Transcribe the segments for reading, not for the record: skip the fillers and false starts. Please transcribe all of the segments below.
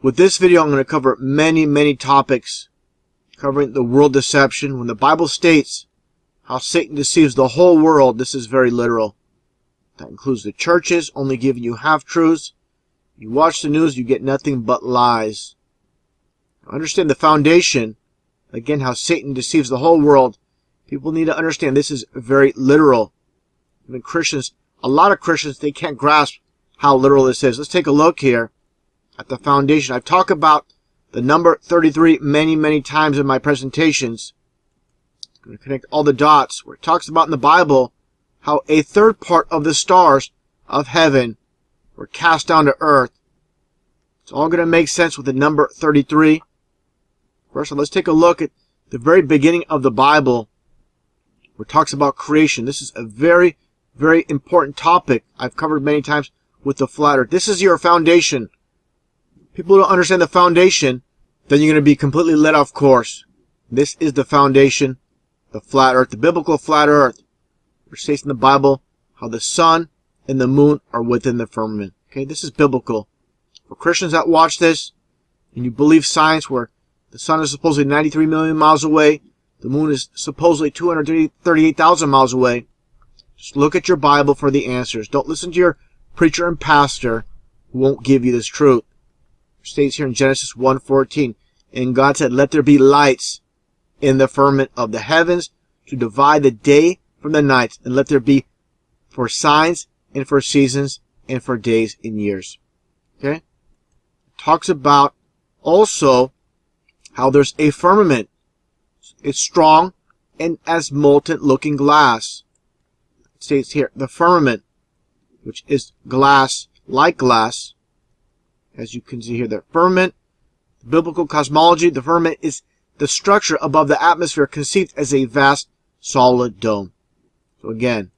With this video, I'm going to cover many topics covering the world deception. When the Bible states how Satan deceives the whole world, this is very literal. That includes the churches only giving you half-truths. You watch the news, you get nothing but lies. Understand the foundation, again, how Satan deceives the whole world. People need to understand this is very literal. Even Christians, a lot of Christians, they can't grasp how literal this is. Let's take a look here at the foundation. I've talked about the number 33 many times in my presentations. I'm going to connect all the dots where it talks about in the Bible how a third part of the stars of heaven were cast down to earth. It's all going to make sense with the number 33. First, let's take a look at the very beginning of the Bible where it talks about creation. This is a very important topic I've covered many times with the flat earth. This is your foundation. People don't understand the foundation, then you're going to be completely led off course. This is the foundation, the flat earth, the biblical flat earth. It states in the Bible how the sun and the moon are within the firmament. Okay, this is biblical. For Christians that watch this, and you believe science where the sun is supposedly 93 million miles away, the moon is supposedly 238,000 miles away, just look at your Bible for the answers. Don't listen to your preacher and pastor who won't give you this truth. It states here in Genesis 1:14, and God said, "Let there be lights in the firmament of the heavens to divide the day from the night, and let there be for signs and for seasons and for days and years." Okay? It talks about also how there's a firmament. It's strong and as molten looking glass. It states here, the firmament, which is glass, like glass. As you can see here, the firmament, the biblical cosmology, the firmament is the structure above the atmosphere conceived as a vast solid dome. So again,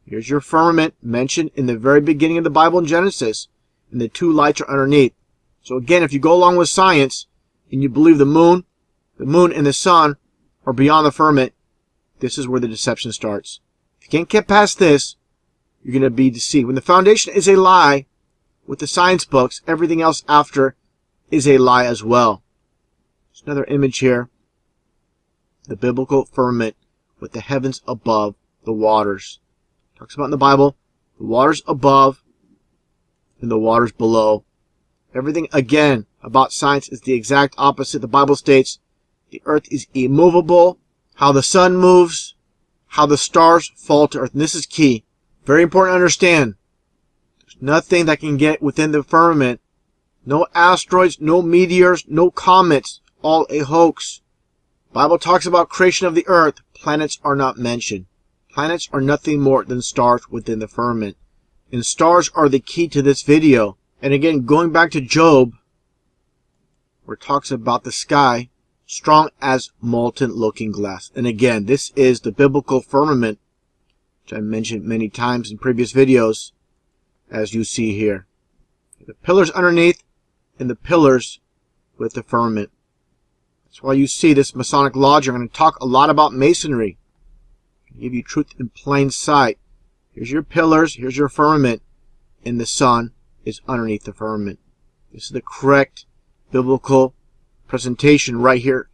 here's your firmament mentioned in the very beginning of the Bible in Genesis, and the two lights are underneath. So again, if you go along with science and you believe the moon and the sun are beyond the firmament, this is where the deception starts. If you can't get past this, you're going to be deceived. When the foundation is a lie with the science books, everything else after is a lie as well. There's another image here. The biblical firmament with the heavens above the waters. It talks about in the Bible, the waters above and the waters below. Everything, again, about science is the exact opposite. The Bible states the earth is immovable, how the sun moves, how the stars fall to earth. And this is key. Very important to understand. There's nothing that can get within the firmament. No asteroids, no meteors, no comets. All a hoax. The Bible talks about creation of the earth. Planets are not mentioned. Planets are nothing more than stars within the firmament. And stars are the key to this video. And again, going back to Job, where it talks about the sky, strong as molten looking glass. And again, this is the biblical firmament, which I mentioned many times in previous videos, as you see here. The pillars underneath and the pillars with the firmament. That's why you see this Masonic Lodge. I'm going to talk a lot about Masonry. I'll give you truth in plain sight. Here's your pillars, here's your firmament, and the sun is underneath the firmament. This is the correct biblical presentation right here,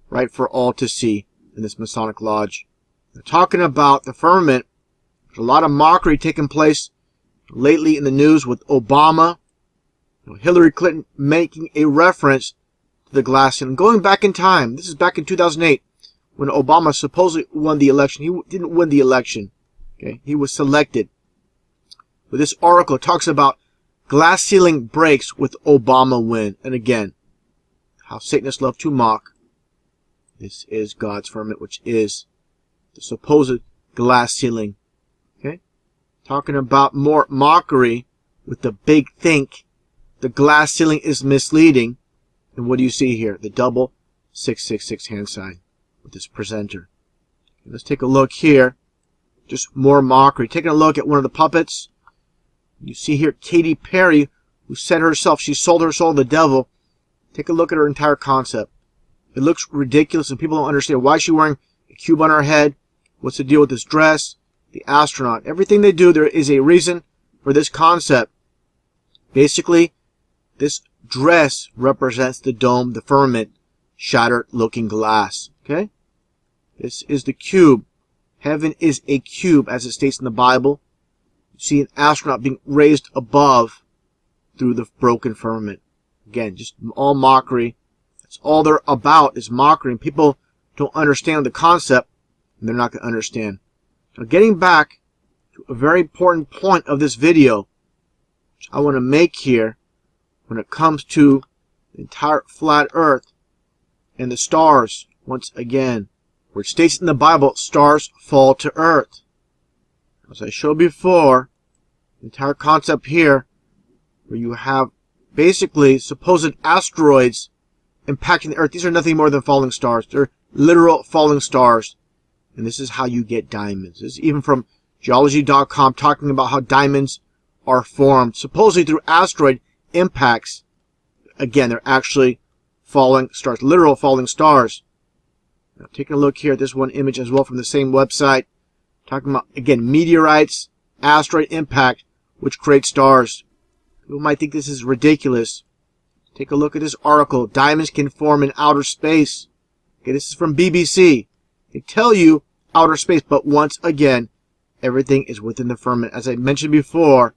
right for all to see in this Masonic Lodge. They're talking about the firmament. There's a lot of mockery taking place lately in the news with Obama, Hillary Clinton making a reference to the glass ceiling. Going back in time, this is back in 2008 when Obama supposedly won the election. He didn't win the election. Okay, he was selected. But this article talks about glass ceiling breaks with Obama win. And again, how Satanists love to mock. This is God's firmament, which is the supposed glass ceiling. Okay? Talking about more mockery with the big think. The glass ceiling is misleading. And what do you see here? The double 666 hand sign with this presenter. Okay, let's take a look here. Just more mockery. Taking a look at one of the puppets. You see here Katy Perry, who said herself she sold her soul to the devil. Take a look at her entire concept. It looks ridiculous and people don't understand why she's wearing a cube on her head. What's the deal with this dress? The astronaut. Everything they do, there is a reason for this concept. Basically, this dress represents the dome, the firmament, shattered looking glass. Okay? This is the cube. Heaven is a cube, as it states in the Bible. You see an astronaut being raised above through the broken firmament. Again, just all mockery. That's all they're about, is mockery. And people don't understand the concept, and they're not going to understand. Now, getting back to a very important point of this video, which I want to make here, when it comes to the entire flat earth and the stars, once again, where it states in the Bible, stars fall to earth. As I showed before, the entire concept here, where you have basically supposed asteroids impacting the earth. These are nothing more than falling stars. They're literal falling stars. And this is how you get diamonds. This is even from geology.com, talking about how diamonds are formed, supposedly through asteroid impacts. Again, they're actually falling stars, literal falling stars. Now, taking a look here at this one image as well from the same website, talking about, again, meteorites, asteroid impact, which create stars. People might think this is ridiculous. Take a look at this article. Diamonds can form in outer space. Okay, this is from BBC. They tell you outer space, but once again, everything is within the firmament. As I mentioned before,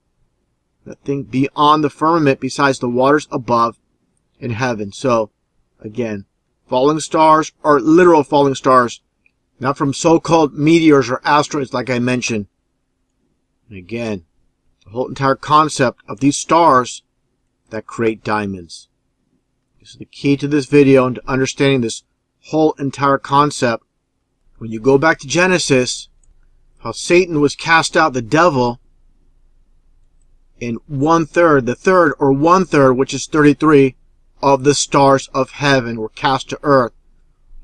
nothing beyond the firmament besides the waters above in heaven. So, again, falling stars are literal falling stars, not from so-called meteors or asteroids like I mentioned. And again, the whole entire concept of these stars that create diamonds. This is the key to this video and to understanding this whole entire concept. When you go back to Genesis, how Satan was cast out, the devil, in 1/3, the third or 1/3, which is 33, of the stars of heaven were cast to earth.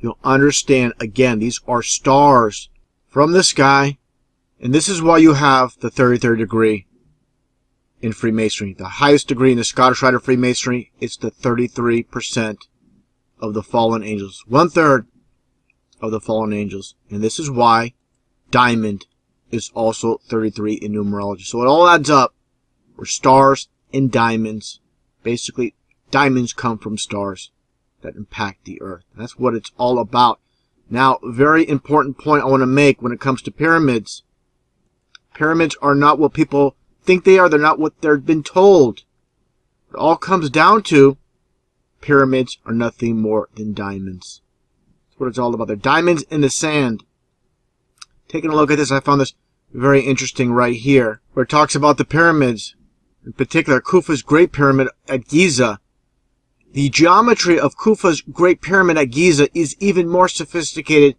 You'll understand, again, these are stars from the sky, and this is why you have the 33rd degree in Freemasonry. The highest degree in the Scottish Rite of Freemasonry is the 33% of the fallen angels. 1/3 of the fallen angels. And this is why diamond is also 33 in numerology. So it all adds up. We're stars and diamonds. Basically, diamonds come from stars that impact the earth. That's what it's all about. Now, a very important point I want to make when it comes to pyramids. Pyramids are not what people think they are. They're not what they've been told. It all comes down to pyramids are nothing more than diamonds. That's what it's all about. They're diamonds in the sand. Taking a look at this, I found this very interesting right here, where it talks about the pyramids. In particular, Khufu's Great Pyramid at Giza. The geometry of Khufu's Great Pyramid at Giza is even more sophisticated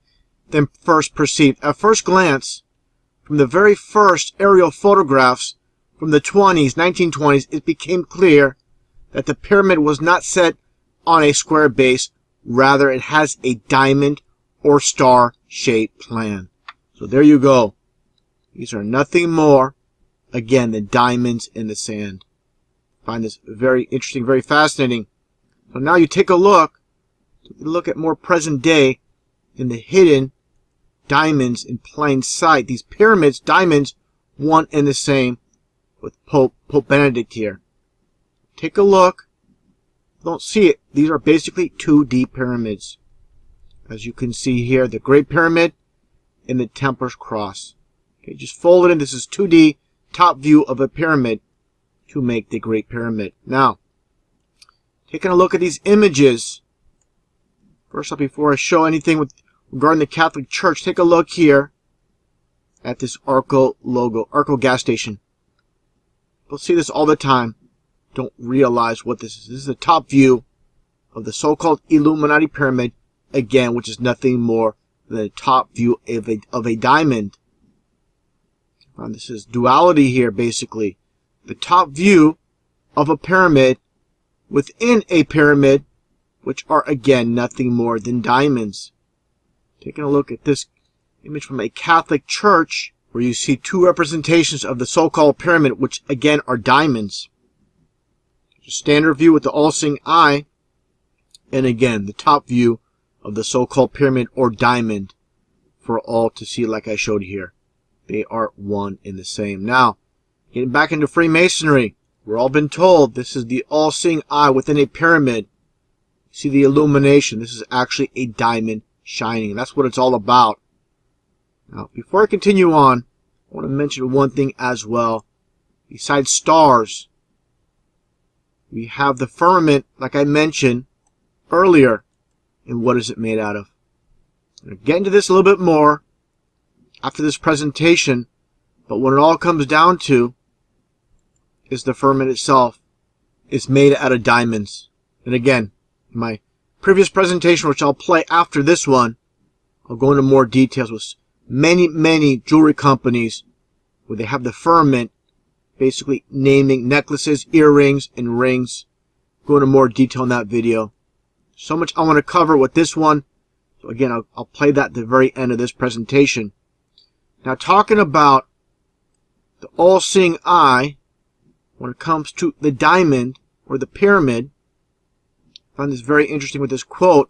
than first perceived. At first glance, from the very first aerial photographs from the 1920s, it became clear that the pyramid was not set on a square base. Rather, it has a diamond or star-shaped plan. So there you go. These are nothing more, again, than diamonds in the sand. I find this very interesting, very fascinating. So now you take a look at more present day in the hidden diamonds in plain sight. These pyramids, diamonds, one and the same with Pope Benedict here. Take a look. Don't see it. These are basically 2D pyramids. As you can see here, the Great Pyramid and the Templar's Cross. Okay, just fold it in. This is 2D top view of a pyramid to make the Great Pyramid. Now, taking a look at these images. First up, before I show anything regarding the Catholic Church, take a look here at this Arco logo, Arco gas station. You'll see this all the time. Don't realize what this is. This is the top view of the so-called Illuminati pyramid, again, which is nothing more than the top view of a diamond. And this is duality here, basically. The top view of a pyramid within a pyramid, which are, again, nothing more than diamonds. Taking a look at this image from a Catholic church, where you see two representations of the so-called pyramid, which, again, are diamonds. A standard view with the all-seeing eye, and again, the top view of the so-called pyramid or diamond for all to see, like I showed here. They are one and the same. Now, getting back into Freemasonry, We're all been told this is the all-seeing eye within a pyramid. See the illumination. This is actually a diamond shining. That's what it's all about. Now, before I continue on, I want to mention one thing as well. Besides stars, we have the firmament, like I mentioned earlier. And what is it made out of? I'm going to get into this a little bit more after this presentation, but when it all comes down to is the firmament itself is made out of diamonds. And again, in my previous presentation, which I'll play after this one, I'll go into more details with many jewelry companies where they have the firmament basically naming necklaces, earrings, and rings. Go into more detail in that video. So much I want to cover with this one. So again, I'll play that at the very end of this presentation. Now, talking about the all-seeing eye, when it comes to the diamond or the pyramid, I find this very interesting with this quote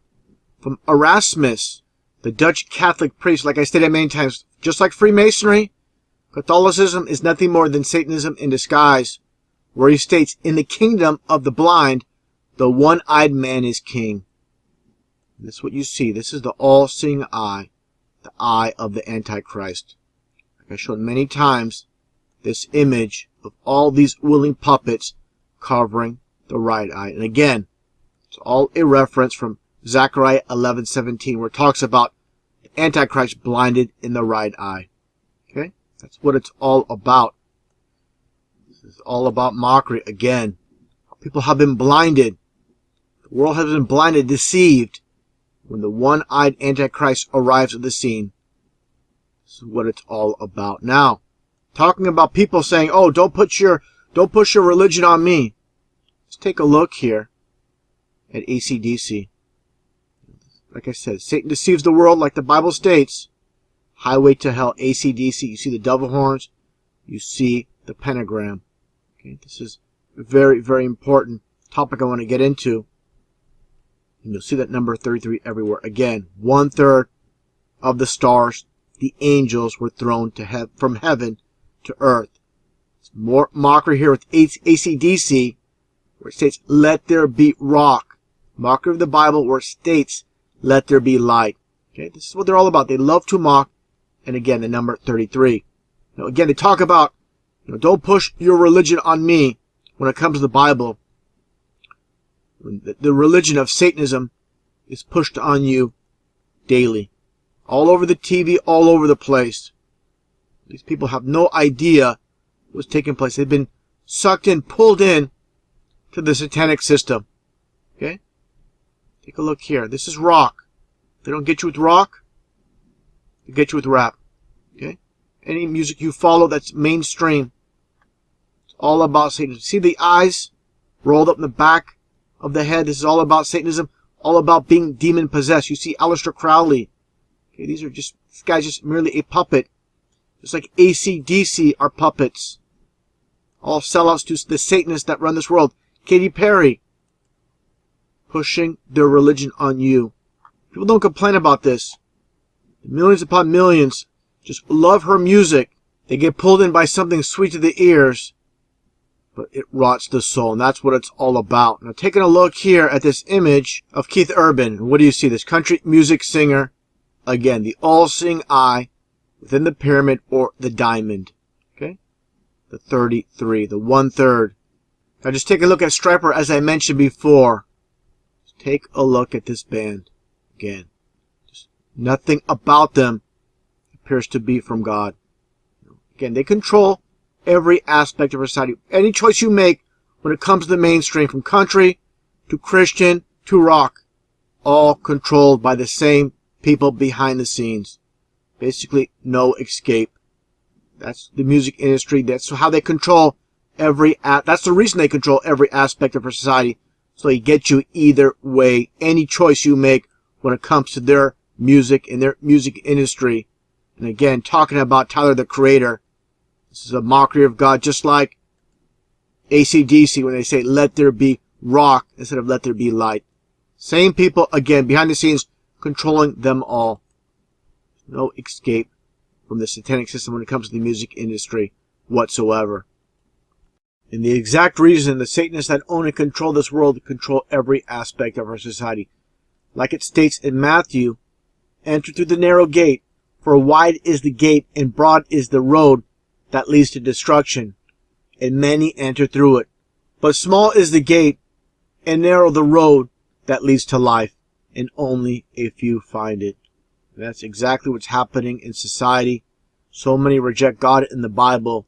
from Erasmus, the Dutch Catholic priest. Like I stated many times, just like Freemasonry, Catholicism is nothing more than Satanism in disguise, where he states, in the kingdom of the blind, the one-eyed man is king. This is what you see. This is the all-seeing eye, the eye of the Antichrist. Like I showed many times, this image of all these willing puppets covering the right eye. And again, it's all a reference from Zechariah 11:17, where it talks about the Antichrist blinded in the right eye. Okay? That's what it's all about. This is all about mockery. Again, people have been blinded. The world has been blinded, deceived, when the one-eyed Antichrist arrives at the scene. This is what it's all about. Now, talking about people saying, "Oh, don't push your religion on me." Let's take a look here at AC/DC. Like I said, Satan deceives the world, like the Bible states. Highway to hell, AC/DC. You see the devil horns. You see the pentagram. Okay, this is a very important topic I want to get into. And you'll see that number 33 everywhere. Again, 1/3 of the stars, the angels, were thrown to from heaven to earth. It's more mockery here with AC/DC, where it states, "Let there be rock." Mockery of the Bible, where it states, "Let there be light." Okay, this is what they're all about. They love to mock. And again, the number 33. Now, again, they talk about, don't push your religion on me when it comes to the Bible. The religion of Satanism is pushed on you daily. All over the TV, all over the place. These people have no idea what's taking place. They've been sucked in, pulled in to the satanic system. Okay? Take a look here. This is rock. They don't get you with rock. They get you with rap. Okay? Any music you follow that's mainstream, it's all about Satanism. See the eyes rolled up in the back of the head? This is all about Satanism, all about being demon possessed. You see Aleister Crowley. Okay, this guy's just merely a puppet. Just like AC/DC are puppets. All sellouts to the Satanists that run this world. Katy Perry, pushing their religion on you. People don't complain about this. Millions upon millions just love her music. They get pulled in by something sweet to the ears, but it rots the soul, and that's what it's all about. Now, taking a look here at this image of Keith Urban, what do you see? This country music singer. Again, the all-seeing eye within the pyramid, or the diamond. Okay? The 33, the 1/3. Now, just take a look at Striper, as I mentioned before. Just take a look at this band. Again, just nothing about them appears to be from God. Again, they control every aspect of our society. Any choice you make when it comes to the mainstream, from country to Christian to rock, all controlled by the same people behind the scenes. Basically, no escape. That's the music industry. That's how they control that's the reason they control every aspect of our society. So they get you either way. Any choice you make when it comes to their music and their music industry. And again, talking about Tyler, the Creator. This is a mockery of God, just like AC/DC when they say, "Let there be rock," instead of "Let there be light." Same people, again, behind the scenes, controlling them all. No escape from the satanic system when it comes to the music industry whatsoever. And the exact reason the Satanists that own and control this world control every aspect of our society. Like it states in Matthew, enter through the narrow gate, for wide is the gate and broad is the road that leads to destruction, and many enter through it. But small is the gate and narrow the road that leads to life, and only a few find it. And that's exactly what's happening in society. So many reject God and the Bible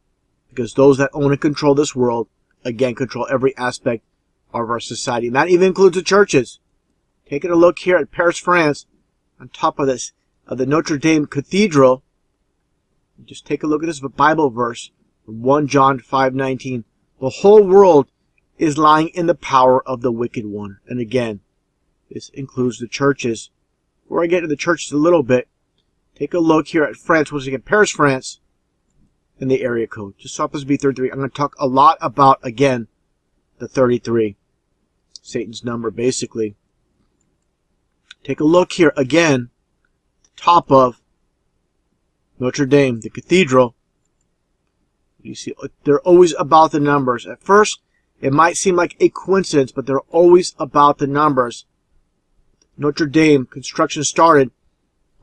because those that own and control this world, again, control every aspect of our society. And that even includes the churches. Taking a look here at Paris, France, on top of this, of the Notre Dame Cathedral. Just take a look at this Bible verse from 1 John 5:19. The whole world is lying in the power of the wicked one. And again, this includes the churches. Before I get to the churches a little bit, take a look here at France, once again, Paris, France, and the area code. Just happens to be 33. I'm going to talk a lot about, again, the 33. Satan's number, basically. Take a look here again, top of Notre Dame, the cathedral. You see, they're always about the numbers. At first, it might seem like a coincidence, but they're always about the numbers. Notre Dame construction started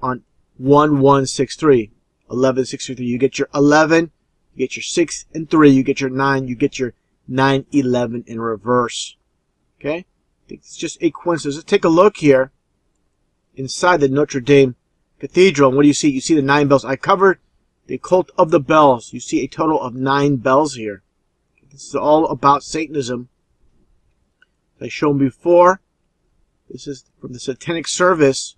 on 1163. 1163. You get your 11, you get your 6 and 3, you get your 9, you get your 911 in reverse. Okay? It's just a coincidence. Let's take a look here inside the Notre Dame Cathedral. And what do you see? You see the 9 bells. I covered the cult of the bells. You see a total of 9 bells here. This is all about Satanism. As I shown before, this is from the satanic service,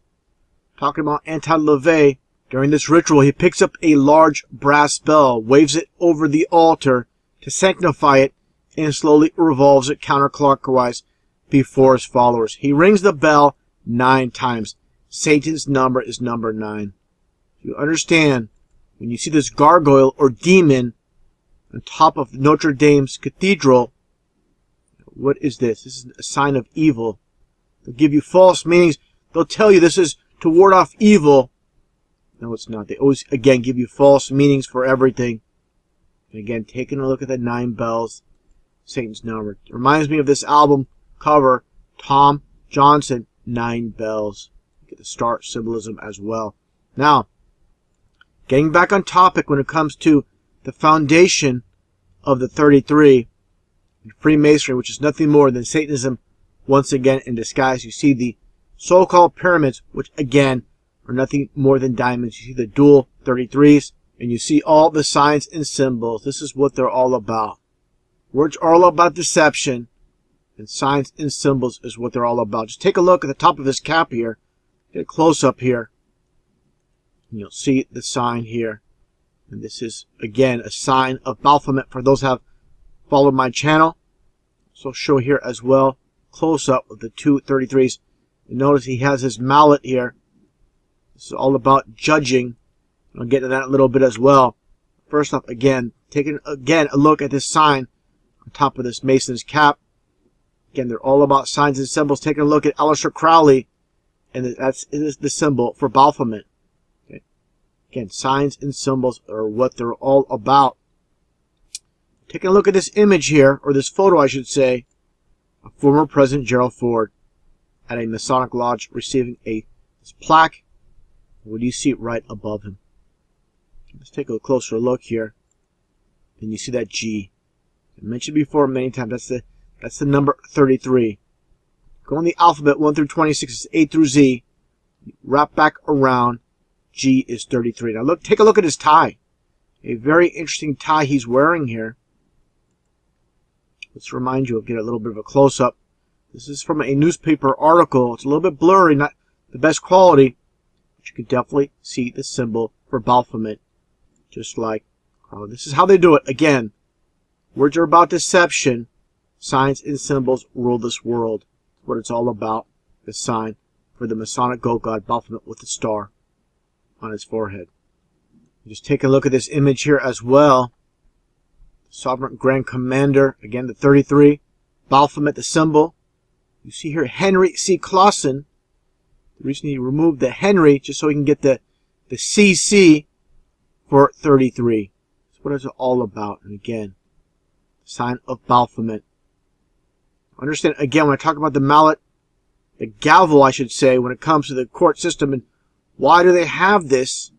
talking about anti-levee. During this ritual, he picks up a large brass bell, waves it over the altar to sanctify it, and slowly revolves it counterclockwise before his followers. He rings the bell 9 times. Satan's number is number 9. You understand, when you see this gargoyle or demon on top of Notre Dame's cathedral, what is this? This is a sign of evil. They'll give you false meanings. They'll tell you this is to ward off evil. No, it's not. They always, again, give you false meanings for everything. And again, taking a look at the 9 bells, Satan's number. It reminds me of this album cover, Tom Johnson, 9 bells. Get the star symbolism as well. Now, getting back on topic when it comes to the foundation of the 33, Freemasonry, which is nothing more than Satanism once again in disguise. You see the so-called pyramids, which again are nothing more than diamonds. You see the dual 33s, and you see all the signs and symbols. This is what they're all about. Words are all about deception, and signs and symbols is what they're all about. Just take a look at the top of his cap here. Get a close-up here, and you'll see the sign here. And this is, again, a sign of Baphomet for those who have followed my channel. So I'll show here as well, close-up of the 2 33s. And notice he has his mallet here. This is all about judging. I'll get to that in a little bit as well. First off, again, taking again a look at this sign on top of this Mason's cap. Again, they're all about signs and symbols. Taking a look at Aleister Crowley, and that's the symbol for Baphomet. Okay. Again, signs and symbols are what they're all about. Taking a look at this image here, or this photo, I should say, of former President Gerald Ford at a Masonic lodge receiving this plaque. What do you see right above him? Let's take a closer look here. And you see that G. I mentioned before many times, that's the number 33. Go on the alphabet 1 through 26 is A through Z. Wrap back around, G is 33. Now look, take a look at his tie. A very interesting tie he's wearing here. Let's remind you, get a little bit of a close-up. This is from a newspaper article. It's a little bit blurry, not the best quality. But you can definitely see the symbol for Baphomet. Just like, this is how they do it. Again, words are about deception. Signs and symbols rule this world. That's what it's all about. The sign for the Masonic goat god Baphomet with the star on his forehead. Just take a look at this image here as well. Sovereign Grand Commander, again the 33. Baphomet, the symbol. You see here Henry C. Clausen. The reason he removed the Henry, just so he can get the CC for 33. That's what it's all about. And again, sign of Baphomet. Understand, again, when I talk about the mallet, the gavel, I should say, when it comes to the court system, and why do they have this?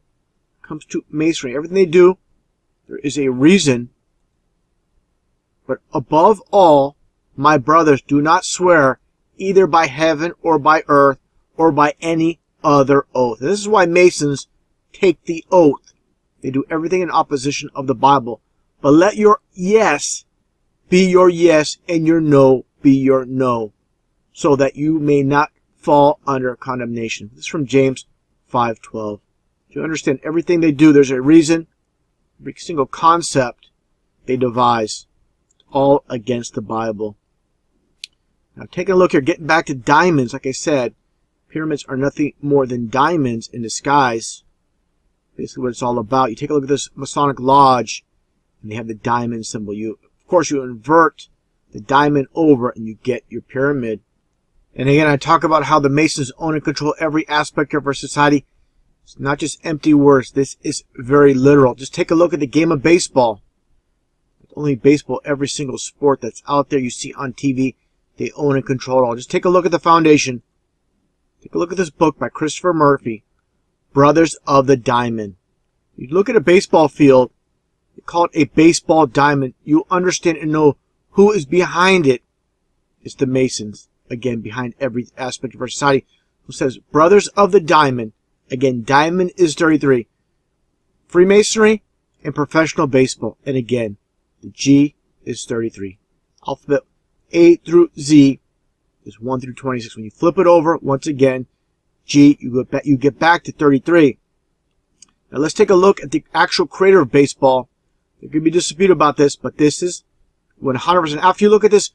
It comes to Masonry. Everything they do, there is a reason. But above all, my brothers, do not swear either by heaven or by earth or by any other oath. And this is why Masons take the oath. They do everything in opposition of the Bible. But let your yes be your yes and your no be your no, so that you may not fall under condemnation. This is from James 5:12. To understand everything they do, there's a reason. Every single concept they devise, all against the Bible. Now taking a look here, getting back to diamonds, like I said, pyramids are nothing more than diamonds in disguise. Basically what it's all about. You take a look at this Masonic Lodge, and they have the diamond symbol. Of course, you invert the diamond over, and you get your pyramid. And again, I talk about how the Masons own and control every aspect of our society. It's not just empty words. This is very literal. Just take a look at the game of baseball. It's only baseball, every single sport that's out there you see on TV, they own and control it all. Just take a look at the foundation. Take a look at this book by Christopher Murphy, Brothers of the Diamond. You look at a baseball field, you call it a baseball diamond. You understand and know who is behind it. It's the Masons. Again, behind every aspect of our society. Who says, Brothers of the Diamond. Again, diamond is 33. Freemasonry and professional baseball. And again, the G is 33. Alphabet A through Z is 1 through 26. When you flip it over, once again, G, you get back to 33. Now let's take a look at the actual creator of baseball. There could be dispute about this, but this is 100%. After you look at this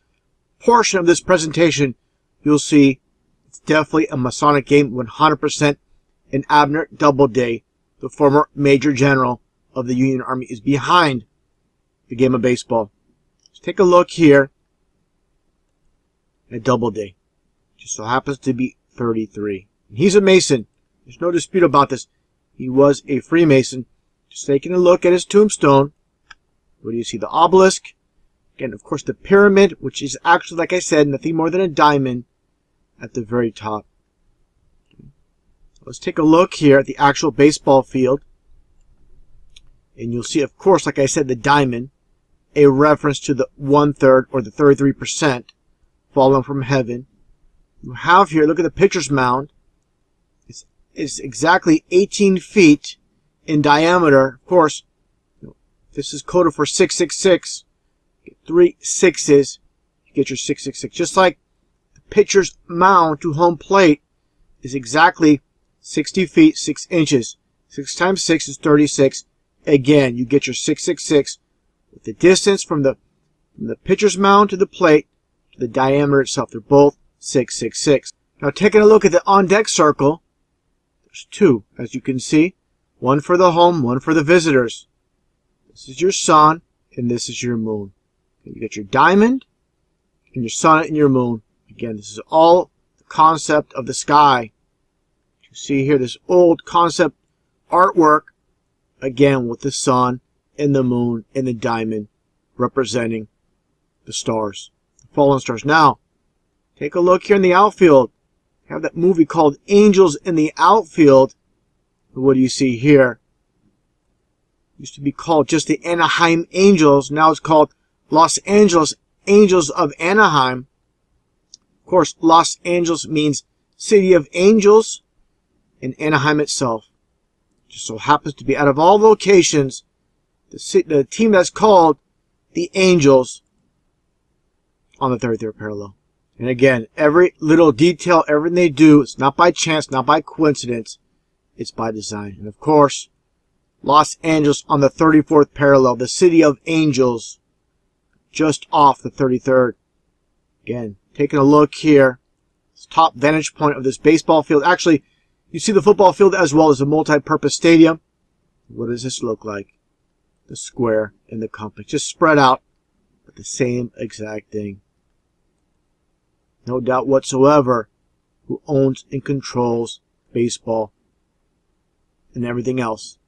portion of this presentation, you'll see it's definitely a Masonic game, 100%. And Abner Doubleday, the former Major General of the Union Army, is behind the game of baseball. Let's take a look here at Doubleday. Just so happens to be 33. And he's a Mason. There's no dispute about this. He was a Freemason. Just taking a look at his tombstone. What do you see? The obelisk. Again, of course, the pyramid, which is actually, like I said, nothing more than a diamond at the very top. Let's take a look here at the actual baseball field. And you'll see, of course, like I said, the diamond, a reference to the 1/3 or the 33% fallen from heaven. You have here, look at the pitcher's mound. It's exactly 18 feet in diameter. Of course, this is coded for 666. Get 3 6s, you get your 666. Just like the pitcher's mound to home plate is exactly 60 feet, 6 inches. 6 times 6 is 36. Again, you get your 666 with the distance from the pitcher's mound to the plate to the diameter itself. They're both 666. Now, taking a look at the on-deck circle, there's 2, as you can see. One for the home, one for the visitors. This is your sun, and this is your moon. You get your diamond, and your sun and your moon. Again, this is all the concept of the sky. You see here this old concept artwork, again with the sun and the moon and the diamond representing the stars, the fallen stars. Now, take a look here in the outfield. We have that movie called Angels in the Outfield. What do you see here? It used to be called just the Anaheim Angels. Now it's called Los Angeles Angels of Anaheim. Of course, Los Angeles means City of Angels, and Anaheim itself just so happens to be, out of all locations, the team that's called the Angels on the 33rd parallel. And again, every little detail, everything they do, it's not by chance, not by coincidence, it's by design. And of course, Los Angeles on the 34th parallel, the City of Angels, just off the 33rd. Again, taking a look here, this top vantage point of this baseball field. Actually, you see the football field as well as a multi-purpose stadium. What does this look like? The square and the compass, just spread out, but the same exact thing. No doubt whatsoever who owns and controls baseball and everything else.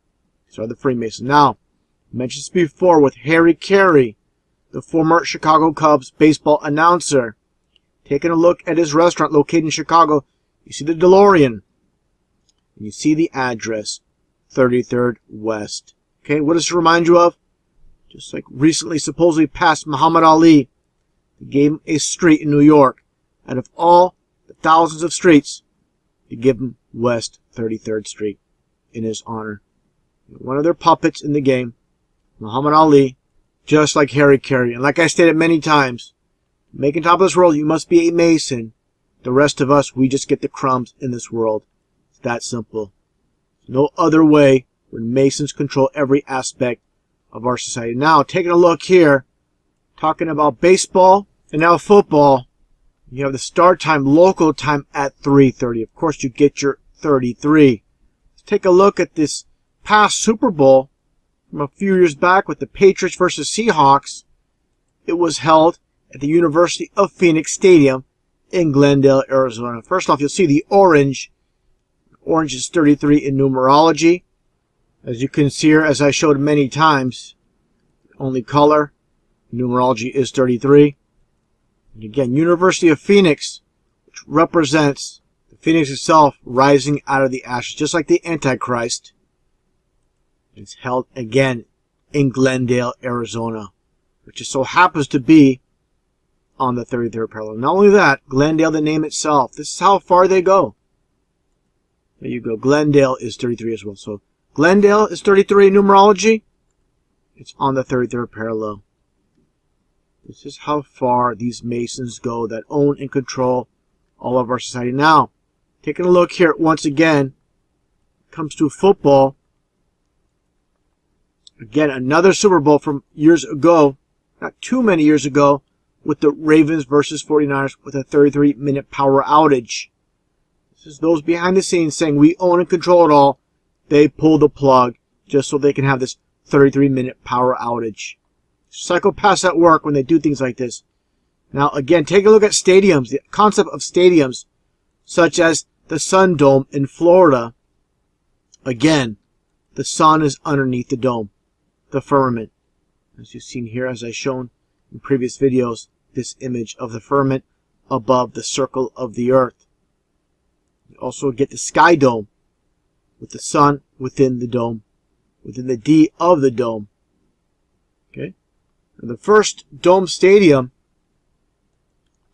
These are the Freemasons. Now, I mentioned this before with Harry Carey, the former Chicago Cubs baseball announcer. Taking a look at his restaurant located in Chicago, you see the DeLorean. And you see the address, 33rd West. Okay, what does it remind you of? Just like recently supposedly passed Muhammad Ali. They gave him a street in New York. Out of all the thousands of streets, they give him West 33rd Street in his honor. One of their puppets in the game, Muhammad Ali, just like Harry Carey. And like I stated many times, making top of this world, you must be a Mason. The rest of us, we just get the crumbs in this world. It's that simple. No other way when Masons control every aspect of our society. Now, taking a look here, talking about baseball and now football. You have the start time, local time at 3:30. Of course, you get your 33. Let's take a look at this past Super Bowl from a few years back with the Patriots versus Seahawks. It was held at the University of Phoenix Stadium in Glendale, Arizona. First off, you'll see the orange. Orange is 33 in numerology. As you can see here, as I showed many times, only color, numerology is 33. And again, University of Phoenix, which represents the Phoenix itself rising out of the ashes, just like the Antichrist. It's held again in Glendale, Arizona, which just so happens to be on the 33rd parallel. Not only that, Glendale, the name itself, this is how far they go. There you go. Glendale is 33 as well. So Glendale is 33 in numerology. It's on the 33rd parallel. This is how far these Masons go that own and control all of our society. Now, taking a look here once again, it comes to football. Again, another Super Bowl from years ago, not too many years ago, with the Ravens versus 49ers with a 33-minute power outage. This is those behind the scenes saying we own and control it all. They pull the plug just so they can have this 33-minute power outage. Psychopaths at work when they do things like this. Now, again, take a look at stadiums. The concept of stadiums, such as the Sun Dome in Florida. Again, the sun is underneath the dome, the firmament. As you've seen here, as I've shown in previous videos, this image of the firmament above the circle of the earth. You also get the Sky Dome, with the sun within the dome, within the D of the dome. Okay? And the first dome stadium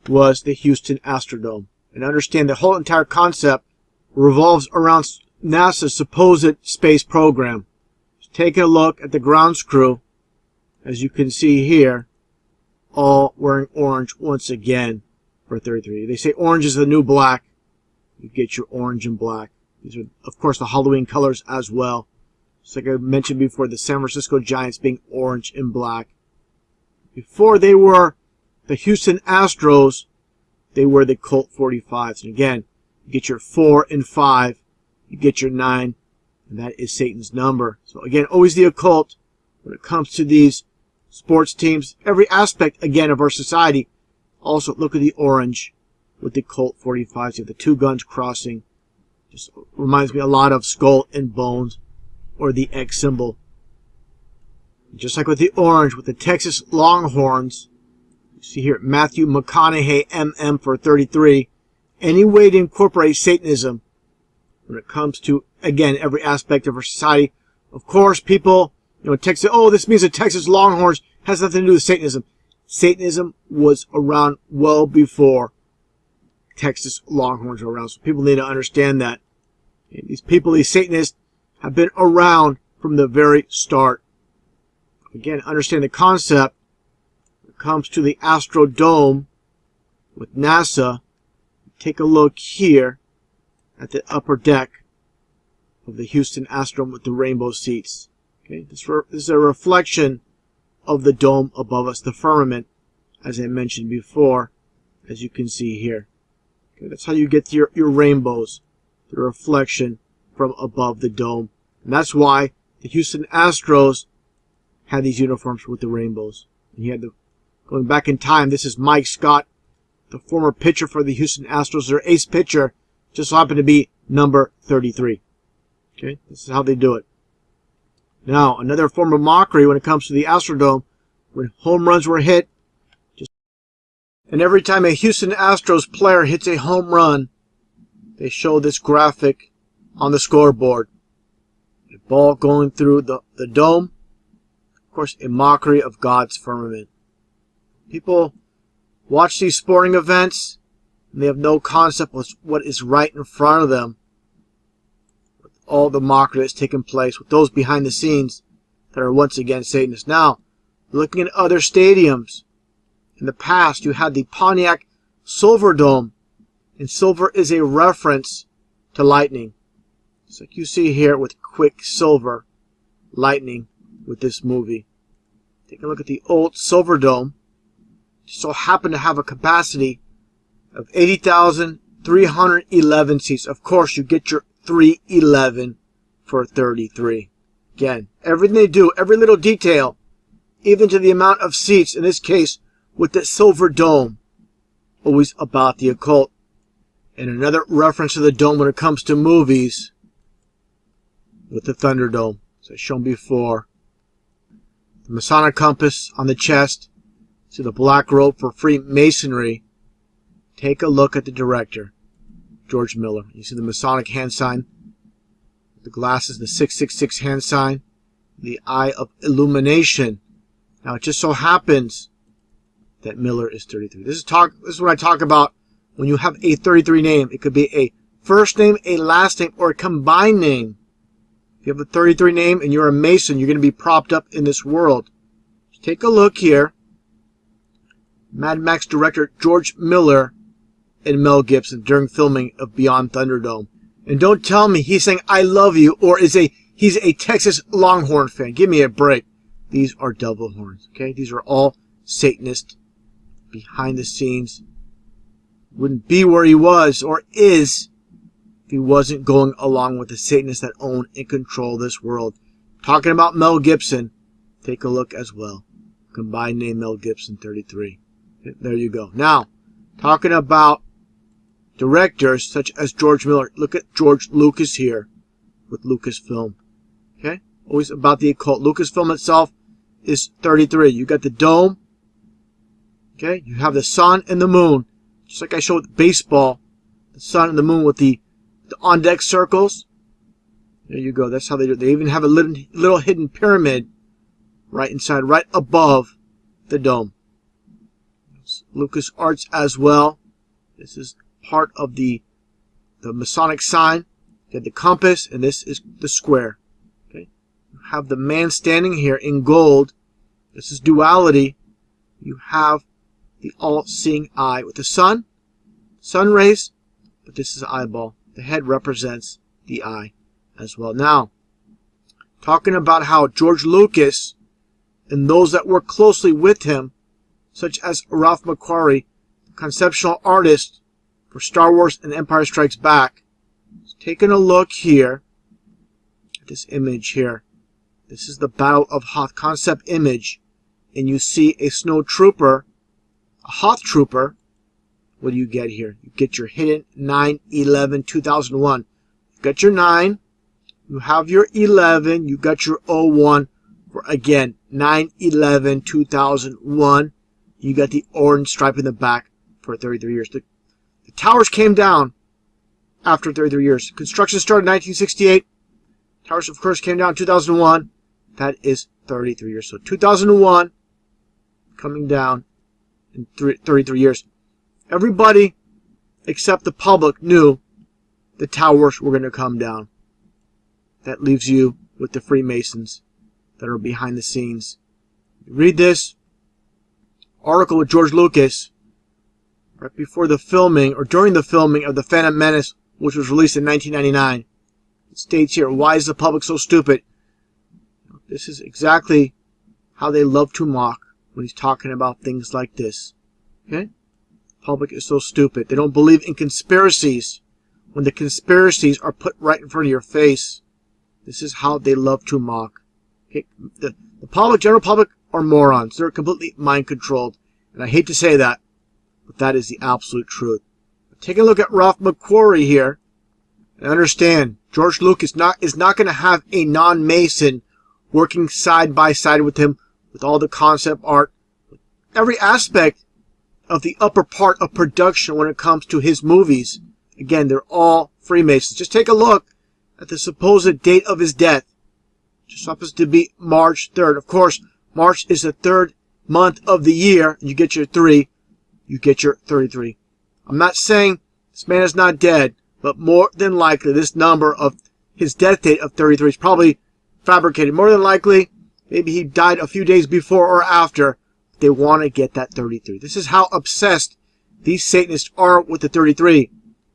was the Houston Astrodome. And understand the whole entire concept revolves around NASA's supposed space program. Just taking a look at the grounds crew, as you can see here, all wearing orange once again for 33. They say orange is the new black. You get your orange and black. These are, of course, the Halloween colors as well. Just like I mentioned before, the San Francisco Giants being orange and black. Before they were the Houston Astros, they were the Colt 45s. And again, you get your 4 and 5. You get your 9. And that is Satan's number. So again, always the occult when it comes to these sports teams. Every aspect, again, of our society. Also, look at the orange with the Colt 45s. You have the two guns crossing. Just reminds me a lot of Skull and Bones or the X symbol. Just like with the orange with the Texas Longhorns. You see here Matthew McConaughey MM for 33. Any way to incorporate Satanism when it comes to, again, every aspect of our society. Of course, people, Texas, oh, this means the Texas Longhorns has nothing to do with Satanism. Satanism was around well before Texas Longhorns were around. So people need to understand that. And these people, these Satanists, have been around from the very start. Again, understand the concept when it comes to the Astrodome with NASA. Take a look here at the upper deck of the Houston Astrodome with the rainbow seats. Okay, this is a reflection of the dome above us, the firmament, as I mentioned before, as you can see here. Okay, that's how you get your rainbows, the reflection from above the dome. And that's why the Houston Astros had these uniforms with the rainbows. And you had going back in time, this is Mike Scott, the former pitcher for the Houston Astros. Their ace pitcher just so happened to be number 33. Okay, this is how they do it. Now, another form of mockery when it comes to the Astrodome when home runs were hit. And every time a Houston Astros player hits a home run, they show this graphic on the scoreboard. A ball going through the dome. Of course, a mockery of God's firmament. People watch these sporting events, and they have no concept of what is right in front of them. With all the mockery that's taken place, with those behind the scenes that are once again Satanists. Now, looking at other stadiums, in the past you had the Pontiac Silverdome, and silver is a reference to lightning. It's like you see here with Quicksilver, lightning with this movie. Take a look at the old Silverdome. It so happened to have a capacity of 80,311 seats. Of course, you get your 311 for 33. Again, everything they do, every little detail, even to the amount of seats, in this case, with the Silver Dome, always about the occult. And another reference to the dome when it comes to movies, with the Thunderdome, as I've shown before. The Masonic compass on the chest. See the black rope for Freemasonry. Take a look at the director, George Miller. You see the Masonic hand sign, the glasses, the 666 hand sign, the eye of illumination. Now it just so happens that Miller is 33. This is what I talk about when you have a 33 name. It could be a first name, a last name, or a combined name. If you have a 33 name and you're a Mason, you're going to be propped up in this world. Take a look here. Mad Max director George Miller and Mel Gibson during filming of Beyond Thunderdome. And don't tell me he's saying I love you or he's a Texas Longhorn fan. Give me a break. These are devil horns. Okay? These are all Satanists behind the scenes. Wouldn't be where he was or is if he wasn't going along with the Satanists that own and control this world. Talking about Mel Gibson, take a look as well. Combined name Mel Gibson 33. There you go. Now, talking about directors such as George Miller. Look at George Lucas here with Lucasfilm. Okay? Always about the occult. Lucasfilm itself is 33. You got the dome. Okay? You have the sun and the moon. Just like I showed with baseball. The sun and the moon with the on-deck circles. There you go. That's how they do it. They even have a little hidden pyramid right inside, right above the dome. Lucas Arts as well. This is part of the Masonic sign. You have the compass, and this is the square. Okay? You have the man standing here in gold. This is duality. You have the all-seeing eye with the sun rays, but this is eyeball. The head represents the eye as well. Now, talking about how George Lucas and those that work closely with him, such as Ralph McQuarrie, the conceptual artist for Star Wars and Empire Strikes Back. Taking a look here at this image here. This is the Battle of Hoth concept image. And you see a snow trooper, a Hoth trooper. What do you get here? You get your hidden 9/11/2001. You got your 9. You have your 11. You got your 01 for, again, 9/11/2001. You got the orange stripe in the back for 33 years. The towers came down after 33 years. Construction started in 1968. Towers, of course, came down in 2001. That is 33 years. So 2001 coming down in 33 years. Everybody except the public knew the towers were going to come down. That leaves you with the Freemasons that are behind the scenes. Read this article with George Lucas right before the filming or during the filming of The Phantom Menace, which was released in 1999. It states here, why is the public so stupid? This is exactly how they love to mock when he's talking about things like this. Okay? The public is so stupid. They don't believe in conspiracies when the conspiracies are put right in front of your face. This is how they love to mock. Okay? The public, general public, are morons. They're completely mind-controlled. And I hate to say that, but that is the absolute truth. Take a look at Ralph McQuarrie here and understand George Lucas is not going to have a non-Mason working side by side with him with all the concept art, every aspect of the upper part of production when it comes to his movies. Again, they're all Freemasons. Just take a look at the supposed date of his death. Just happens to be March 3rd. Of course, March is the third month of the year. You get your 3, you get your 33. I'm not saying this man is not dead, but more than likely this number of his death date of 33 is probably fabricated. More than likely, maybe he died a few days before or after. They want to get that 33. This is how obsessed these Satanists are with the 33.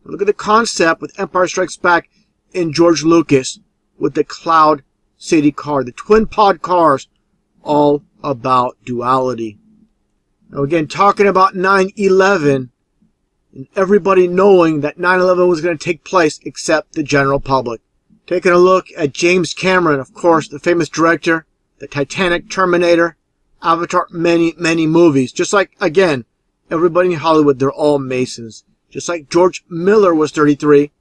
Look at the concept with Empire Strikes Back in George Lucas with the Cloud City car, the twin pod cars, all about duality. Now again, talking about 9/11, and everybody knowing that 9/11 was going to take place except the general public. Taking a look at James Cameron, of course, the famous director, the Titanic, Terminator, Avatar, many, many movies. Just like, again, everybody in Hollywood, they're all Masons. Just like George Miller was 33.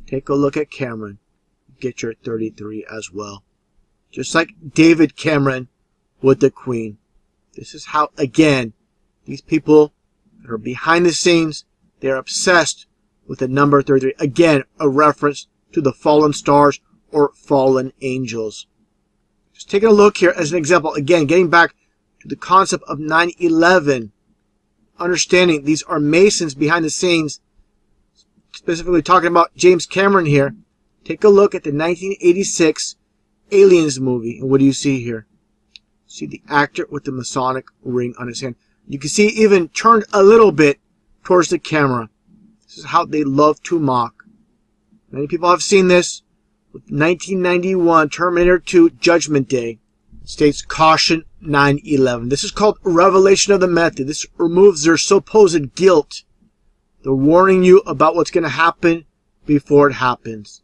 Take a look at Cameron. Get your 33 as well. Just like David Cameron with the Queen. This is how, again, these people that are behind the scenes, they're obsessed with the number 33. Again, a reference to the fallen stars or fallen angels. Just taking a look here as an example. Again, getting back to the concept of 9/11. Understanding these are Masons behind the scenes. Specifically talking about James Cameron here. Take a look at the 1986 Aliens movie. And what do you see here? See the actor with the Masonic ring on his hand. You can see even turned a little bit towards the camera. This is how they love to mock. Many people have seen this with 1991 Terminator 2 Judgment Day. It states caution 9/11. This is called revelation of the method. This removes their supposed guilt. They're warning you about what's going to happen before it happens.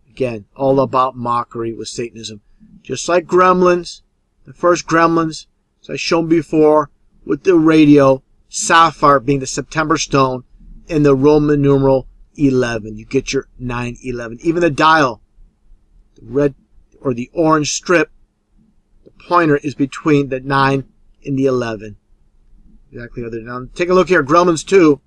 Again, all about mockery with Satanism. Just like Gremlins, the first Gremlins, as I've shown before, with the radio, sapphire being the September stone, and the Roman numeral 11. You get your 9/11. Even the dial, the red or the orange strip, the pointer is between the 9 and the 11. Exactly other. Now, take a look here, Gremlins 2.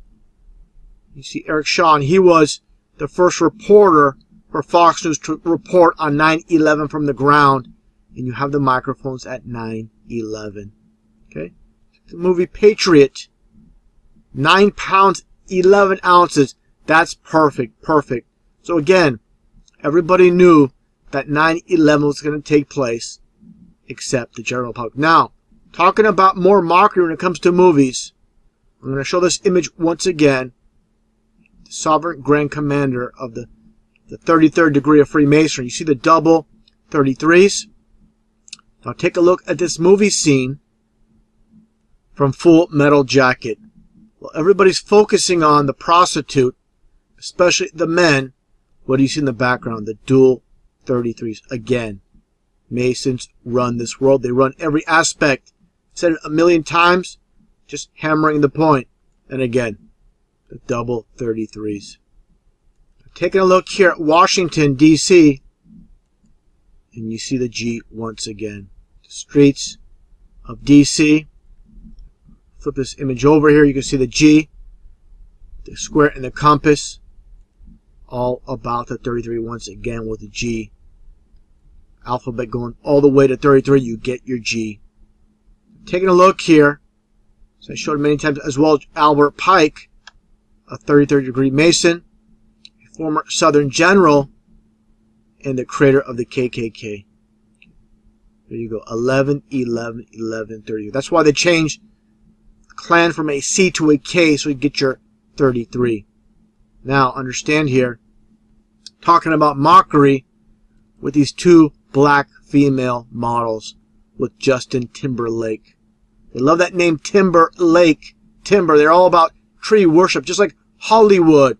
You see Eric Shaw, and he was the first reporter for Fox News to report on 9/11 from the ground. And you have the microphones at 9/11. Okay? The movie Patriot. 9 pounds, 11 ounces. That's perfect. Perfect. So again, everybody knew that 9/11 was going to take place, except the general public. Now, talking about more mockery when it comes to movies, I'm going to show this image once again. The Sovereign Grand Commander of the 33rd degree of Freemasonry. You see the double 33s? Now take a look at this movie scene from Full Metal Jacket. Well, everybody's focusing on the prostitute, especially the men. What do you see in the background? The dual 33s. Again, Masons run this world. They run every aspect. I've said it a million times, just hammering the point. And again, the double 33s. Taking a look here at Washington, D.C., and you see the G once again. The streets of D.C. Flip this image over here. You can see the G, the square, and the compass. All about the 33 once again with the G. Alphabet going all the way to 33. You get your G. Taking a look here. So I showed many times as well. Albert Pike, a 33rd degree Mason, a former Southern general, and the creator of the KKK. There you go. 11, 11, 11, 30. That's why they changed the clan from a C to a K, so you get your 33. Now, understand here, talking about mockery with these two black female models with Justin Timberlake. They love that name, Timberlake. Timber. They're all about tree worship, just like Hollywood.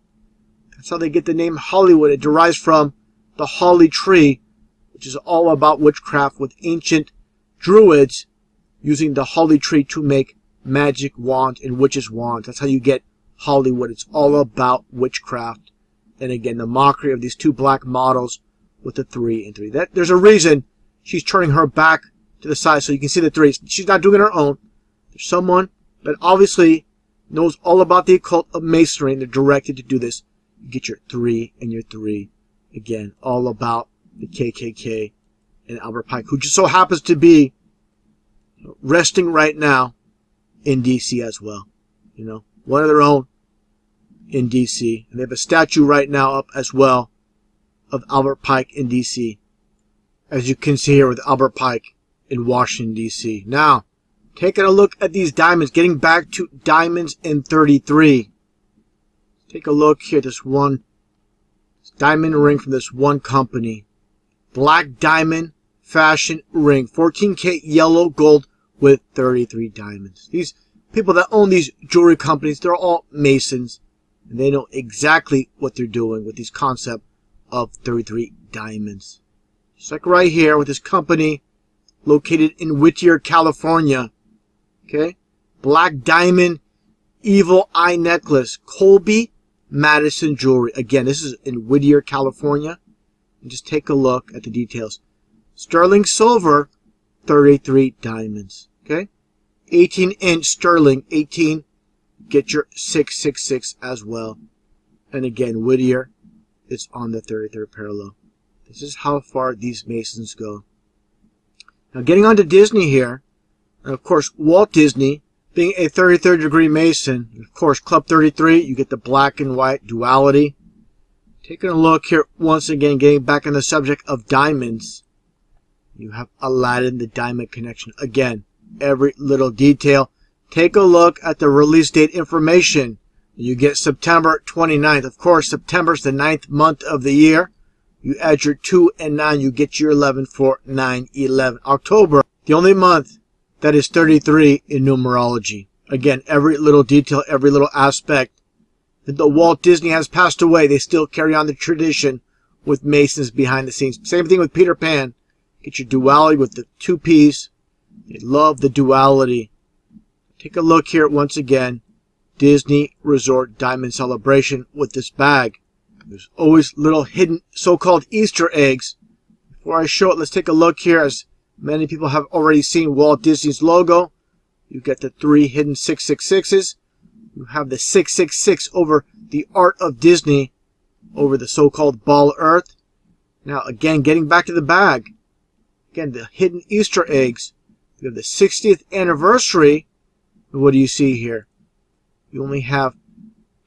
That's how they get the name Hollywood. It derives from the holly tree, which is all about witchcraft with ancient druids using the holly tree to make magic wands and witches' wands. That's how you get Hollywood. It's all about witchcraft. And again, the mockery of these two black models with the 3 and 3. There's a reason she's turning her back to the side so you can see the 3. She's not doing it on her own. There's someone that obviously knows all about the occult of Masonry, and they're directed to do this. You get your 3 and your 3. Again, all about the KKK and Albert Pike, who just so happens to be resting right now in D.C. as well. You know, one of their own in D.C. And they have a statue right now up as well of Albert Pike in D.C. As you can see here with Albert Pike in Washington, D.C. Now, taking a look at these diamonds, getting back to diamonds in 33. Take a look here, this one diamond ring from this one company. Black diamond fashion ring, 14K yellow gold with 33 diamonds. These people that own these jewelry companies, they're all Masons, and they know exactly what they're doing with this concept of 33 diamonds. Just like right here with this company located in Whittier, California. Okay, black diamond evil eye necklace, Colby Madison jewelry. Again, this is in Whittier, California. And just take a look at the details. Sterling silver, 33 diamonds. Okay, 18-inch sterling, 18. Get your 666 as well. And again, Whittier, it's on the 33rd parallel. This is how far these Masons go. Now, getting on to Disney here, and of course, Walt Disney, being a 33rd degree Mason, of course, Club 33, you get the black and white duality. Taking a look here, once again, getting back on the subject of diamonds, you have Aladdin, the diamond connection. Again, every little detail. Take a look at the release date information. You get September 29th. Of course, September's the 9th month of the year. You add your 2 and 9, you get your 11 for 9/11. October, the only month that is 33 in numerology. Again, every little detail, every little aspect. Though Walt Disney has passed away, they still carry on the tradition with Masons behind the scenes. Same thing with Peter Pan. Get your duality with the 2 P's. They love the duality. Take a look here once again. Disney Resort Diamond Celebration with this bag. There's always little hidden so-called Easter eggs. Before I show it, let's take a look here. As many people have already seen Walt Disney's logo. You get the 3 hidden 666s. You have the 666 over the art of Disney, over the so-called ball earth. Now, again, getting back to the bag. Again, the hidden Easter eggs. You have the 60th anniversary. And what do you see here? You only have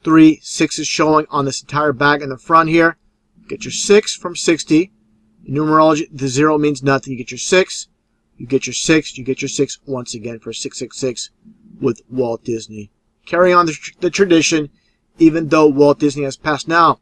3 6s showing on this entire bag in the front here. Get your 6 from 60. In numerology, the 0 means nothing. You get your 6. You get your 6. You get your 6 once again for 666 with Walt Disney. Carry on the tradition, even though Walt Disney has passed. Now,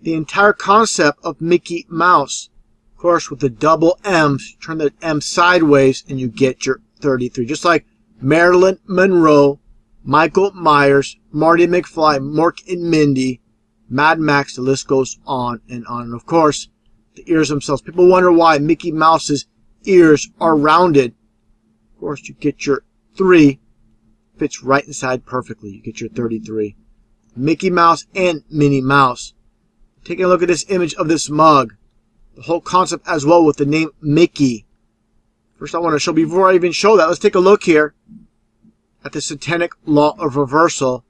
the entire concept of Mickey Mouse, of course, with the double M's, turn the M sideways and you get your 33. Just like Marilyn Monroe, Michael Myers, Marty McFly, Mork and Mindy, Mad Max, the list goes on and on. And of course, the ears themselves. People wonder why Mickey Mouse's ears are rounded. Of course, you get your 3. Fits right inside perfectly. You get your 33. Mickey Mouse and Minnie Mouse. Taking a look at this image of this mug. The whole concept as well with the name Mickey. First I want to show, before I even show that, let's take a look here at the satanic law of reversal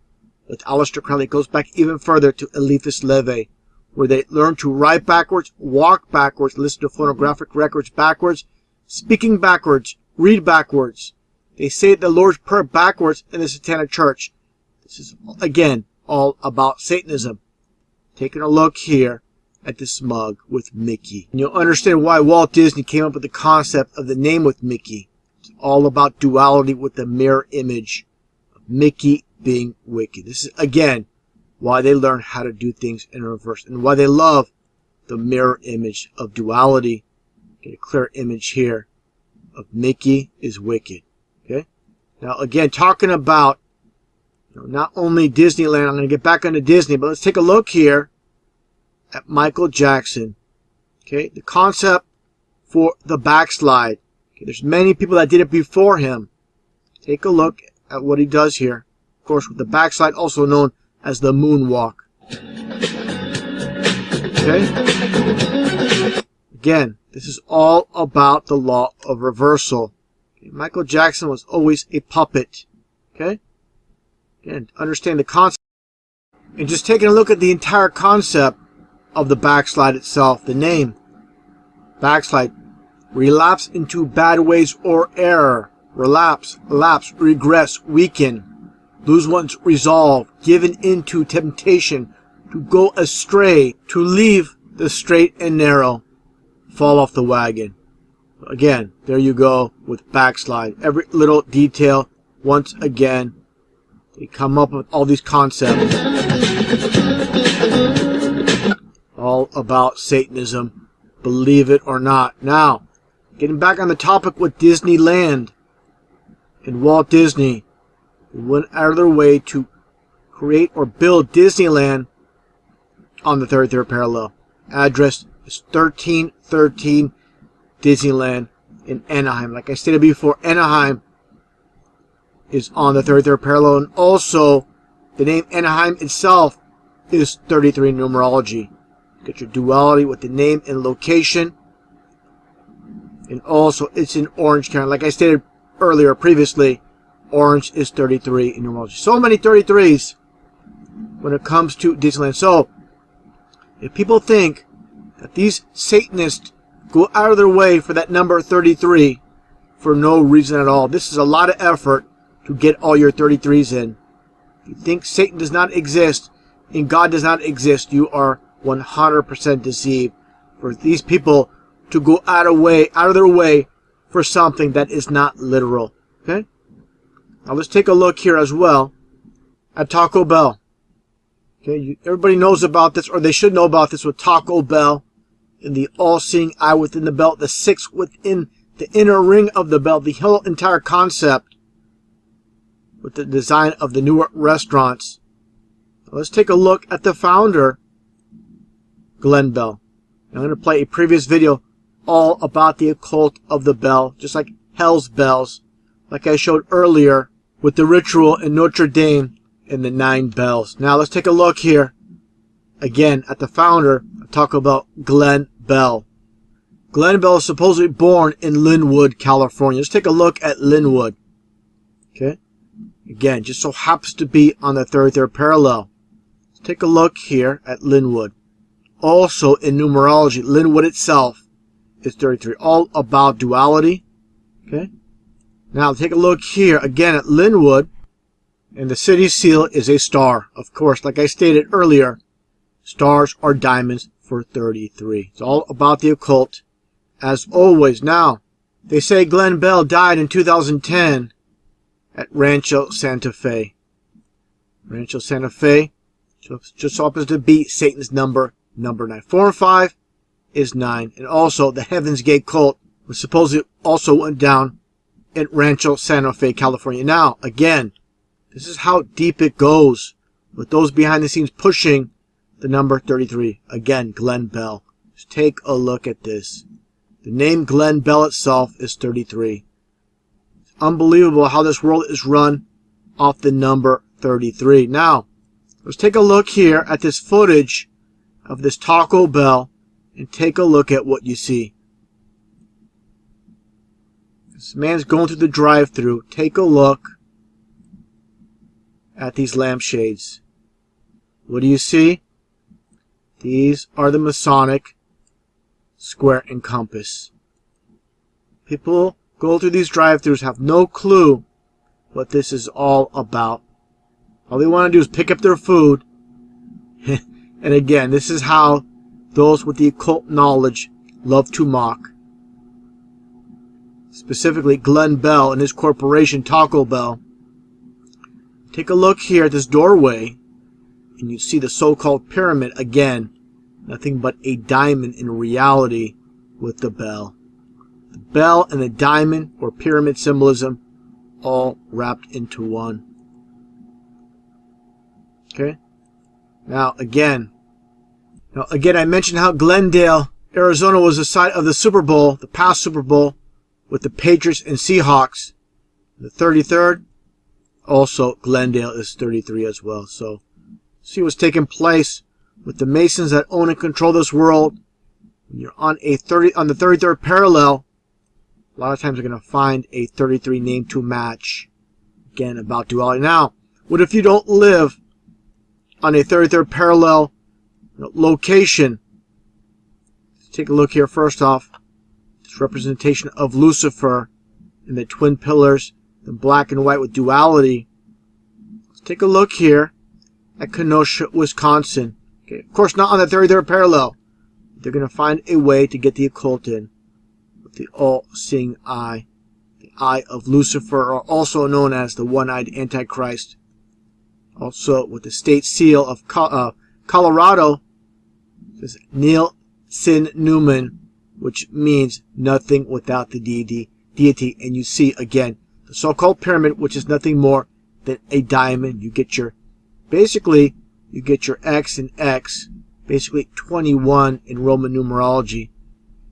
with Aleister Crowley. It goes back even further to Eliphas Levi, where they learn to write backwards, walk backwards, listen to phonographic records backwards, speaking backwards, read backwards. They say the Lord's Prayer backwards in the Satanic Church. This is, again, all about Satanism. Taking a look here at this mug with Mickey. And you'll understand why Walt Disney came up with the concept of the name with Mickey. It's all about duality with the mirror image of Mickey being wicked. This is, again, why they learn how to do things in reverse and why they love the mirror image of duality. Get a clear image here of Mickey is wicked. Okay. Now, again, talking about not only Disneyland, I'm going to get back onto Disney, but let's take a look here at Michael Jackson. Okay, the concept for the backslide. Okay, there's many people that did it before him. Take a look at what he does here. Of course, with the backslide, also known as the moonwalk. Okay. Again, this is all about the law of reversal. Okay? Michael Jackson was always a puppet. Okay? Again, understand the concept. And just taking a look at the entire concept of the backslide itself. The name, backslide, relapse into bad ways or error. Relapse, lapse, regress, weaken, lose one's resolve, given into temptation, to go astray, to leave the straight and narrow, fall off the wagon. Again, there you go with backslide. Every little detail, once again, they come up with all these concepts. All about Satanism, believe it or not. Now, getting back on the topic with Disneyland and Walt Disney, they went out of their way to create or build Disneyland on the 33rd parallel. Address is 1313 Disneyland in Anaheim. Like I stated before, Anaheim is on the 33rd parallel, and also the name Anaheim itself is 33 in numerology. Get your duality with the name and location, and also it's in Orange County. Like I stated earlier, previously, Orange is 33 in numerology. So many 33s when it comes to Disneyland. So, if people think that these Satanists go out of their way for that number 33 for no reason at all, this is a lot of effort to get all your 33s in. If you think Satan does not exist and God does not exist, you are 100% deceived. For these people to go out of their way for something that is not literal. Okay? Now let's take a look here as well at Taco Bell. Okay, everybody knows about this, or they should know about this with Taco Bell and the all-seeing eye within the belt, the six within the inner ring of the belt, the whole entire concept with the design of the newer restaurants. Now let's take a look at the founder, Glenn Bell. I'm going to play a previous video all about the occult of the bell, just like Hell's Bells, like I showed earlier with the ritual in Notre Dame and the 9 bells. Now let's take a look here again at the founder of Taco Bell, Glenn Bell. Glenn Bell is supposedly born in Linwood, California. Let's take a look at Linwood. Okay, again, just so happens to be on the 33rd parallel. Let's take a look here at Linwood. Also in numerology, Linwood itself is 33, all about duality. Okay, now take a look here again at Linwood, and the city seal is a star. Of course, like I stated earlier, stars are diamonds for 33. It's all about the occult, as always. Now, they say Glenn Bell died in 2010 at Rancho Santa Fe. Rancho Santa Fe just happens to be Satan's number 9. 4 and 5 is 9. And also, the Heaven's Gate cult was supposedly also went down in Rancho Santa Fe, California. Now, again, this is how deep it goes with those behind the scenes pushing the number 33. Again, Glenn Bell. Just take a look at this. The name Glenn Bell itself is 33. It's unbelievable how this world is run off the number 33. Now, let's take a look here at this footage of this Taco Bell and take a look at what you see. This man's going through the drive-thru. Take a look at these lampshades. What do you see? These are the Masonic square and compass. People go through these drive-thrus, have no clue what this is all about. All they want to do is pick up their food. And again, this is how those with the occult knowledge love to mock. Specifically, Glenn Bell and his corporation, Taco Bell. Take a look here at this doorway, and you see the so-called pyramid again. Nothing but a diamond in reality with the bell. The bell and the diamond, or pyramid symbolism, all wrapped into one. Okay? Now again, I mentioned how Glendale, Arizona was the site of the Super Bowl, the past Super Bowl, with the Patriots and Seahawks. The 33rd, also Glendale is 33 as well. So, see what's taking place with the Masons that own and control this world. When you're on the 33rd parallel, A lot of times you're going to find a 33 name to match. Again, about duality. Now, what if you don't live on a 33rd parallel location? Let's take a look here first off. This representation of Lucifer and the twin pillars, the black and white with duality. Let's take a look here at Kenosha, Wisconsin. Okay, of course, not on the 33rd parallel. They're going to find a way to get the occult in with the all-seeing eye. The eye of Lucifer, or also known as the one-eyed Antichrist. Also, with the state seal of Colorado, says Nielsen Newman, which means nothing without the deity. And you see, again, the so-called pyramid, which is nothing more than a diamond. You get your, basically, you get your X and X, basically 21 in Roman numerology.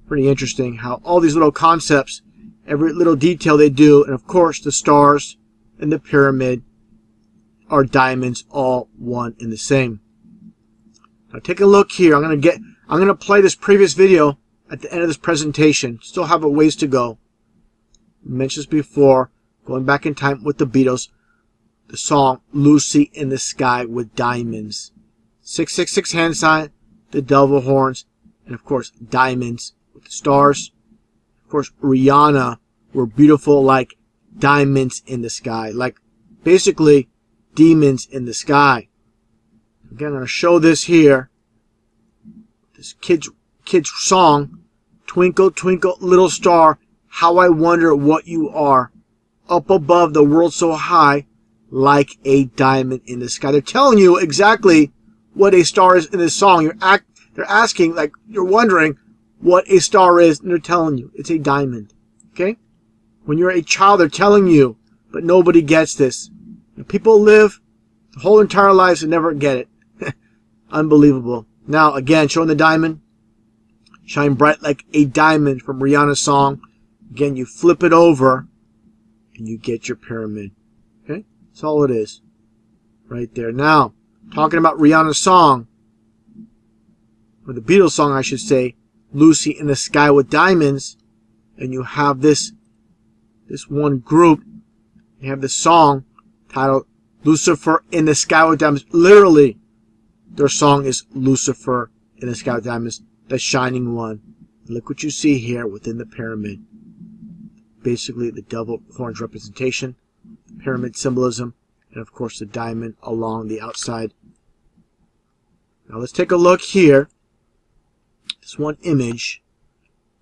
Pretty interesting how all these little concepts, every little detail they do, and of course the stars and the pyramid are diamonds, all one and the same. Now take a look here. I'm gonna play this previous video at the end of this presentation. Still have a ways to go. I mentioned this before, going back in time with the Beatles, the song Lucy in the Sky with Diamonds. 666 hand sign, the devil horns, and of course diamonds with the stars. Of course, Rihanna were beautiful like diamonds in the sky, like basically demons in the sky. Again, I'm going to show this here. This kid's song, Twinkle, Twinkle, Little Star, How I Wonder What You Are, up above the world so high, like a diamond in the sky. They're telling you exactly what a star is in this song. They're asking, like, you're wondering what a star is, and they're telling you it's a diamond. Okay? When you're a child, they're telling you, but nobody gets this. And people live the whole entire lives and never get it. Unbelievable. Now, again, showing the diamond. Shine bright like a diamond from Rihanna's song. Again, you flip it over and you get your pyramid. Okay? That's all it is. Right there. Now, talking about Rihanna's song, or the Beatles song, I should say, Lucy in the Sky with Diamonds, and you have this one group, you have this song titled Lucifer in the Sky with Diamonds. Literally, their song is Lucifer in the Sky with Diamonds, the shining one. Look what you see here within the pyramid. Basically, the devil horns representation, pyramid symbolism, and of course the diamond along the outside. Now let's take a look here. This one image,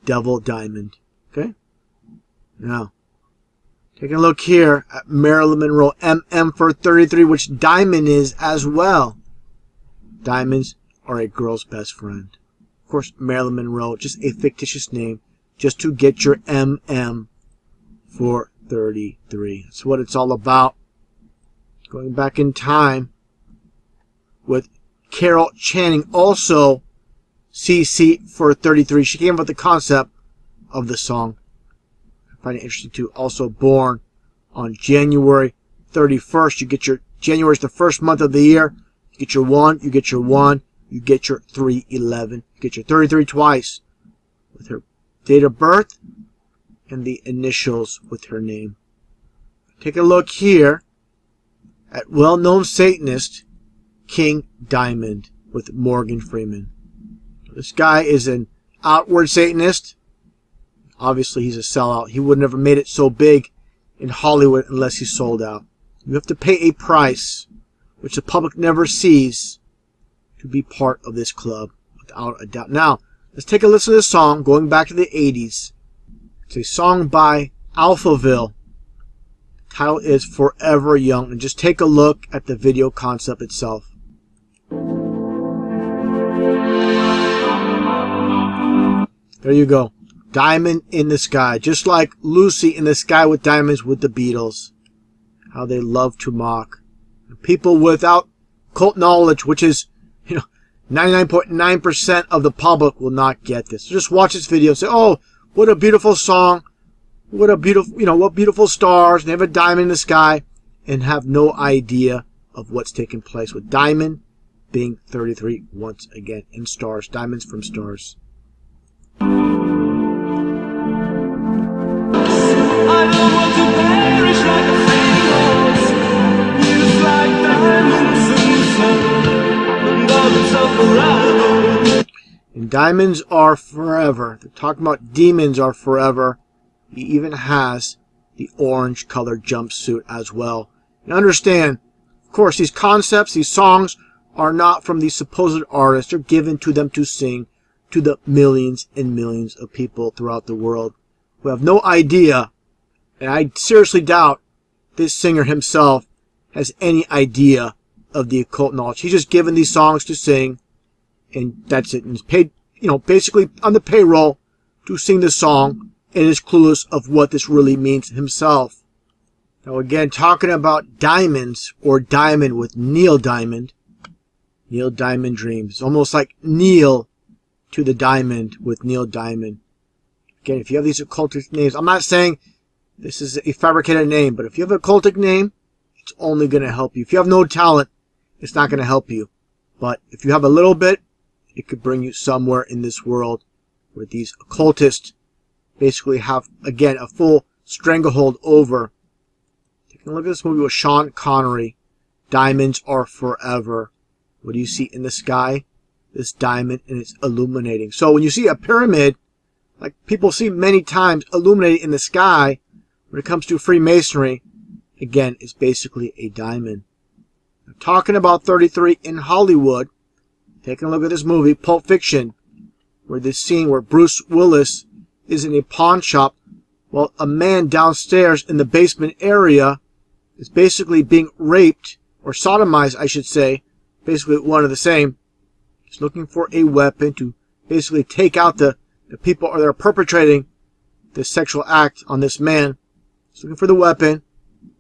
devil diamond. Okay? Now, taking a look here at Marilyn Monroe, MM for 33, which diamond is as well. Diamonds are a girl's best friend. Of course, Marilyn Monroe, just a fictitious name, just to get your MM for 33. That's what it's all about. Going back in time with Carol Channing, also CC for 33. She came up with the concept of the song. I find it interesting too. Also born on January 31st. You get your, January is the first month of the year. You get your 1, you get your 1, you get your 311. You get your 33 twice with her date of birth and the initials with her name. Take a look here at well-known Satanist King Diamond with Morgan Freeman. This guy is an outward Satanist. Obviously, he's a sellout. He would never made it so big in Hollywood unless he sold out. You have to pay a price, which the public never sees, to be part of this club, without a doubt. Now, let's take a listen to this song, going back to the 80s. It's a song by Alphaville. The title is Forever Young. And just take a look at the video concept itself. There you go. Diamond in the Sky. Just like Lucy in the Sky with Diamonds with the Beatles. How they love to mock. People without cult knowledge, which is, 99.9% of the public will not get this. So just watch this video and say, oh, what a beautiful song. What a beautiful, what beautiful stars. They have a diamond in the sky. And have no idea of what's taking place with diamond being 33 once again in stars. Diamonds from stars. diamonds are forever. They're talking about demons are forever. He even has the orange colored jumpsuit as well. And understand, of course, these concepts, these songs are not from these supposed artists. They're given to them to sing to the millions and millions of people throughout the world who have no idea, and I seriously doubt this singer himself has any idea of the occult knowledge. He's just given these songs to sing, and that's it. And he's paid, basically on the payroll to sing the song, and is clueless of what this really means himself. Now again, talking about diamonds, or diamond with Neil Diamond. Neil Diamond Dreams. It's almost like Neil to the diamond with Neil Diamond. Again, if you have these occultic names, I'm not saying this is a fabricated name, but if you have an occultic name, it's only going to help you. If you have no talent, it's not going to help you. But if you have a little bit, it could bring you somewhere in this world where these occultists basically have, again, a full stranglehold over. Taking a look at this movie with Sean Connery. Diamonds are forever. What do you see in the sky? This diamond, and it's illuminating. So when you see a pyramid, like people see many times illuminated in the sky, when it comes to Freemasonry, again, it's basically a diamond. Now, talking about 33 in Hollywood, taking a look at this movie, Pulp Fiction, where this scene where Bruce Willis is in a pawn shop while a man downstairs in the basement area is basically being raped, or sodomized, I should say, basically one of the same. He's looking for a weapon to basically take out the people that are perpetrating this sexual act on this man. He's looking for the weapon.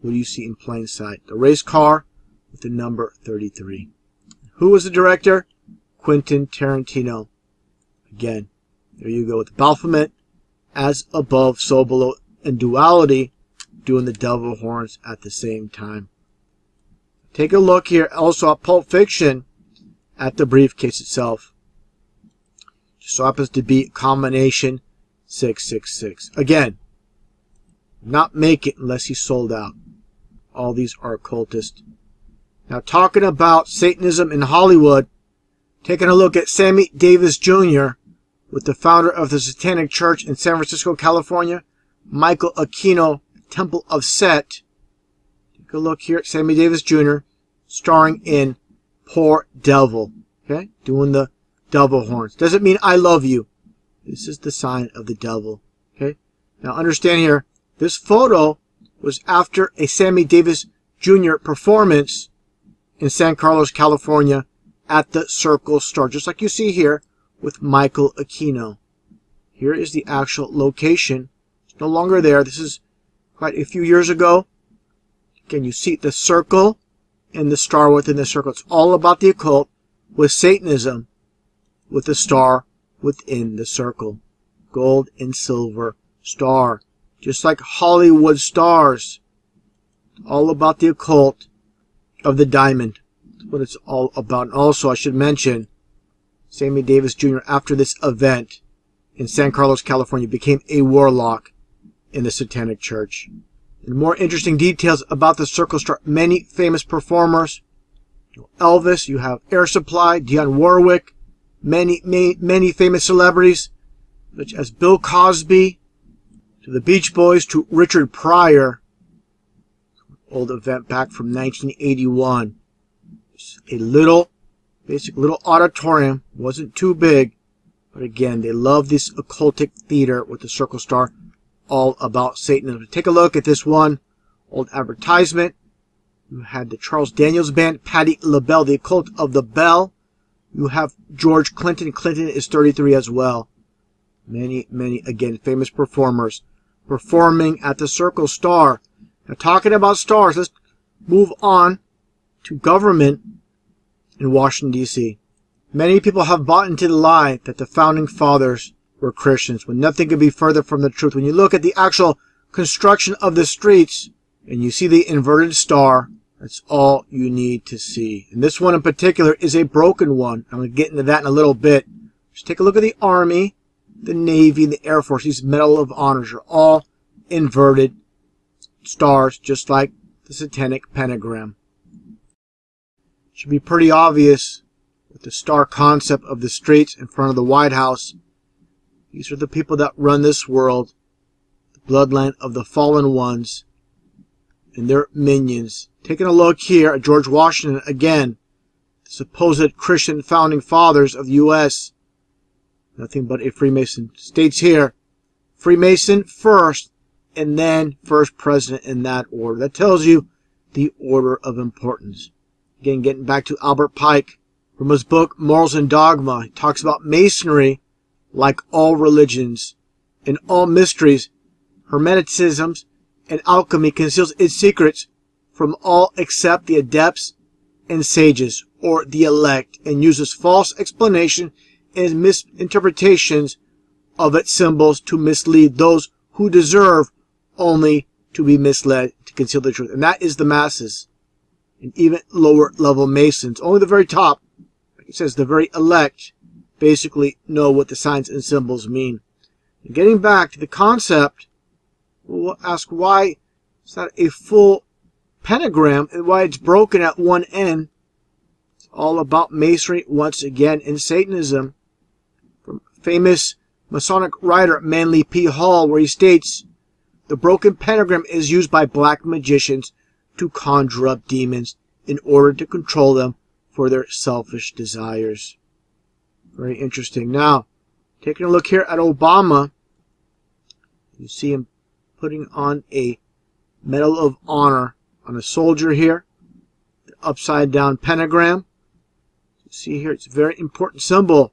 What do you see in plain sight? The race car with the number 33. Who was the director? Quentin Tarantino. Again, there you go with Baphomet, as above, so below, and duality, doing the devil horns at the same time. Take a look here also at Pulp Fiction, at the briefcase itself. Just so happens to be combination 666. Again, not make it unless he's sold out. All these are occultists. Now talking about Satanism in Hollywood, taking a look at Sammy Davis Jr. with the founder of the Satanic Church in San Francisco, California, Michael Aquino, Temple of Set. Take a look here at Sammy Davis Jr. starring in Poor Devil. Okay? Doing the devil horns. Doesn't mean I love you. This is the sign of the devil. Okay? Now understand here, this photo was after a Sammy Davis Jr. performance in San Carlos, California at the Circle Star. Just like you see here with Michael Aquino. Here is the actual location. It's no longer there. This is quite a few years ago. Again, you see the circle and the star within the circle. It's all about the occult with Satanism, with the star within the circle. Gold and silver star. Just like Hollywood stars. All about the occult of the diamond. That's what it's all about. And also, I should mention, Sammy Davis Jr., after this event in San Carlos, California, became a warlock in the Satanic Church. And more interesting details about the Circle Star, many famous performers. Elvis, you have Air Supply, Dionne Warwick, many famous celebrities, such as Bill Cosby, to the Beach Boys, to Richard Pryor. Old event back from 1981. It's a little auditorium, wasn't too big, but again, they love this occultic theater with the Circle Star, all about Satanism. Take a look at this one old advertisement. You had the Charles Daniels Band, Patti LaBelle, the Occult of the Bell. You have George Clinton. Clinton is 33 as well. Many, again, famous performers performing at the Circle Star. Now, talking about stars, let's move on to government in Washington, D.C. Many people have bought into the lie that the founding fathers were Christians, when nothing could be further from the truth. When you look at the actual construction of the streets and you see the inverted star, that's all you need to see. And this one in particular is a broken one. I'm going to get into that in a little bit. Just take a look at the Army, the Navy, and the Air Force. These Medal of Honors are all inverted stars, just like the satanic pentagram. Should be pretty obvious with the star concept of the streets in front of the White House. These are the people that run this world, the bloodline of the fallen ones and their minions. Taking a look here at George Washington again, the supposed Christian founding fathers of the U.S. Nothing but a Freemason. States here, Freemason first, and then first president in that order. That tells you the order of importance. Again, getting back to Albert Pike from his book Morals and Dogma, he talks about Masonry, like all religions and all mysteries, Hermeticisms, and alchemy conceals its secrets from all except the adepts and sages, or the elect, and uses false explanation and misinterpretations of its symbols to mislead those who deserve only to be misled, to conceal the truth. And that is the masses, and even lower level Masons. Only the very top, like it says, the very elect, basically know what the signs and symbols mean. And getting back to the concept, we'll ask why it's not a full pentagram and why it's broken at one end. It's all about Masonry once again and Satanism. From famous Masonic writer Manly P. Hall, where he states, the broken pentagram is used by black magicians to conjure up demons in order to control them for their selfish desires. Very interesting. Now, taking a look here at Obama, you see him putting on a Medal of Honor on a soldier here. The upside down pentagram. You see here, it's a very important symbol.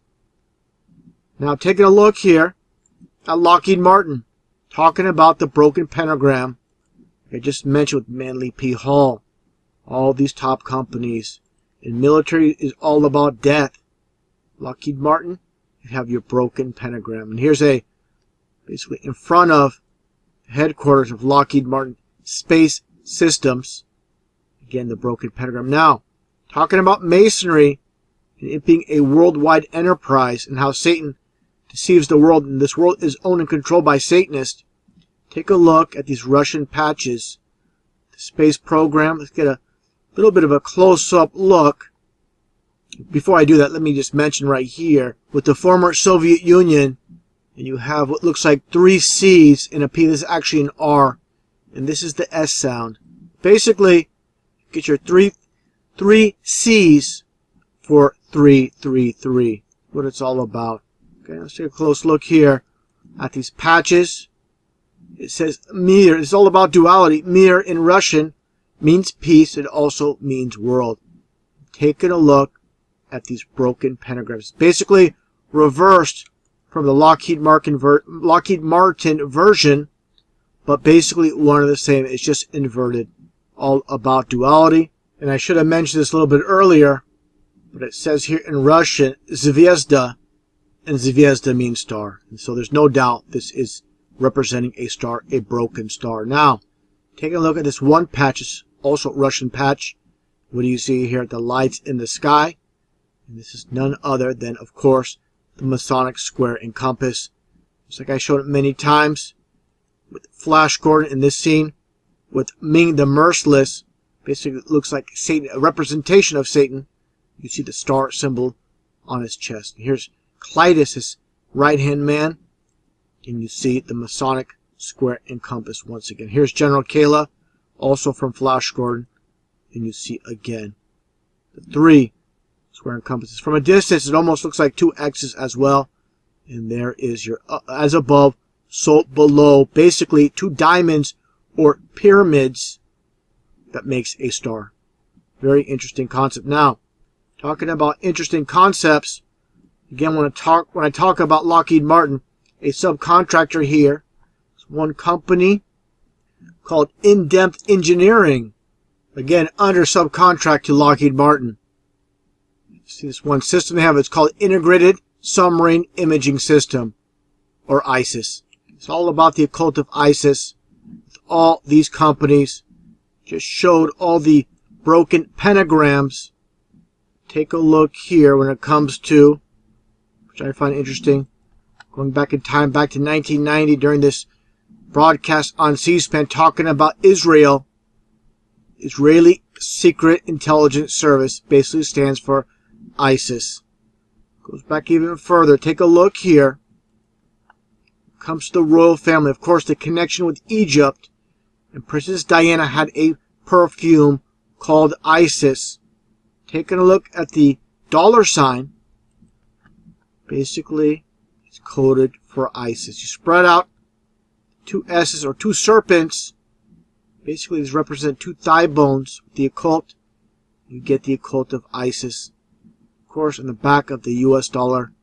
Now, taking a look here at Lockheed Martin, talking about the broken pentagram. I just mentioned with Manly P. Hall. All these top companies. And military is all about death. Lockheed Martin, you have your broken pentagram. And here's a, basically in front of the headquarters of Lockheed Martin Space Systems. Again, the broken pentagram. Now, talking about Masonry and it being a worldwide enterprise and how Satan deceives the world, and this world is owned and controlled by Satanists. Take a look at these Russian patches. The space program. Let's get a little bit of a close-up look. Before I do that, let me just mention right here, with the former Soviet Union, and you have what looks like 3 C's in a P. This is actually an R, and this is the S sound. Basically, get your three C's for 333. What it's all about. Okay, let's take a close look here at these patches. It says Mir. It's all about duality. Mir in Russian means peace. It also means world. Taking a look at these broken pentagrams. Basically reversed from the Lockheed Martin version, but basically one and the same. It's just inverted. All about duality. And I should have mentioned this a little bit earlier, but it says here in Russian, Zvezda, and Zvezda means star. And so there's no doubt this is representing a star, a broken star. Now, taking a look at this one patch, it's also Russian patch. What do you see here? The lights in the sky. And this is none other than, of course, the Masonic square and compass. Just like I showed it many times with Flash Gordon in this scene, with Ming the Merciless. Basically, it looks like Satan, a representation of Satan. You see the star symbol on his chest. And here's Clytus, his right-hand man. And you see the Masonic square and compass once again. Here's General Kayla, also from Flash Gordon. And you see again the 3 square and compasses. From a distance, it almost looks like 2 X's as well. And there is your as above, so below. Basically, 2 diamonds or pyramids that makes a star. Very interesting concept. Now, talking about interesting concepts, again, when I talk about Lockheed Martin, a subcontractor here, it's one company called In-Depth Engineering. Again, under subcontract to Lockheed Martin. See this one system they have, it's called Integrated Submarine Imaging System, or ISIS. It's all about the occult of ISIS. All these companies just showed all the broken pentagrams. Take a look here when it comes to, which I find interesting, going back in time, back to 1990 during this broadcast on C-SPAN talking about Israel. Israeli Secret Intelligence Service basically stands for ISIS. Goes back even further. Take a look here. Comes to the royal family. Of course, the connection with Egypt. And Princess Diana had a perfume called Isis. Taking a look at the dollar sign. Basically, it's coded for Isis. You spread out two S's or two serpents. Basically, these represent two thigh bones. The occult. You get the occult of Isis. Of course, on the back of the US dollar,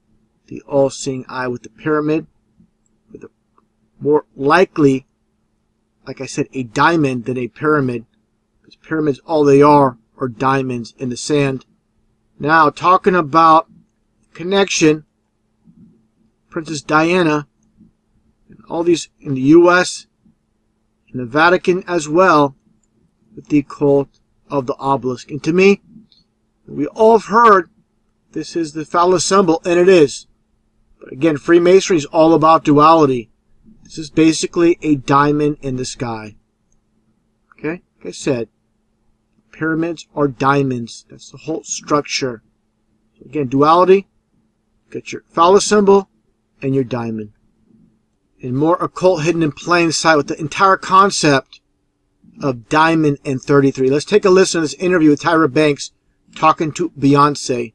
the all-seeing eye with the pyramid. With a more likely, like I said, a diamond than a pyramid. Because pyramids, all they are diamonds in the sand. Now, talking about connection, Princess Diana, and all these in the US, in the Vatican as well, with the occult of the obelisk. And to me, we all have heard this is the phallus symbol, and it is. But again, Freemasonry is all about duality. This is basically a diamond in the sky. Okay? Like I said, pyramids are diamonds. That's the whole structure. So again, duality, got your phallus symbol and your diamond. And more occult hidden in plain sight with the entire concept of diamond and 33. Let's take a listen to this interview with Tyra Banks talking to Beyonce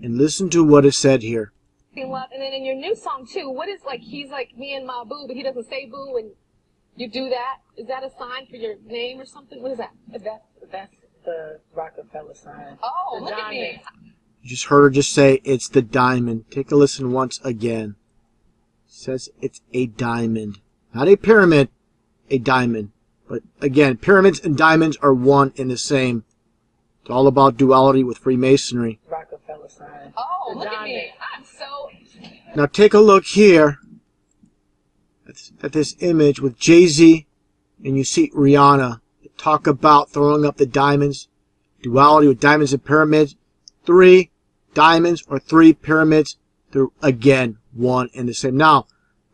and listen to what is said here. Love. And then in your new song too, what is like, he's like me and my boo, but he doesn't say boo, and you do that? Is that a sign for your name or something? What is that? That's the Rockefeller sign. Oh, the look diamond. at me. You just heard her just say it's the diamond. Take a listen once again. It says it's a diamond. Not a pyramid, a diamond. But again, pyramids and diamonds are one and the same. It's all about duality with Freemasonry. Rockefeller sign. Oh, the look diamond. at me. I'm so... Now take a look here at this image with Jay-Z and you see Rihanna. Talk about throwing up the diamonds. Duality with diamonds and pyramids. 3 diamonds or 3 pyramids. They're again one and the same. Now,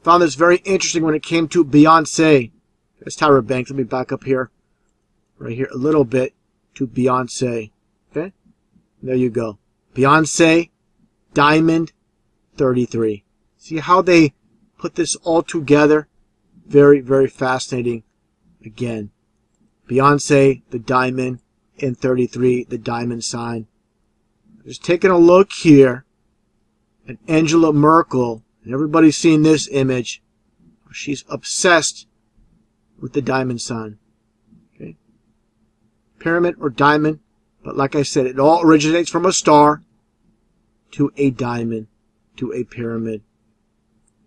found this very interesting when it came to Beyonce. That's Tyra Banks. Let me back up here. Right here a little bit to Beyonce. Okay? There you go. Beyonce, diamond, 33. See how they put this all together? Very, very fascinating. Again, Beyonce, the diamond, and 33, the diamond sign. Just taking a look here at Angela Merkel, and everybody's seen this image. She's obsessed with the diamond sign. Okay? Pyramid or diamond, but like I said, it all originates from a star to a diamond to a pyramid.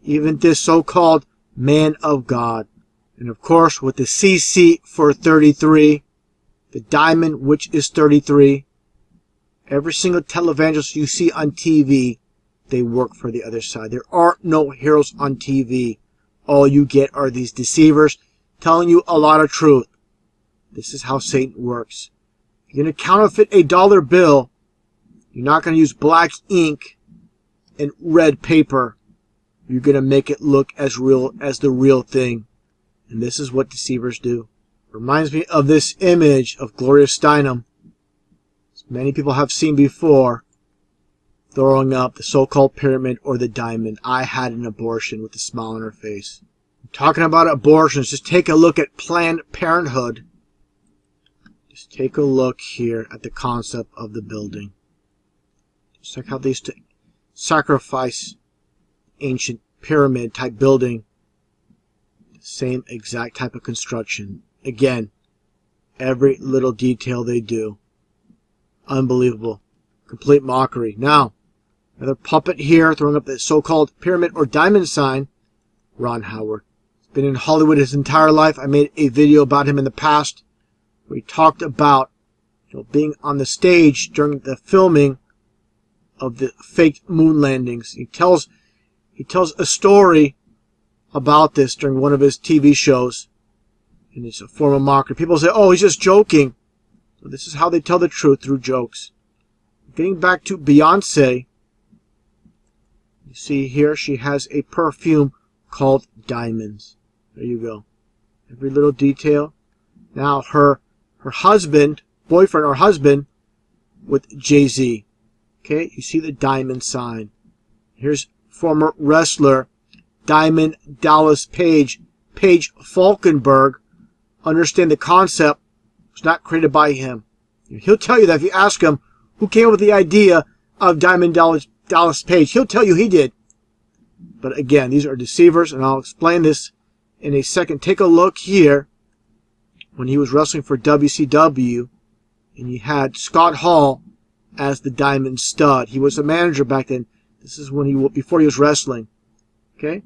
Even this so-called man of God. And of course, with the CC for 33, the diamond, which is 33, every single televangelist you see on TV, they work for the other side. There are no heroes on TV. All you get are these deceivers telling you a lot of truth. This is how Satan works. If you're going to counterfeit a dollar bill, you're not going to use black ink and red paper. You're going to make it look as real as the real thing. And this is what deceivers do. Reminds me of this image of Gloria Steinem, as many people have seen before, throwing up the so-called pyramid or the diamond. I had an abortion with a smile on her face. Talking about abortions, just take a look at Planned Parenthood. Just take a look here at the concept of the building. Just like how they used to sacrifice ancient pyramid type building. Same exact type of construction. Again, every little detail they do. Unbelievable. Complete mockery. Now, another puppet here throwing up the so-called pyramid or diamond sign. Ron Howard. He's been in Hollywood his entire life. I made a video about him in the past where he talked about being on the stage during the filming of the fake moon landings. He tells a story about this during one of his TV shows. And it's a form of mockery. People say, oh, he's just joking. So this is how they tell the truth, through jokes. Getting back to Beyonce, you see here she has a perfume called Diamonds. There you go. Every little detail. Now her husband, boyfriend or husband, with Jay-Z. Okay, you see the diamond sign. Here's former wrestler Diamond Dallas Page Falkenberg. Understand the concept was not created by him. He'll tell you that if you ask him who came up with the idea of Diamond Dallas Page, he'll tell you he did. But again, these are deceivers, and I'll explain this in a second. Take a look here when he was wrestling for WCW, and you had Scott Hall as the Diamond Stud. He was a manager back then. This is when before he was wrestling. Okay?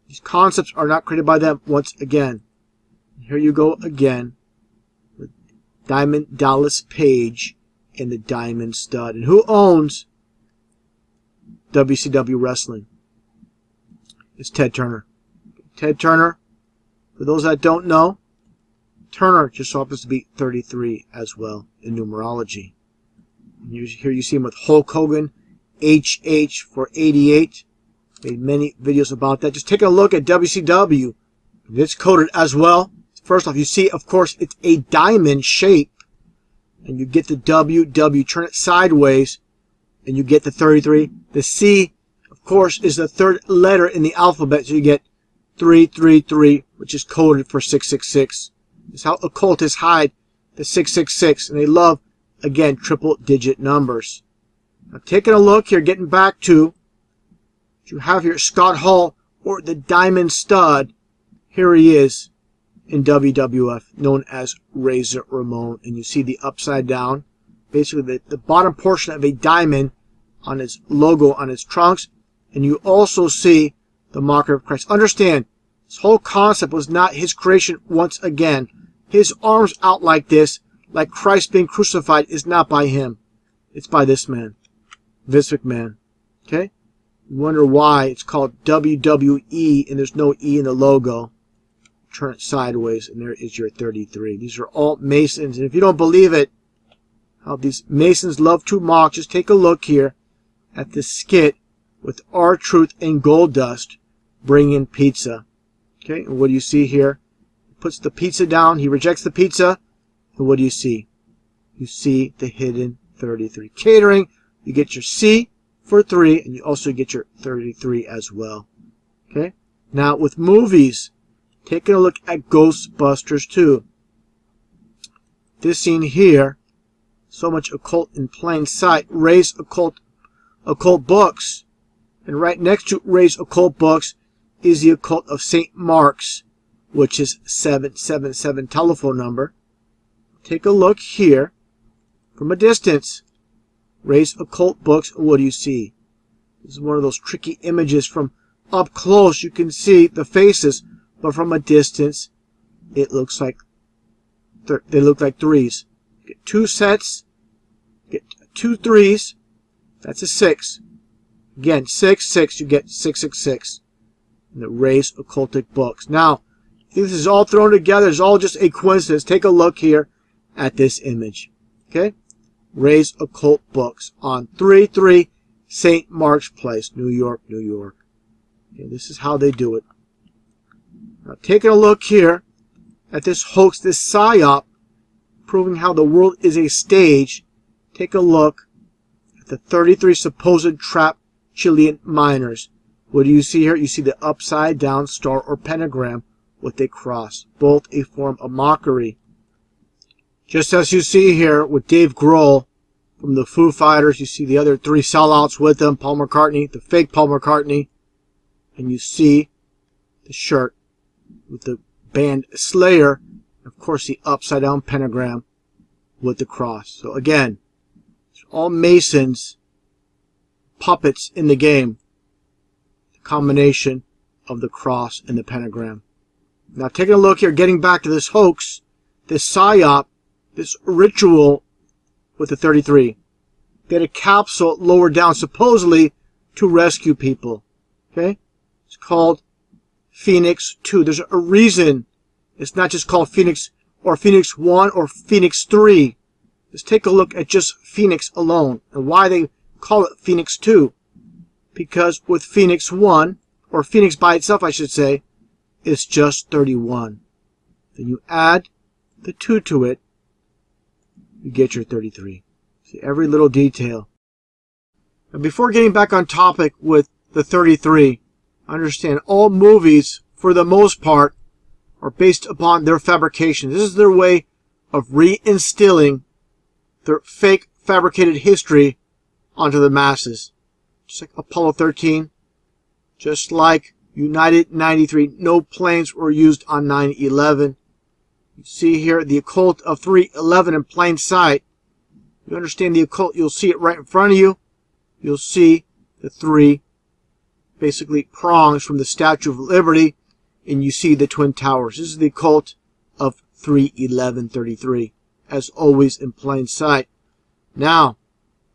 These concepts are not created by them once again. Here you go again with Diamond Dallas Page and the Diamond Stud. And who owns WCW Wrestling? It's Ted Turner. Ted Turner, for those that don't know, Turner just so happens to be 33 as well in numerology. Here you see him with Hulk Hogan, HH for 88. Made many videos about that. Just take a look at WCW. It's coded as well. First off, you see, of course, it's a diamond shape. And you get the WW, turn it sideways, and you get the 33. The C, of course, is the third letter in the alphabet, so you get 333, which is coded for 666. It's how occultists hide the 666, and they love, again, triple-digit numbers. Now, taking a look here, getting back to what you have here, Scott Hall, or the Diamond Stud. Here he is in WWF, known as Razor Ramon, and you see the upside down, basically the bottom portion of a diamond on his logo on his trunks, and you also see the marker of Christ. Understand, this whole concept was not his creation once again. His arms out like this, like Christ being crucified, is not by him. It's by this man, Vince McMahon. Okay? You wonder why it's called WWE and there's no E in the logo. Turn it sideways and there is your 33. These are all Masons, and if you don't believe it, how these Masons love to mock, just take a look here at this skit with R-Truth and Goldust bringing pizza. Okay, and what do you see here? He puts the pizza down, he rejects the pizza, and what do you see? You see the hidden 33. Catering, you get your C for 3, and you also get your 33 as well. Okay, now with movies, taking a look at Ghostbusters 2. This scene here, so much occult in plain sight. Ray's occult books. And right next to Ray's occult books is the occult of St. Mark's, which is 777 telephone number. Take a look here from a distance. Ray's occult books, what do you see? This is one of those tricky images. From up close you can see the faces, but from a distance it looks like they look like threes. Get 2 sets, get 2 threes, that's a 6. Again, 6, 6, you get 666 in the Ray's occultic books. Now, this is all thrown together. It's all just a coincidence. Take a look here at this image. Okay? Ray's occult books on 33 St. Mark's Place, New York, New York. Okay, this is how they do it. Now, taking a look here at this hoax, this psyop, proving how the world is a stage. Take a look at the 33 supposed trapped Chilean miners. What do you see here? You see the upside down star or pentagram with a cross, both a form of mockery. Just as you see here with Dave Grohl from the Foo Fighters, you see the other 3 sellouts with them, Paul McCartney, the fake Paul McCartney, and you see the shirt with the band Slayer, and of course the upside down pentagram with the cross. So again, it's all Masons, puppets in the game. The combination of the cross and the pentagram. Now taking a look here, getting back to this hoax, this psyop, this ritual with the 33. They had a capsule lower down supposedly to rescue people. Okay? It's called Phoenix 2. There's a reason it's not just called Phoenix or Phoenix 1 or Phoenix 3. Let's take a look at just Phoenix alone and why they call it Phoenix 2. Because with Phoenix 1, or Phoenix by itself I should say, it's just 31. Then you add the 2 to it, you get your 33. See every little detail. Now, before getting back on topic with the 33, understand all movies, for the most part, are based upon their fabrication. This is their way of reinstilling their fake fabricated history onto the masses. Just like Apollo 13, just like United 93, no planes were used on 9/11. You see here the occult of 3/11 in plain sight. You understand the occult, you'll see it right in front of you. You'll see the three basically prongs from the Statue of Liberty, and you see the Twin Towers. This is the occult of 3/11/33, as always in plain sight. Now,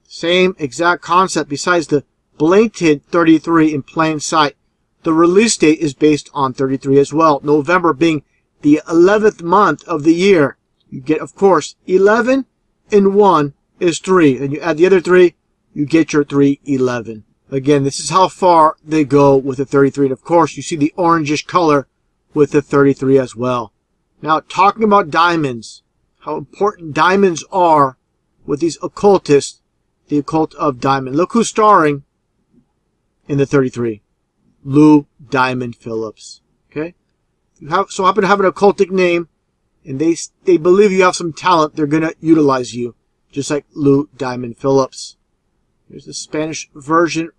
same exact concept besides the blatant 33 in plain sight. The release date is based on 33 as well. November being the 11th month of the year. You get, of course, 11 and 1 is 3. Then you add the other 3, you get your 311. Again, this is how far they go with the 33. And of course, you see the orangish color with the 33 as well. Now, talking about diamonds, how important diamonds are with these occultists, the occult of diamond. Look who's starring in the 33. Lou Diamond Phillips. Okay? You so happen to have an occultic name, and they believe you have some talent, they're going to utilize you, just like Lou Diamond Phillips. Here's the Spanish version,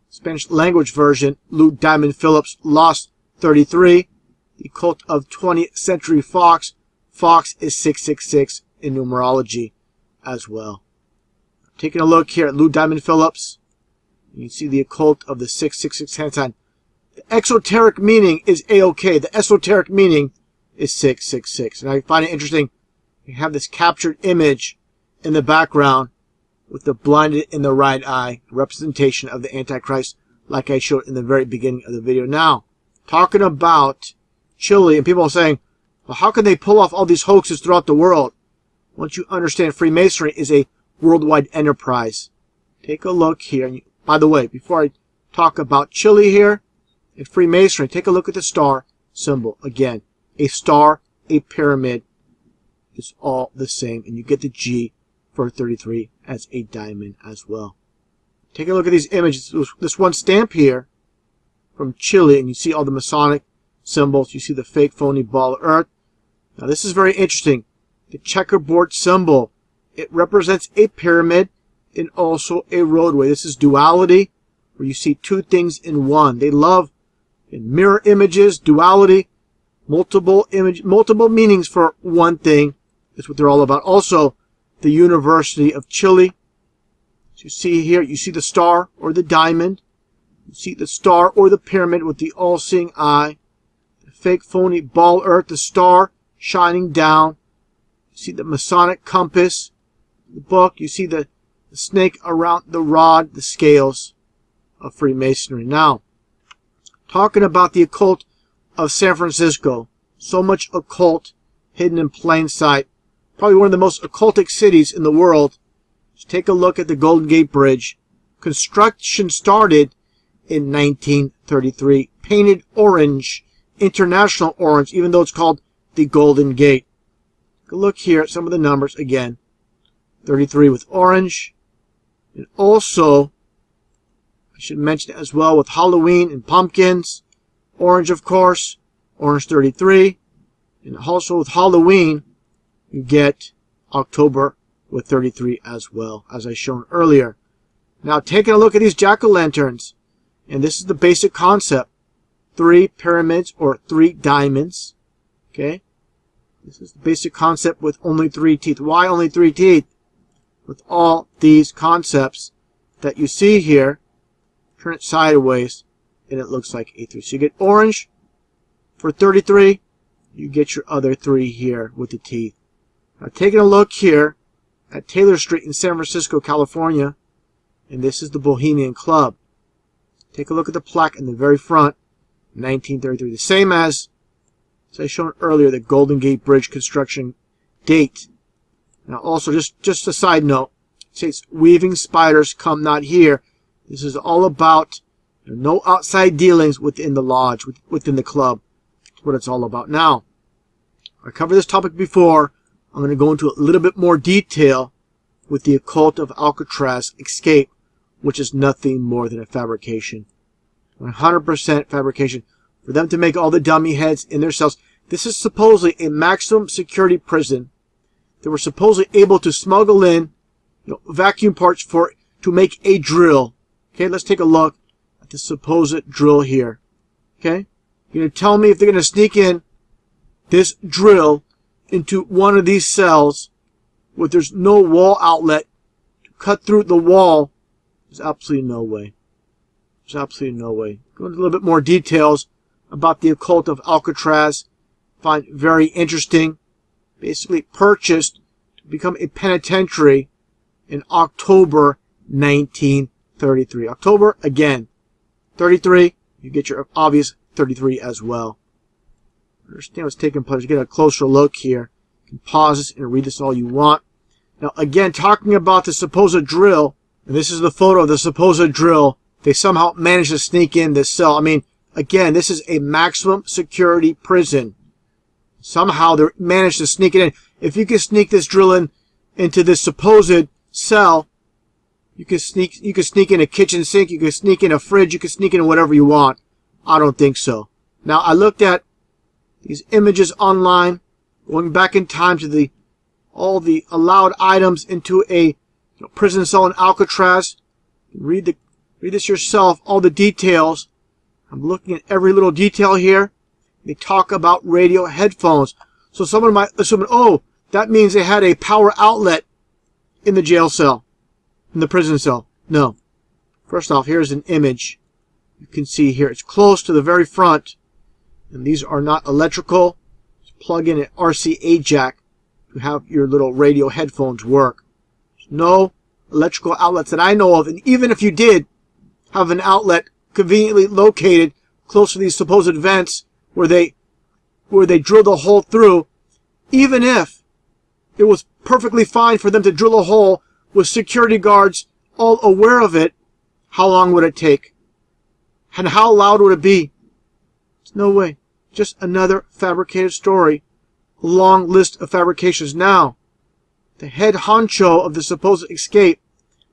Spanish language version. Lou Diamond Phillips lost 33. The cult of 20th Century Fox. Fox is 666 in numerology as well. Taking a look here at Lou Diamond Phillips, you can see the occult of the 666 hand sign. The exoteric meaning is A-OK. The esoteric meaning is 666. And I find it interesting. You have this captured image in the background with the blinded in the right eye, representation of the Antichrist, like I showed in the very beginning of the video. Now, talking about Chile, and people are saying, well, how can they pull off all these hoaxes throughout the world? Once you understand, Freemasonry is a worldwide enterprise. Take a look here. By the way, before I talk about Chile here and Freemasonry, take a look at the star symbol. Again, a star, a pyramid is all the same. And you get the G for 33 as a diamond as well. Take a look at these images. This one stamp here from Chile, and you see all the Masonic symbols. You see the fake phony ball of earth. Now this is very interesting. The checkerboard symbol, it represents a pyramid and also a roadway. This is duality, where you see two things in one. They love in mirror images, duality, multiple meanings for one thing. That's what they're all about. Also, the University of Chile. As you see here, you see the star or the diamond. You see the star or the pyramid with the all-seeing eye. The fake phony ball earth, the star shining down. You see the Masonic compass, the book. You see the snake around the rod, the scales of Freemasonry. Now, talking about the occult of San Francisco. So much occult hidden in plain sight. Probably one of the most occultic cities in the world. Just take a look at the Golden Gate Bridge. Construction started in 1933. Painted orange, international orange, even though it's called the Golden Gate. Take a look here at some of the numbers again. 33 with orange. And also, I should mention as well with Halloween and pumpkins. Orange, of course. Orange 33. And also with Halloween, you get October with 33 as well, as I shown earlier. Now, taking a look at these jack-o'-lanterns. And this is the basic concept. 3 pyramids or 3 diamonds. Okay? This is the basic concept with only 3 teeth. Why only 3 teeth? With all these concepts that you see here, turn it sideways, and it looks like a 3. So you get orange for 33. You get your other 3 here with the teeth. Now, taking a look here at Taylor Street in San Francisco, California, and this is the Bohemian Club. Take a look at the plaque in the very front, 1933. The same as I shown earlier, the Golden Gate Bridge construction date. Now, also, just a side note, it says, weaving spiders come not here. This is all about no outside dealings within the lodge, within the club. That's what it's all about. Now, I covered this topic before. I'm going to go into a little bit more detail with the occult of Alcatraz escape, which is nothing more than a fabrication. 100% fabrication. For them to make all the dummy heads in their cells. This is supposedly a maximum security prison. They were supposedly able to smuggle in vacuum parts to make a drill. Okay, let's take a look at the supposed drill here. Okay, you're going to tell me if they're going to sneak in this drill into one of these cells where there's no wall outlet to cut through the wall. There's absolutely no way. There's absolutely no way. Go into a little bit more details about the occult of Alcatraz. Find very interesting. Basically purchased to become a penitentiary in October 1933. October, again, 33. You get your obvious 33 as well. Understand what's taking place. Get a closer look here. You can pause this and read this all you want. Now, again, talking about the supposed drill, and this is the photo of the supposed drill. They somehow managed to sneak in this cell. I mean, again, this is a maximum security prison. Somehow they managed to sneak it in. If you can sneak this drill into this supposed cell, you can sneak in a kitchen sink, you can sneak in a fridge, you can sneak in whatever you want. I don't think so. Now, I looked at these images online, going back in time to all the allowed items into a prison cell in Alcatraz. Read this yourself, all the details. I'm looking at every little detail here. They talk about radio headphones. So someone might assume, oh, that means they had a power outlet in the jail cell, in the prison cell. No. First off, here's an image. You can see here, it's close to the very front. And these are not electrical. Just plug in an RCA jack to have your little radio headphones work. There's no electrical outlets that I know of. And even if you did have an outlet conveniently located close to these supposed vents where they drilled a hole through, even if it was perfectly fine for them to drill a hole with security guards all aware of it, how long would it take? And how loud would it be? There's no way. Just another fabricated story. A long list of fabrications. Now, the head honcho of the supposed escape,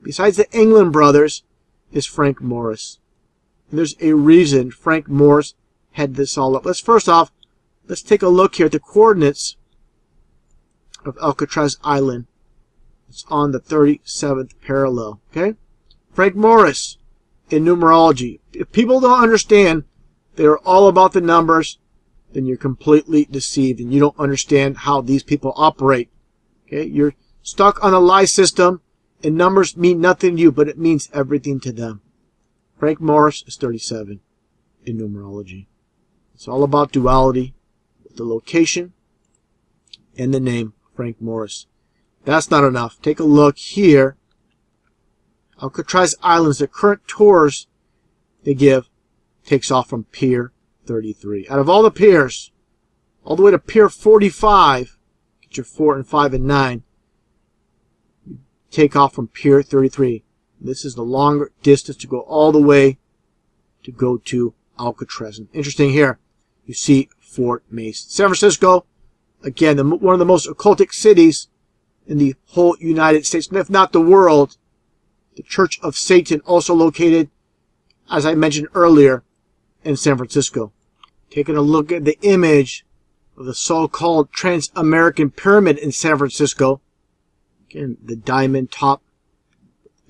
besides the England brothers, is Frank Morris. And there's a reason Frank Morris had this all up. First off, let's take a look here at the coordinates of Alcatraz Island. It's on the 37th parallel. Okay? Frank Morris in numerology. If people don't understand they're all about the numbers, then you're completely deceived and you don't understand how these people operate. Okay? You're stuck on a lie system and numbers mean nothing to you, but it means everything to them. Frank Morris is 37 in numerology. It's all about duality, with the location and the name Frank Morris. That's not enough. Take a look here. Alcatraz Islands, the current tours they give, takes off from Pier 33. Out of all the piers, all the way to Pier 45, get your 4 and 5 and 9, take off from Pier 33. This is the longer distance to go all the way to go to Alcatraz. And interesting here, you see Fort Mason. San Francisco, again, one of the most occultic cities in the whole United States, if not the world. The Church of Satan, also located, as I mentioned earlier, in San Francisco. Taking a look at the image of the so-called Trans-American Pyramid in San Francisco. Again, the diamond top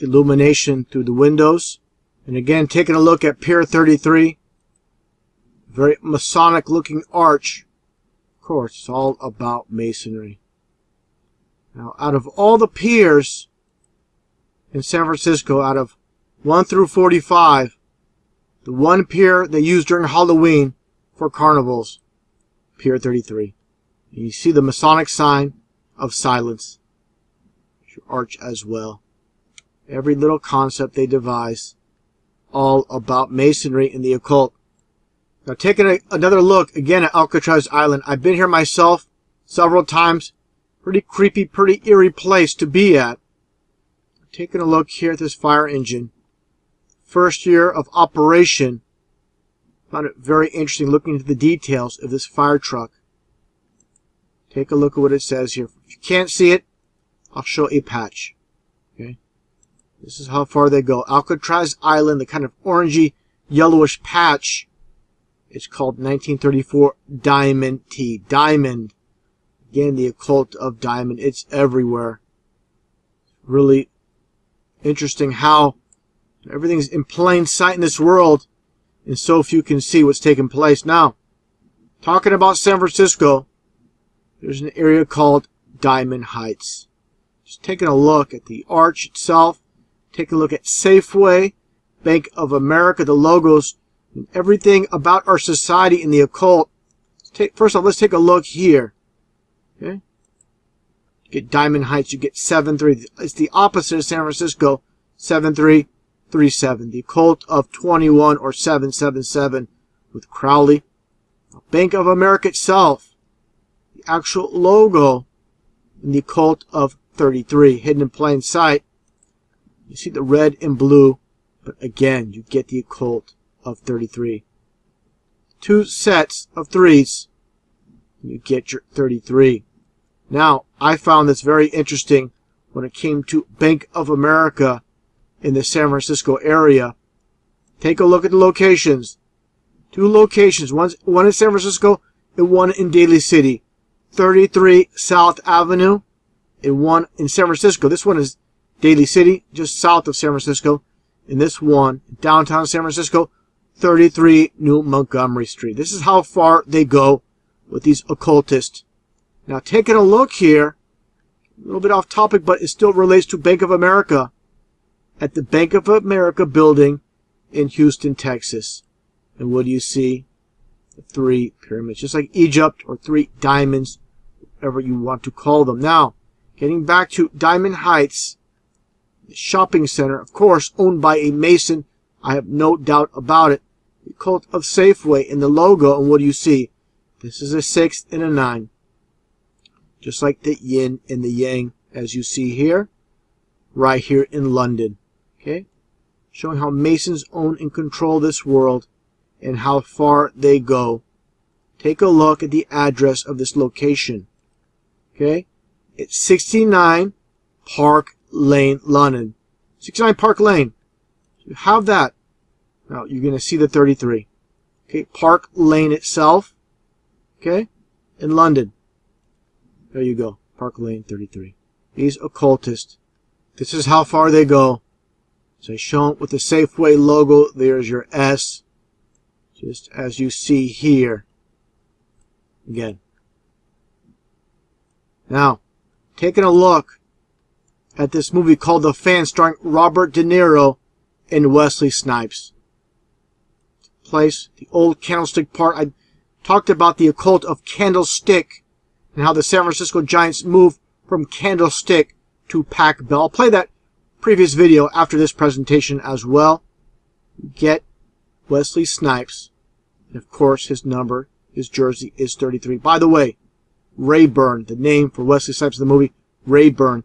illumination through the windows. And again, taking a look at Pier 33. Very Masonic looking arch. Of course, it's all about Masonry. Now, out of all the piers in San Francisco, out of 1 through 45, the one pier they use during Halloween for carnivals, Pier 33. And you see the Masonic sign of silence. Your arch as well. Every little concept they devise, all about Masonry and the occult. Now, taking another look again at Alcatraz Island. I've been here myself several times. Pretty creepy, pretty eerie place to be at. Taking a look here at this fire engine. First year of operation. Found it very interesting looking into the details of this fire truck. Take a look at what it says here. If you can't see it, I'll show a patch. Okay. This is how far they go. Alcatraz Island, the kind of orangey, yellowish patch. It's called 1934 Diamond Tea. Diamond. Again, the occult of diamond. It's everywhere. Really interesting how everything's in plain sight in this world, and so few can see what's taking place. Now, talking about San Francisco, there's an area called Diamond Heights. Just taking a look at the arch itself, taking a look at Safeway, Bank of America, the logos, and everything about our society and the occult. First off, let's take a look here. Okay? You get Diamond Heights, you get 7-3. It's the opposite of San Francisco, 7-3-3-7. The occult of 21 or 777 with Crowley. Bank of America itself, the actual logo, and the occult of 33, hidden in plain sight. You see the red and blue, but again, you get the occult of 33. Two sets of threes, and you get your 33. Now, I found this very interesting when it came to Bank of America in the San Francisco area. Take a look at the locations. Two locations, one in San Francisco and one in Daly City. 33 South Avenue and one in San Francisco. This one is Daly City, just south of San Francisco. And this one, downtown San Francisco, 33 New Montgomery Street. This is how far they go with these occultists. Now, taking a look here, a little bit off topic, but it still relates to Bank of America. At the Bank of America building in Houston, Texas. And what do you see? The three pyramids, just like Egypt, or three diamonds, whatever you want to call them. Now, getting back to Diamond Heights, the shopping center, of course, owned by a Mason. I have no doubt about it. The cult of Safeway in the logo, and what do you see? This is a 6 and a 9. Just like the yin and the yang, as you see here, right here in London. Okay? Showing how Masons own and control this world and how far they go. Take a look at the address of this location. Okay? It's 69 Park Lane, London. 69 Park Lane. You have that. Now, you're going to see the 33. Okay? Park Lane itself. Okay? In London. There you go. Park Lane 33. These occultists. This is how far they go. So I shown with the Safeway logo. There's your S. Just as you see here. Again. Now, taking a look at this movie called The Fan, starring Robert De Niro and Wesley Snipes. Place, the old Candlestick Park. I talked about the occult of Candlestick and how the San Francisco Giants moved from Candlestick to Pac Bell. I'll play that previous video after this presentation as well. Get Wesley Snipes. And of course, his number, his jersey is 33. By the way, Rayburn, the name for Wesley Snipes in the movie, Rayburn,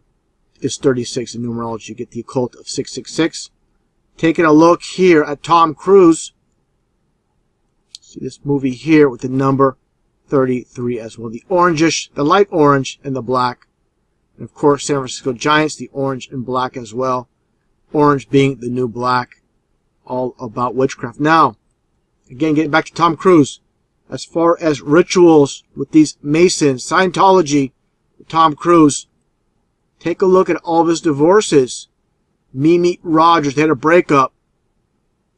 is 36 in numerology. You get the occult of 666. Taking a look here at Tom Cruise. See this movie here with the number 33 as well. The orangish, the light orange, and the black. And of course, San Francisco Giants, the orange and black as well. Orange being the new black. All about witchcraft. Now, again, getting back to Tom Cruise. As far as rituals with these Masons, Scientology, Tom Cruise, take a look at all of his divorces. Mimi Rogers, they had a breakup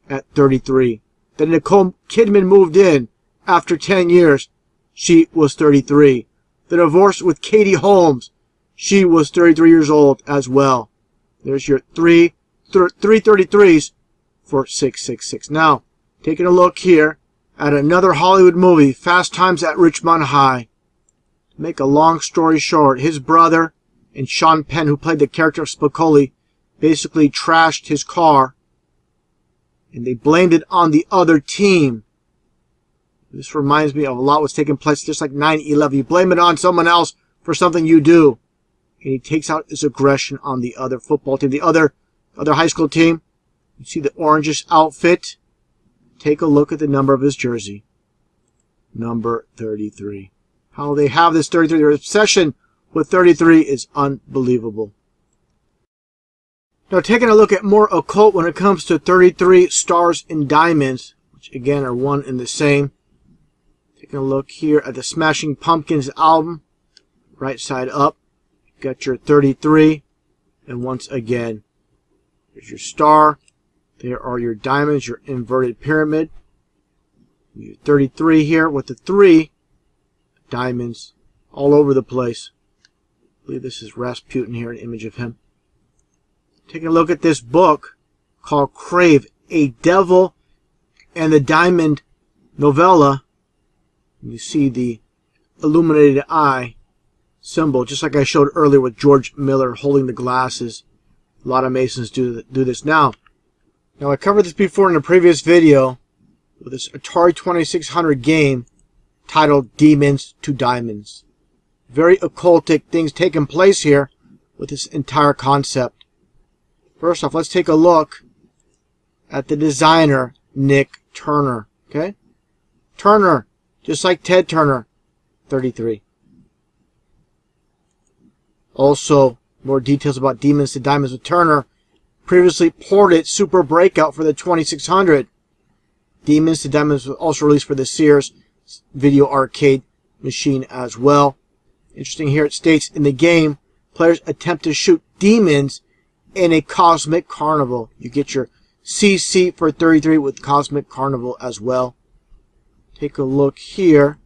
at 33. Then Nicole Kidman moved in after 10 years. She was 33. The divorce with Katie Holmes. She was 33 years old as well. There's your three 33s for 666. Now, taking a look here at another Hollywood movie, Fast Times at Ridgemont High. To make a long story short, his brother and Sean Penn, who played the character of Spicoli, basically trashed his car, and they blamed it on the other team. This reminds me of a lot was taking place just like 9/11. You blame it on someone else for something you do. And he takes out his aggression on the other football team, the other high school team. You see the orangish outfit. Take a look at the number of his jersey. Number 33. How they have this 33. Their obsession with 33 is unbelievable. Now taking a look at more occult when it comes to 33 stars and diamonds, which again are one and the same. Taking a look here at the Smashing Pumpkins album, right side up, got your 33, and once again, there's your star, there are your diamonds, your inverted pyramid, your 33 here with the 3 diamonds all over the place. I believe this is Rasputin here, an image of him. Taking a look at this book called Crave, a Devil and the Diamond novella. You see the illuminated eye symbol, just like I showed earlier with George Miller holding the glasses. A lot of Masons do this now. Now I covered this before in a previous video with this Atari 2600 game titled Demons to Diamonds. Very occultic things taking place here with this entire concept. First off, let's take a look at the designer, Nick Turner. Okay? Turner, just like Ted Turner, 33. Also, more details about Demons to Diamonds with Turner. Previously ported Super Breakout for the 2600. Demons to Diamonds was also released for the Sears video arcade machine as well. Interesting here, it states in the game, players attempt to shoot demons in a cosmic carnival. You get your CC for 33 with Cosmic Carnival as well. Take a look here.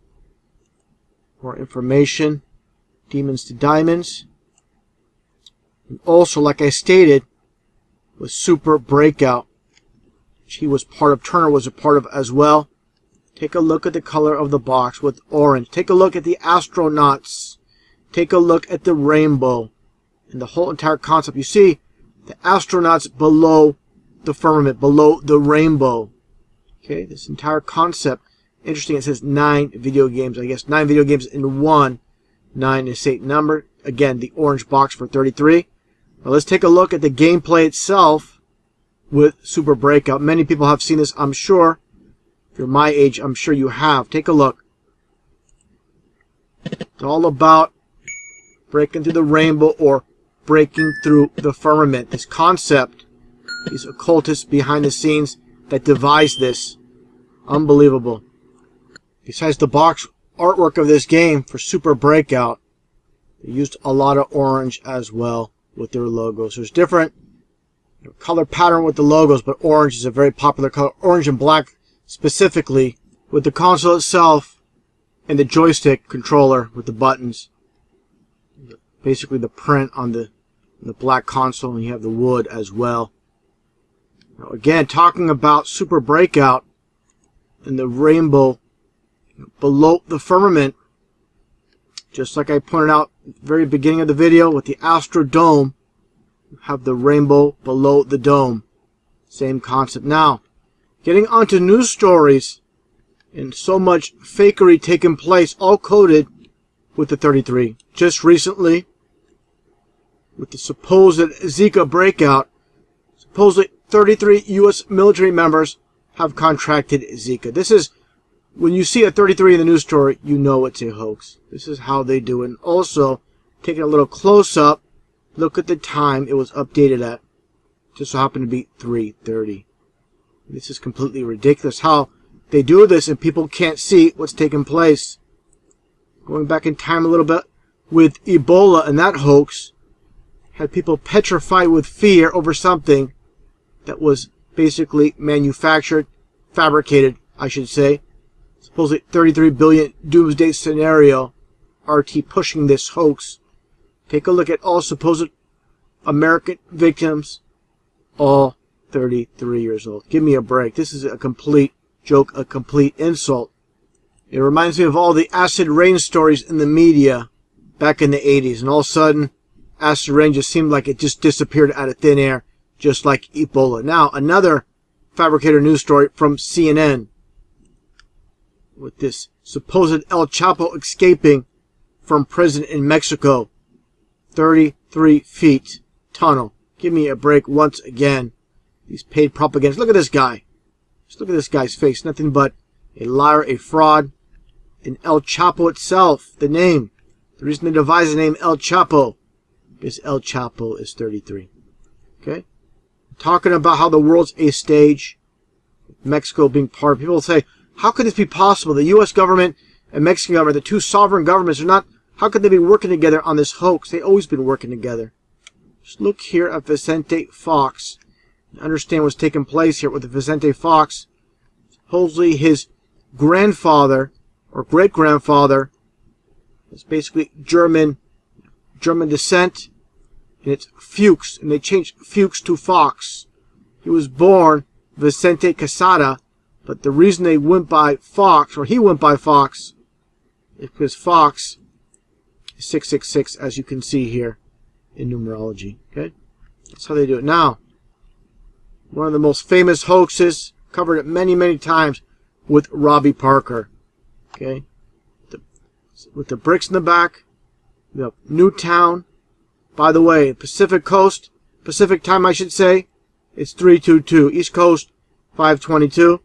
More information. Demons to Diamonds. And also, like I stated, with Super Breakout, which he was part of, Turner was a part of as well. Take a look at the color of the box with orange. Take a look at the astronauts. Take a look at the rainbow. And the whole entire concept. You see the astronauts below the firmament, below the rainbow. Okay, this entire concept. Interesting, it says 9 video games. I guess 9 video games in one. 9 is Satan number. Again, the orange box for 33. Now let's take a look at the gameplay itself with Super Breakout. Many people have seen this, I'm sure. If you're my age, I'm sure you have. Take a look. It's all about breaking through the rainbow or breaking through the firmament. This concept, these occultists behind the scenes that devised this. Unbelievable. Besides the box artwork of this game for Super Breakout, they used a lot of orange as well with their logos. There's different color pattern with the logos, but orange is a very popular color. Orange and black specifically, with the console itself and the joystick controller with the buttons. Basically the print on the black console, and you have the wood as well. Now again, talking about Super Breakout and the rainbow below the firmament, just like I pointed out at the very beginning of the video with the Astrodome, you have the rainbow below the dome. Same concept. Now, getting onto news stories and so much fakery taking place, all coded with the 33. Just recently, with the supposed Zika breakout, supposedly 33 U.S. military members have contracted Zika. This is, when you see a 33 in the news story, you know it's a hoax. This is how they do it. And also, taking a little close-up, look at the time it was updated at. Just so happened to be 3:30. This is completely ridiculous how they do this and people can't see what's taking place. Going back in time a little bit with Ebola and that hoax, had people petrified with fear over something that was basically manufactured, fabricated, I should say. Supposedly 33 billion doomsday scenario, RT pushing this hoax. Take a look at all supposed American victims, all 33 years old. Give me a break. This is a complete joke, a complete insult. It reminds me of all the acid rain stories in the media back in the 80s. And all of a sudden, acid rain just seemed like it just disappeared out of thin air, just like Ebola. Now, another fabricator news story from CNN with this supposed El Chapo escaping from prison in Mexico. 33 feet tunnel. Give me a break once again. These paid propagandists. Look at this guy. Just look at this guy's face. Nothing but a liar, a fraud. And El Chapo itself, the name. The reason they devised the name El Chapo is El Chapo is 33. Okay? talking about how the world's a stage, Mexico being part. People say, how could this be possible? The U.S. government and Mexican government, the two sovereign governments, are not. How could they be working together on this hoax? They've always been working together. Just look here at Vicente Fox and understand what's taking place here with the Vicente Fox. Supposedly his grandfather or great-grandfather is basically German descent, and it's Fuchs, and they changed Fuchs to Fox. He was born Vicente Quesada, but the reason they went by Fox, or he went by Fox, is because Fox is 666, as you can see here in numerology. Okay, that's how they do it. Now, one of the most famous hoaxes, covered it many, many times, with Robbie Parker. Okay, with the bricks in the back, the Newtown. By the way, Pacific Coast, Pacific time I should say, it's 322. East Coast, 522.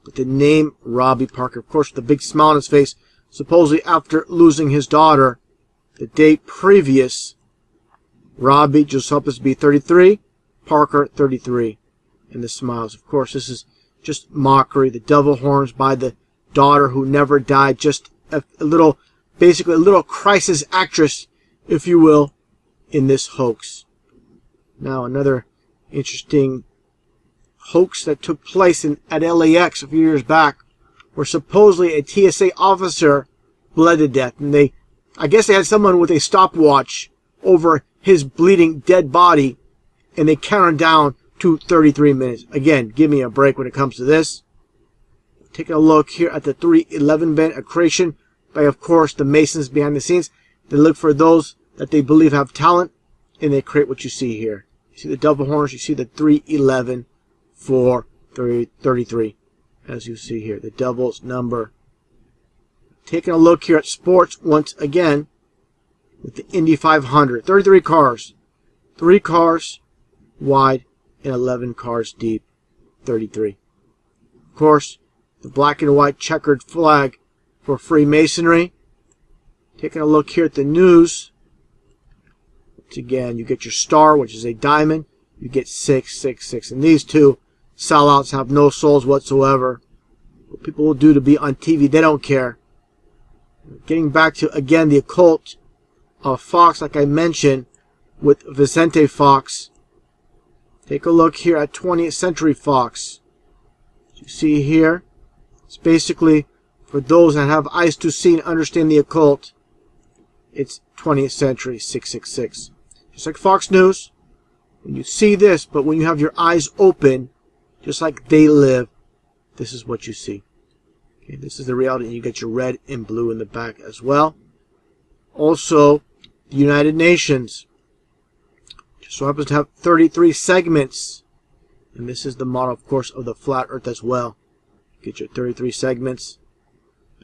But the name Robbie Parker, of course, with a big smile on his face, supposedly after losing his daughter the day previous. Robbie just happens to be 33, Parker 33. And the smiles. Of course, this is just mockery. The devil horns by the daughter who never died. Just a little, basically a little crisis actress, if you will, in this hoax. Now, another interesting hoax that took place at LAX a few years back, where supposedly a TSA officer bled to death. And I guess they had someone with a stopwatch over his bleeding dead body, and they counted down to 33 minutes. Again, give me a break when it comes to this. Taking a look here at the 311 band, a creation by, of course, the Masons behind the scenes. They look for those that they believe have talent, and they create what you see here. You see the double horns, you see the 311 for 33, as you see here, the devil's number. Taking a look here at sports once again with the Indy 500. 33 cars. 3 cars wide and 11 cars deep. 33. Of course, the black and white checkered flag for Freemasonry. Taking a look here at the news. Once again, you get your star, which is a diamond. You get 666. And these two sellouts have no souls whatsoever. What people will do to be on TV, they don't care. Getting back to, again, the occult of Fox, like I mentioned, with Vicente Fox. Take a look here at 20th Century Fox. As you see here, it's basically for those that have eyes to see and understand the occult. It's 20th Century 666. Just like Fox News, when you see this, but when you have your eyes open, just like they live, this is what you see. Okay, this is the reality, and you get your red and blue in the back as well. Also, the United Nations just so happens to have 33 segments, and this is the model, of course, of the flat Earth as well. Get your 33 segments.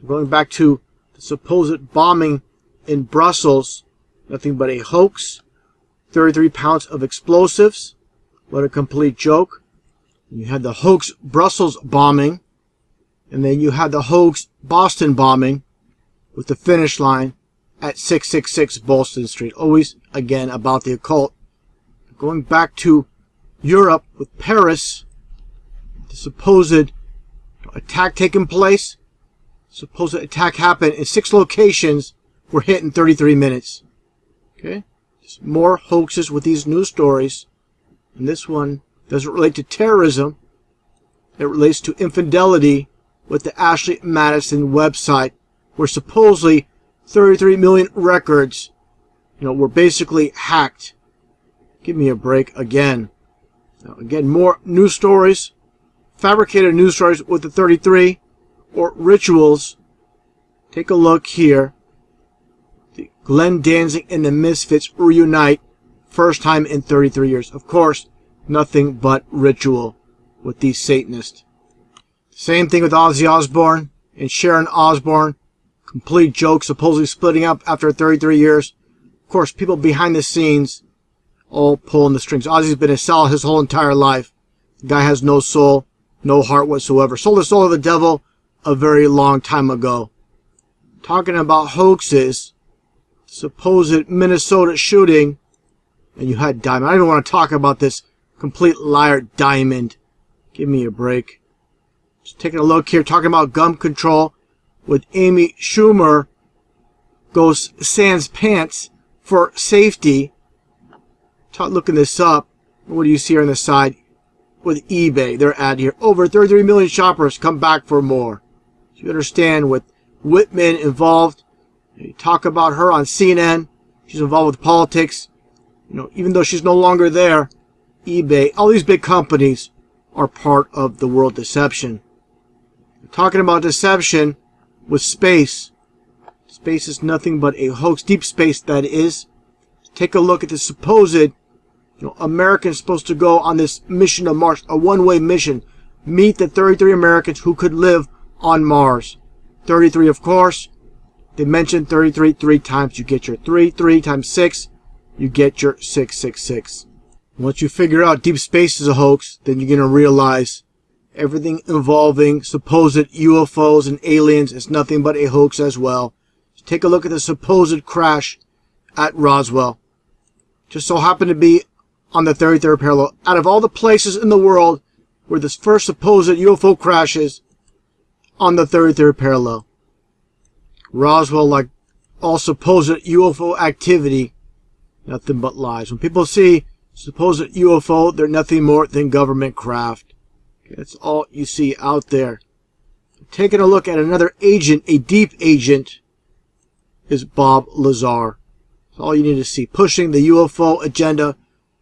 Going back to the supposed bombing in Brussels, nothing but a hoax. 33 pounds of explosives. What a complete joke. You had the hoax Brussels bombing, and then you had the hoax Boston bombing with the finish line at 666 Bolston Street. Always, again, about the occult. Going back to Europe with Paris, the supposed attack taking place. Supposed attack happened in 6 locations, were hit in 33 minutes. Okay? Just more hoaxes with these news stories. And this one doesn't relate to terrorism. It relates to infidelity with the Ashley Madison website, where supposedly 33 million records, were basically hacked. Give me a break again. Now, again, more news stories, fabricated news stories with the 33, or rituals. Take a look here. The Glenn Danzig and the Misfits reunite, first time in 33 years. Of course, nothing but ritual with these Satanists. Same thing with Ozzy Osbourne and Sharon Osbourne. Complete joke, supposedly splitting up after 33 years. Of course, people behind the scenes all pulling the strings. Ozzy's been a cell his whole entire life. The guy has no soul, no heart whatsoever. Sold the soul of the devil a very long time ago. Talking about hoaxes, supposed Minnesota shooting, and you had Diamond. I don't even want to talk about this Complete liar diamond. Give me a break. Just taking a look here, talking about gun control with Amy Schumer goes sans pants for safety. Looking this up. What do you see here on the side? With eBay, their ad here. Over 33 million shoppers come back for more. So you understand with Whitman involved. You talk about her on CNN. She's involved with politics. Even though she's no longer there, eBay, all these big companies are part of the world deception. We're talking about deception with space. Space is nothing but a hoax, deep space that is. Take a look at the supposed, Americans supposed to go on this mission to Mars, a one-way mission. Meet the 33 Americans who could live on Mars. 33, of course. They mentioned 33 three times. You get your 3 times 6. You get your 666. Once you figure out deep space is a hoax, then you're going to realize everything involving supposed UFOs and aliens is nothing but a hoax as well. So take a look at the supposed crash at Roswell. Just so happened to be on the 33rd parallel. Out of all the places in the world where this first supposed UFO crashes, on the 33rd parallel. Roswell, like all supposed UFO activity, nothing but lies. When people see supposed UFO, they're nothing more than government craft. Okay, that's all you see out there. Taking a look at another agent, a deep agent, is Bob Lazar. That's all you need to see. Pushing the UFO agenda,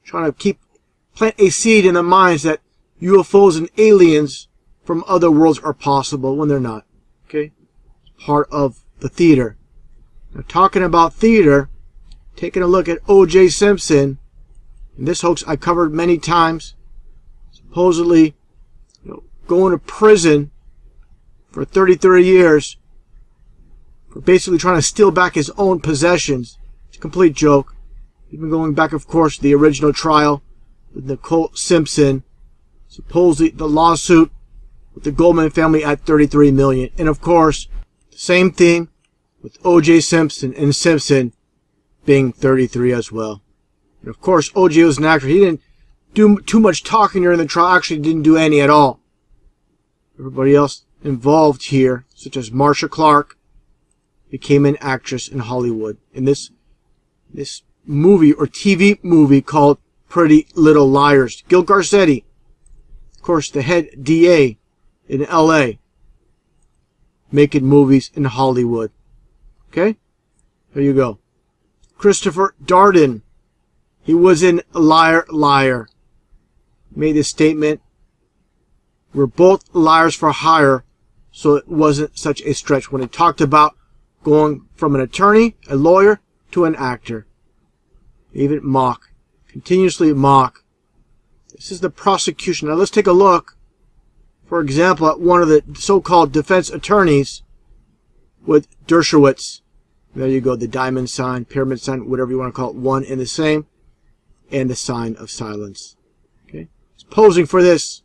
trying to plant a seed in the minds that UFOs and aliens from other worlds are possible when they're not. Okay? It's part of the theater. Now, talking about theater, taking a look at O.J. Simpson, and this hoax I covered many times, supposedly going to prison for 33 years for basically trying to steal back his own possessions. It's a complete joke. Even going back, of course, to the original trial with Nicole Simpson, supposedly the lawsuit with the Goldman family at 33 million. And of course, the same thing with O.J. Simpson and Simpson being 33 as well. And of course, O.J. was an actor. He didn't do too much talking during the trial. Actually, didn't do any at all. Everybody else involved here, such as Marsha Clark, became an actress in Hollywood. In this movie or TV movie called Pretty Little Liars. Gil Garcetti, of course, the head DA in L.A., making movies in Hollywood. Okay? There you go. Christopher Darden. He was in Liar, Liar. Made this statement. We're both liars for hire, so it wasn't such a stretch when he talked about going from an attorney, a lawyer, to an actor. Even mock. Continuously mock. This is the prosecution. Now let's take a look, for example, at one of the so-called defense attorneys with Dershowitz. There you go, the diamond sign, pyramid sign, whatever you want to call it, one and the same, and the sign of silence. Okay? He's posing for this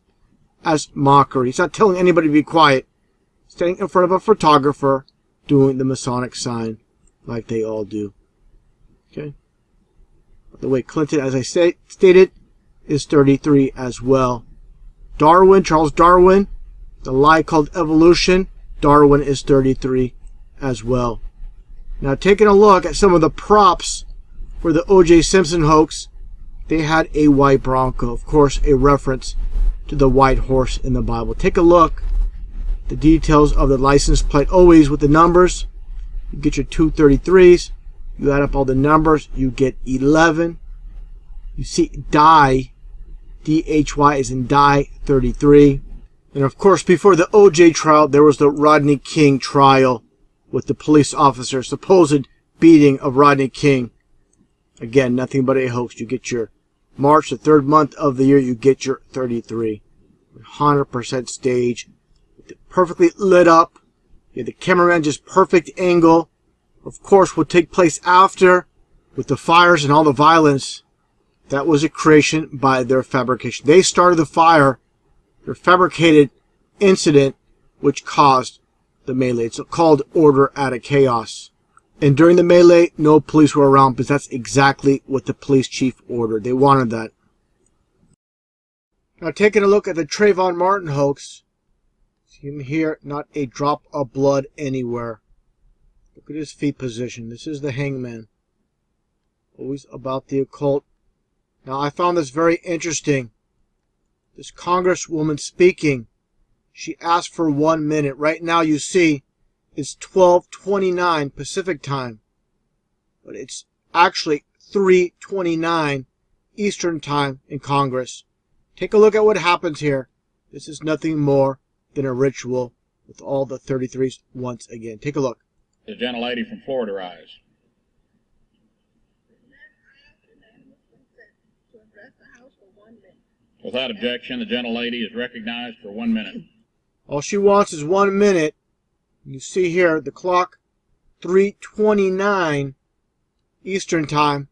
as mockery. He's not telling anybody to be quiet. Standing in front of a photographer, doing the Masonic sign, like they all do. Okay? By the way, Clinton, as I stated, is 33 as well. Darwin, Charles Darwin, the lie called evolution, Darwin is 33 as well. Now, taking a look at some of the props for the O.J. Simpson hoax, they had a white Bronco. Of course, a reference to the white horse in the Bible. Take a look at the details of the license plate, always with the numbers. You get your 233s. You add up all the numbers, you get 11. You see die, D-H-Y is in die, 33. And of course, before the O.J. trial, there was the Rodney King trial with the police officer, supposed beating of Rodney King. Again, nothing but a hoax. You get your March, the third month of the year, you get your 33. 100% stage. Perfectly lit up. You have the cameraman just perfect angle. Of course, what take place after with the fires and all the violence, that was a creation by their fabrication. They started the fire, their fabricated incident, which caused the melee. It's called order out of chaos. And during the melee, no police were around because that's exactly what the police chief ordered. They wanted that. Now taking a look at the Trayvon Martin hoax. See him here, not a drop of blood anywhere. Look at his feet position. This is the hangman. Always about the occult. Now I found this very interesting. This congresswoman speaking, she asked for 1 minute. Right now you see it's 12:29 Pacific time. But it's actually 3:29 Eastern time in Congress. Take a look at what happens here. This is nothing more than a ritual with all the 33s once again. Take a look. The gentlelady from Florida rise. Without objection, the gentlelady is recognized for 1 minute. All she wants is 1 minute. You see here the clock, 3:29 Eastern time.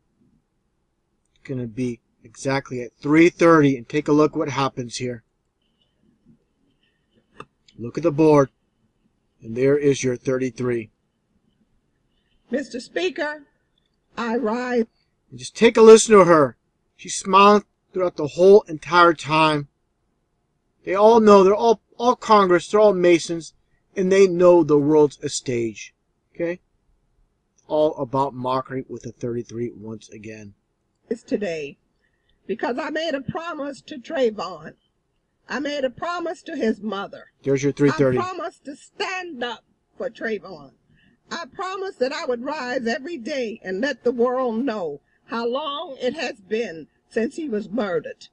It's going to be exactly at 3:30, and take a look what happens here. Look at the board, and there is your 33. Mr. Speaker, I rise. And just take a listen to her. She's smiling throughout the whole entire time. They all know, they're all Congress, they're all Masons, and they know the world's a stage. Okay? All about mockery with the 33 once again. Today, because I made a promise to Trayvon. I made a promise to his mother. There's your 330. I promised to stand up for Trayvon. I promised that I would rise every day and let the world know how long it has been since he was murdered.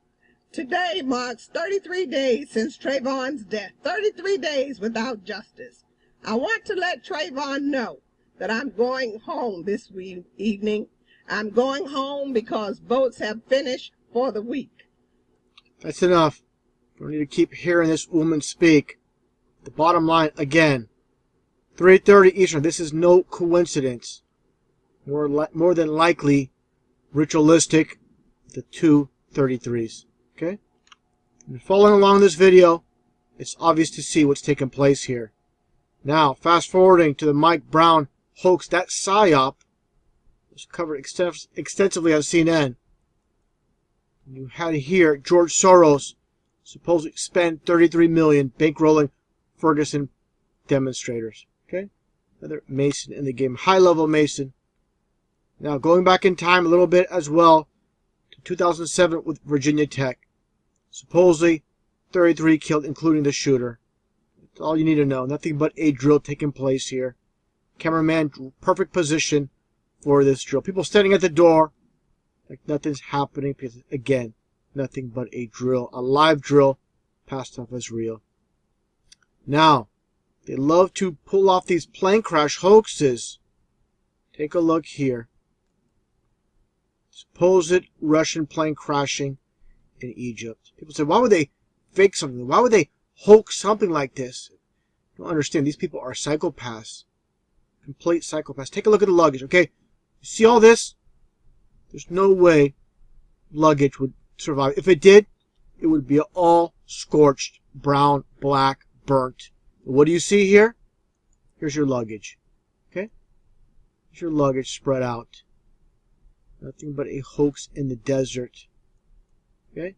Today marks 33 days since Trayvon's death, 33 days without justice. I want to let Trayvon know that I'm going home this evening. I'm going home because votes have finished for the week. That's enough. Don't need to keep hearing this woman speak. The bottom line, again, 3:30 Eastern. This is no coincidence. More than likely ritualistic, the two 33s. Okay? And following along this video, it's obvious to see what's taking place here. Now, fast forwarding to the Mike Brown hoax, that PSYOP was covered extensively on CNN. You had here George Soros supposedly spent $33 million bankrolling Ferguson demonstrators. Okay? Another Mason in the game. High-level Mason. Now, going back in time a little bit as well to 2007 with Virginia Tech. Supposedly 33 killed, including the shooter. That's all you need to know. Nothing but a drill taking place here. Cameraman, perfect position for this drill. People standing at the door like nothing's happening because, again, nothing but a drill. A live drill passed off as real. Now, they love to pull off these plane crash hoaxes. Take a look here. Supposed Russian plane crashing in Egypt. People say, why would they fake something? Why would they hoax something like this? I don't understand. These people are psychopaths. Complete psychopaths. Take a look at the luggage, okay? You see all this? There's no way luggage would survive. If it did, it would be all scorched, brown, black, burnt. What do you see here? Here's your luggage. Okay? Here's your luggage spread out. Nothing but a hoax in the desert. Okay?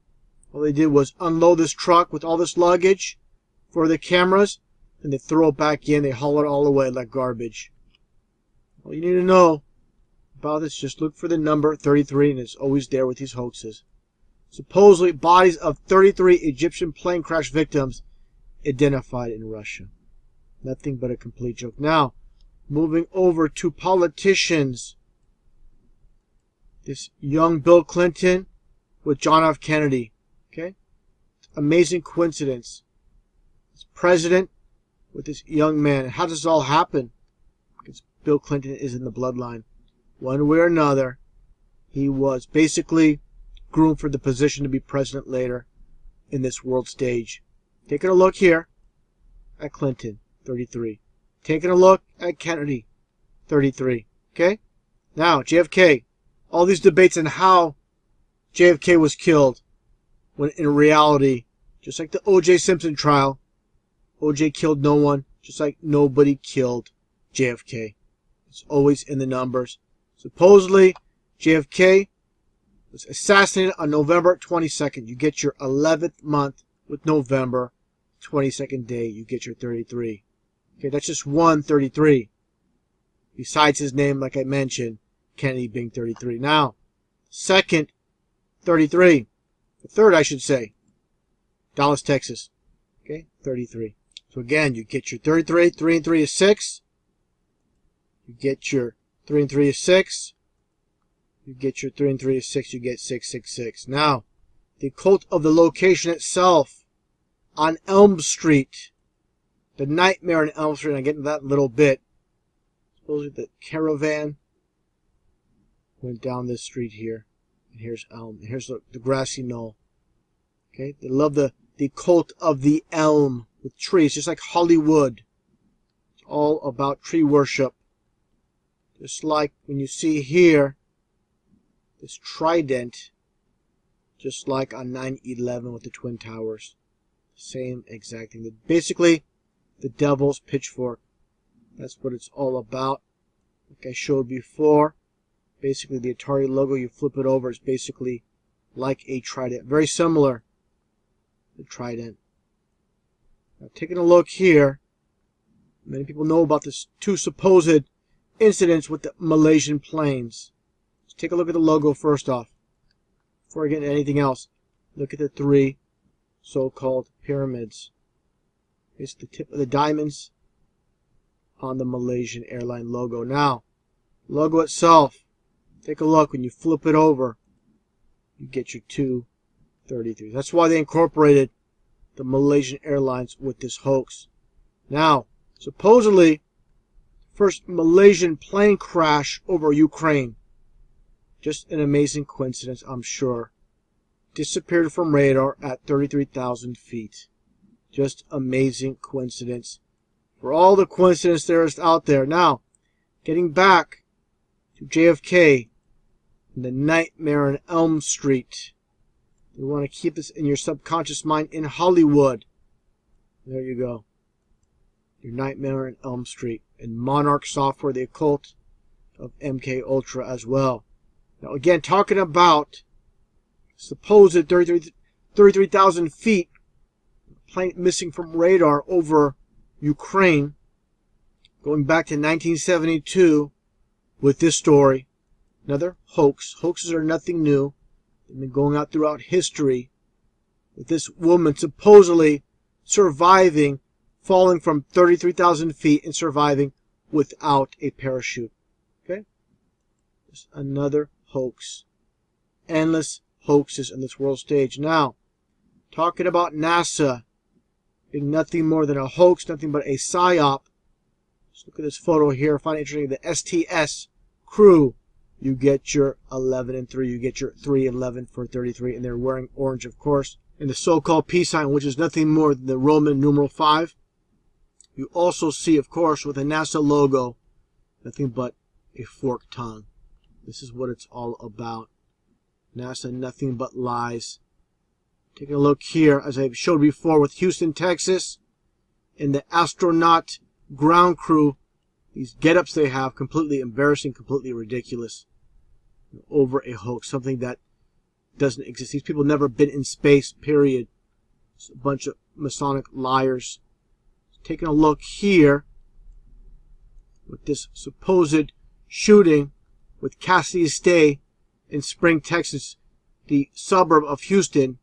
All they did was unload this truck with all this luggage for the cameras, and they throw it back in. They haul it all away like garbage. All you need to know about this, just look for the number 33, and it's always there with these hoaxes. Supposedly, bodies of 33 Egyptian plane crash victims identified in Russia. Nothing but a complete joke. Now, moving over to politicians. This young Bill Clinton with John F. Kennedy. Okay? Amazing coincidence. This president with this young man. How does this all happen? Because Bill Clinton is in the bloodline. One way or another, he was basically groomed for the position to be president later in this world stage. Taking a look here at Clinton, 33. Taking a look at Kennedy, 33. Okay? Now, JFK. All these debates on how JFK was killed, when in reality, just like the O.J. Simpson trial, O.J. killed no one, just like nobody killed JFK. It's always in the numbers. Supposedly, JFK Was assassinated on November 22nd. You get your 11th month with November 22nd day. You get your 33. Okay, that's just one 33. Besides his name, like I mentioned, Kennedy being 33. Now, second 33. The third, I should say. Dallas, Texas. Okay, 33. So again, you get your 33. 3 and 3 is 6. You get your 3 and 3 is 6. You get your 3 and 3 is 6. You get 666. Now, the cult of the location itself on Elm Street. The nightmare on Elm Street. And I get into that in a little bit. Supposedly the caravan went down this street here. And here's Elm. And here's the grassy knoll. Okay, they love the cult of the elm with trees, just like Hollywood. It's all about tree worship. Just like when you see here, this trident, just like on 9/11 with the Twin Towers. Same exact thing. Basically, the devil's pitchfork. That's what it's all about. Like I showed before, basically the Atari logo, you flip it over, it's basically like a trident. Very similar to the trident. Now taking a look here, many people know about the two supposed incidents with the Malaysian planes. Let's take a look at the logo first off. Before I get into anything else, look at the three so-called pyramids. It's the tip of the diamonds on the Malaysian airline logo. Now, logo itself, take a look. When you flip it over, you get your 233. That's why they incorporated the Malaysian Airlines with this hoax. Now, supposedly, first Malaysian plane crash over Ukraine. Just an amazing coincidence, I'm sure. Disappeared from radar at 33,000 feet. Just amazing coincidence. For all the coincidence there is out there. Now, getting back to JFK and the nightmare on Elm Street. You want to keep this in your subconscious mind in Hollywood. There you go. Your nightmare on Elm Street. And Monarch Software, the occult of MK Ultra as well. Now again, talking about supposed 33,000 feet plane missing from radar over Ukraine, going back to 1972 with this story. Another hoax. Hoaxes are nothing new. They've been going out throughout history with this woman supposedly surviving, falling from 33,000 feet and surviving without a parachute. Okay? Just another hoax. Endless hoaxes on this world stage. Now, talking about NASA being nothing more than a hoax, nothing but a psyop. Just look at this photo here. I find it interesting. The STS crew, you get your 11 and 3. You get your 3 and 11 for 33. And they're wearing orange, of course. And the so-called peace sign, which is nothing more than the Roman numeral 5. You also see, of course, with the NASA logo, nothing but a forked tongue. This is what it's all about. NASA, nothing but lies. Taking a look here, as I showed before with Houston, Texas, and the astronaut ground crew, these get-ups they have, completely embarrassing, completely ridiculous. Over a hoax, something that doesn't exist. These people never been in space, period. It's a bunch of Masonic liars. Taking a look here with this supposed shooting with Cassidy Stay in Spring, Texas, the suburb of Houston,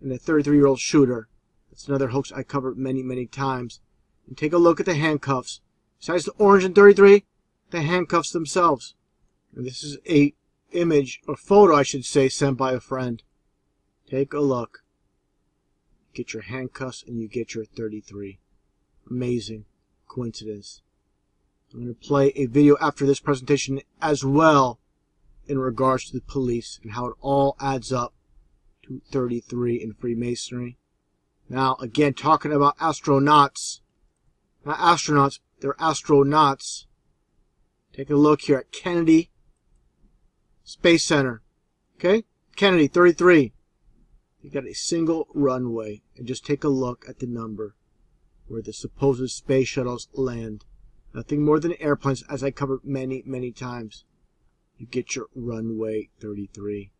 and a 33-year-old shooter. That's another hoax I covered many, many times. And take a look at the handcuffs. Besides the orange and 33, the handcuffs themselves. And this is a image, or photo I should say, sent by a friend. Take a look. Get your handcuffs and you get your 33. Amazing coincidence. I'm going to play a video after this presentation as well in regards to the police and how it all adds up to 33 in Freemasonry. Now, again, talking about astronauts. Not astronauts, they're astronauts. Take a look here at Kennedy Space Center. Okay? Kennedy, 33. You got a single runway. And just take a look at the number where the supposed space shuttles land. Nothing more than airplanes, as I covered many, many times. You get your runway 33.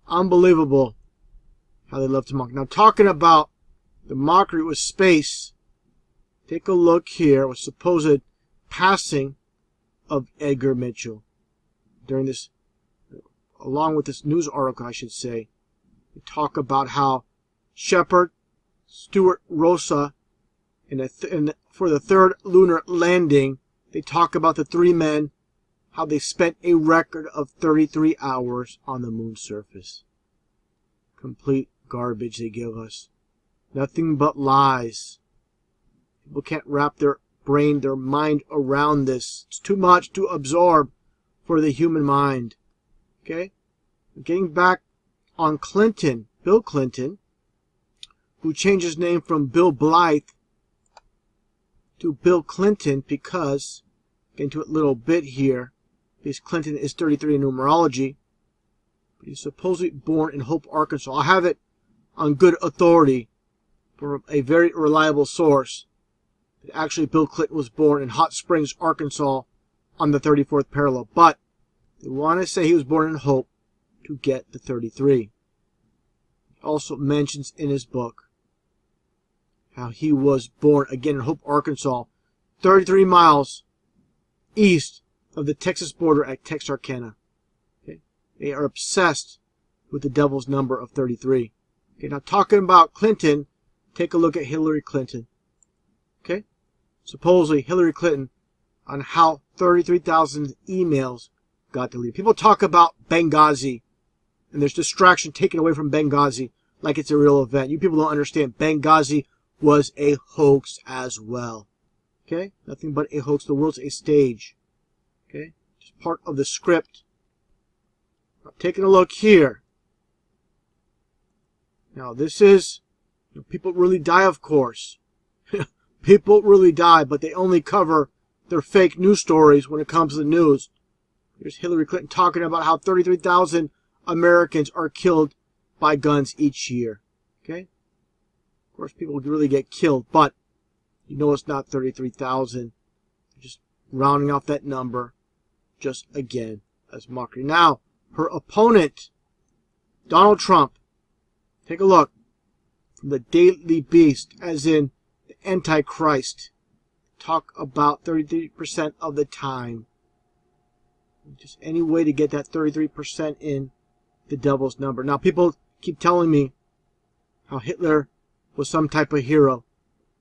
Unbelievable how they love to mock. Now, talking about the mockery with space, take a look here with supposed passing of Edgar Mitchell. During this, along with this news article, I should say, they talk about how Shepard, Stuart Rosa, for the third lunar landing, they talk about the three men, how they spent a record of 33 hours on the moon's surface. Complete garbage they give us. Nothing but lies. People can't wrap their brain, their mind around this. It's too much to absorb for the human mind. Okay? Getting back on Clinton, Bill Clinton, who changed his name from Bill Blythe to Bill Clinton because, get into it a little bit here, because Clinton is 33 in numerology, but he's supposedly born in Hope, Arkansas. I have it on good authority from a very reliable source that actually Bill Clinton was born in Hot Springs, Arkansas on the 34th parallel. But they want to say he was born in Hope to get the 33. He also mentions in his book how he was born again in Hope, Arkansas, 33 miles east of the Texas border at Texarkana. Okay? They are obsessed with the devil's number of 33. Okay, now talking about Clinton, take a look at Hillary Clinton. Okay? Supposedly Hillary Clinton on how 33,000 emails got deleted. People talk about Benghazi, and there's distraction taken away from Benghazi like it's a real event. You people don't understand. Benghazi was a hoax as well. Okay? Nothing but a hoax. The world's a stage. Okay? Just part of the script. Now, taking a look here. Now, this is... people really die, of course. People really die, but they only cover their fake news stories when it comes to the news. Here's Hillary Clinton talking about how 33,000 Americans are killed by guns each year. Okay? Of course, people really get killed, but you know it's not 33,000. Just rounding off that number, just again, as mockery. Now, her opponent, Donald Trump, take a look. From the Daily Beast, as in the Antichrist, talk about 33% of the time. Just any way to get that 33% in the devil's number. Now, people keep telling me how Hitler was some type of hero.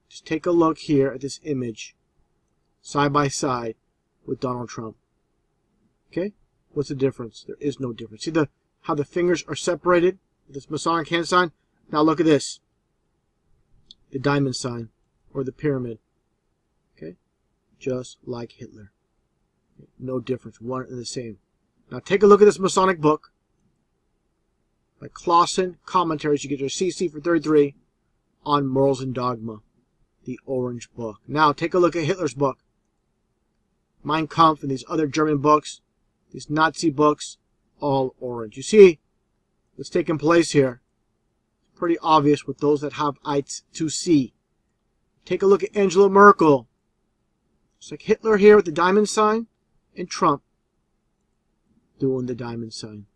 Just take a look here at this image, side by side with Donald Trump. Okay? What's the difference? There is no difference. See how the fingers are separated? This Masonic hand sign? Now look at this. The diamond sign, or the pyramid. Okay? Just like Hitler. No difference. One and the same. Now take a look at this Masonic book. By Clausen Commentaries. You get your CC for 33 on Morals and Dogma. The orange book. Now take a look at Hitler's book. Mein Kampf and these other German books. These Nazi books. All orange. You see what's taking place here. It's pretty obvious with those that have eyes to see. Take a look at Angela Merkel. It's like Hitler here with the diamond sign. And Trump doing the diamond sign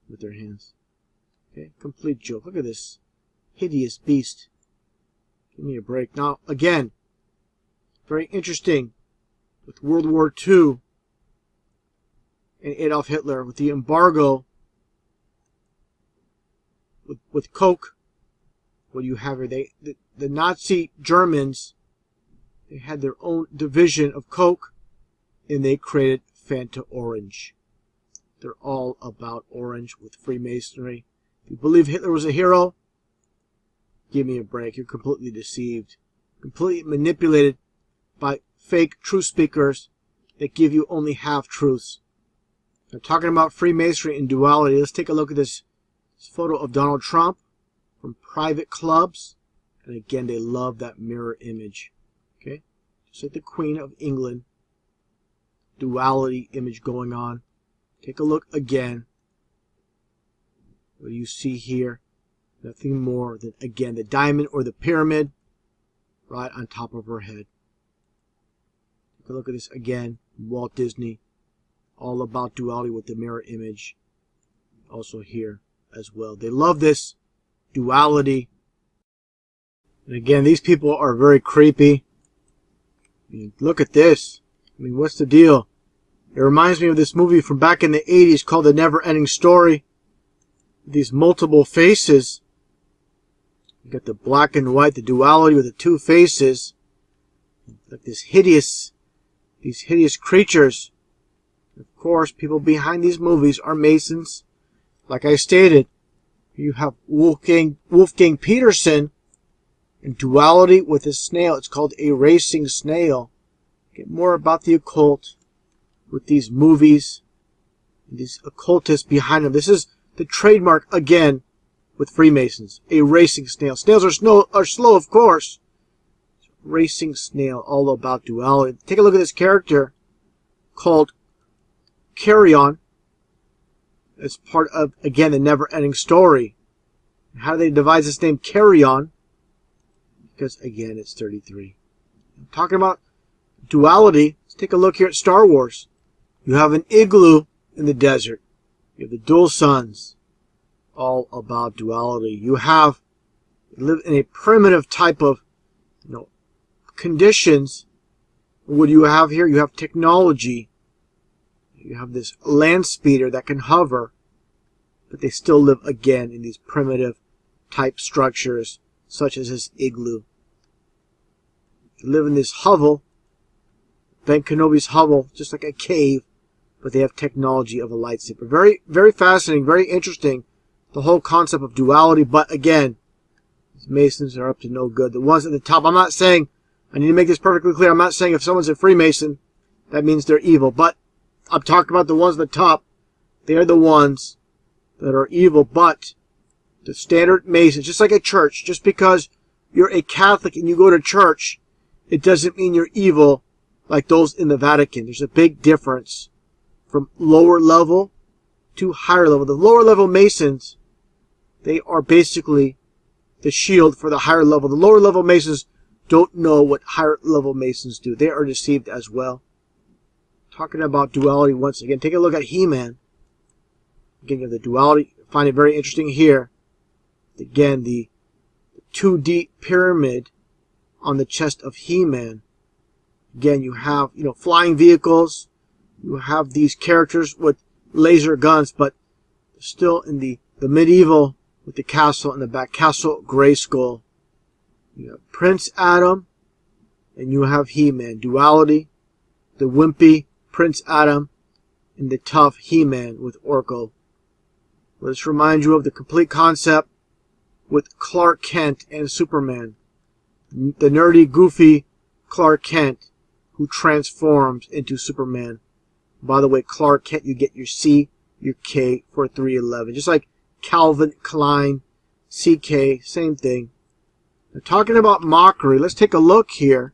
with their hands. Okay, complete joke. Look at this hideous beast. Give me a break. Now, again, very interesting with World War II and Adolf Hitler with the embargo with Coke. What do you have here? The Nazi Germans, they had their own division of Coke, and they created Fanta Orange. They're all about orange with Freemasonry. If you believe Hitler was a hero, give me a break. You're completely deceived. Completely manipulated by fake truth speakers that give you only half-truths. Now, talking about Freemasonry and duality, let's take a look at this photo of Donald Trump from private clubs. And again, they love that mirror image. Okay? Just like the Queen of England. Duality image going on. Take a look again. What do you see here? Nothing more than, again, the diamond or the pyramid right on top of her head. Take a look at this again. Walt Disney. All about duality with the mirror image. Also here. as well. They love this duality. And again, these people are very creepy. I mean, look at this. I mean, what's the deal? It reminds me of this movie from back in the 80s called The Never-Ending Story. These multiple faces. You got the black and white, the duality with the two faces. Like these hideous creatures. Of course, people behind these movies are Masons. Like I stated, you have Wolfgang Peterson in duality with a snail. It's called a racing snail. Get more about the occult with these movies, these occultists behind them. This is the trademark again with Freemasons. A racing snail. Snails are slow, of course. Racing snail, all about duality. Take a look at this character called Carrion. It's part of, again, the never-ending story. How do they devise this name Carrion? Because, again, it's 33. I'm talking about duality. Let's take a look here at Star Wars. You have an igloo in the desert. You have the dual suns. All about duality. You live in a primitive type of, conditions. What do you have here? You have technology. You have this land speeder that can hover. But they still live, again, in these primitive type structures, such as this igloo. They live in this hovel. Ben Kenobi's hovel, just like a cave. But they have technology of a lightsaber. Very, very fascinating, very interesting. The whole concept of duality. But again, these Masons are up to no good. The ones at the top, I'm not saying, I need to make this perfectly clear, I'm not saying if someone's a Freemason, that means they're evil. But I'm talking about the ones at the top. They are the ones that are evil. But the standard Masons, just like a church, just because you're a Catholic and you go to church, it doesn't mean you're evil like those in the Vatican. There's a big difference from lower level to higher level. The lower level Masons, they are basically the shield for the higher level. The lower level Masons don't know what higher level Masons do. They are deceived as well. Talking about duality once again. Take a look at He-Man. Again, you have the duality. I find it very interesting here. Again, the 2D pyramid on the chest of He-Man. Again, you have, flying vehicles. You have these characters with laser guns, but still in the medieval with the castle in the back. Castle Grayskull. You have Prince Adam, and you have He-Man. Duality, the wimpy Prince Adam, and the tough He-Man with Orko. Let's remind you of the complete concept with Clark Kent and Superman. The nerdy, goofy Clark Kent who transforms into Superman. By the way, Clark Kent, you get your C, your K for 311. Just like Calvin Klein, CK, same thing. Now, talking about mockery, let's take a look here